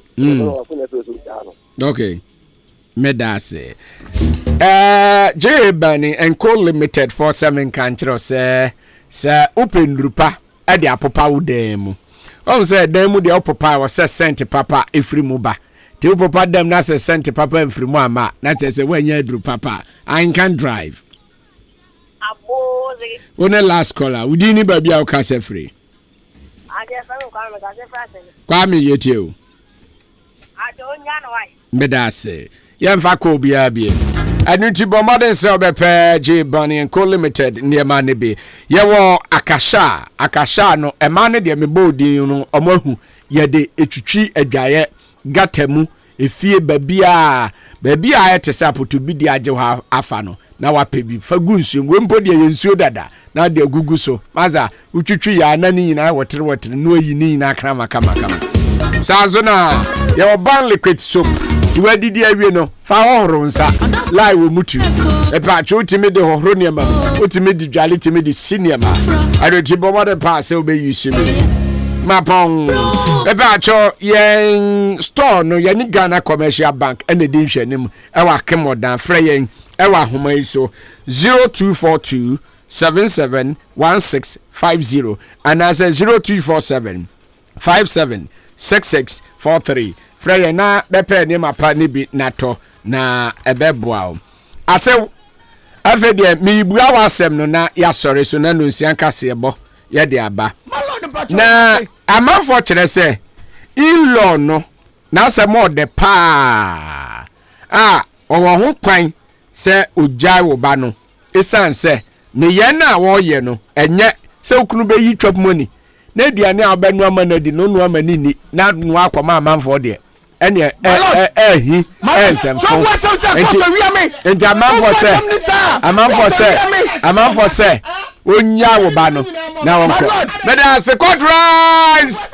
Okay. Medase. J Bani and Co Limited for 7 country say open rupa e de apopa udemu. Say demu de apopa was sent papa efrimu ba. Ti apopa dem na sent papa efrimu ama na say wanya dru papa. I can drive. One last caller. We didn't baby our case free. Kwame yetiu. Medase. Yemfa ko bia bia. Anuti bomade se obepe J Bunny and Co Limited near Manibi. Yewo akasha no emane de mebodi no omahu ye de etwitwi adwaye gatemu efie babia etesa potu bi de agye ha afa no na wapebi fagu nsuo wempo de yensuo dada na de gugu so maza utwitwi ya na ni nyina wotere no yi ni nyina krama kama sanzo na ye ban liquid soap iwa didi awie no fa hohoro nsa lai wo mutu e pa cho timi de hohoro ne ma otimi di dwale timi di sinema adoti bo mode pa se obe yusu me mapon e pa cho yen store no ye ni Ghana Commercial Bank ene di hwenim e wa kemodan frɛ yen e wa homa iso 0242 771650 and as 0247 576643 frɛ na bepe ni mapa ni bi nato na ebeboa o ase afede mi bua wasem no na ya sɔre so na no nsian Kasiebo ye de aba na amanfo kyerɛ sɛ in-law no na sɛ mo de pa owo ho kwan sɛ ojai wo ba no esan sɛ ne ye na wo ye no enye sɛ okunu be yi chop money na aduane a obanu ama na di no no ama ni na no akoma amanfo de ene ensefo enti amanfo sɛ onya wo ba no na wonko meda se court rise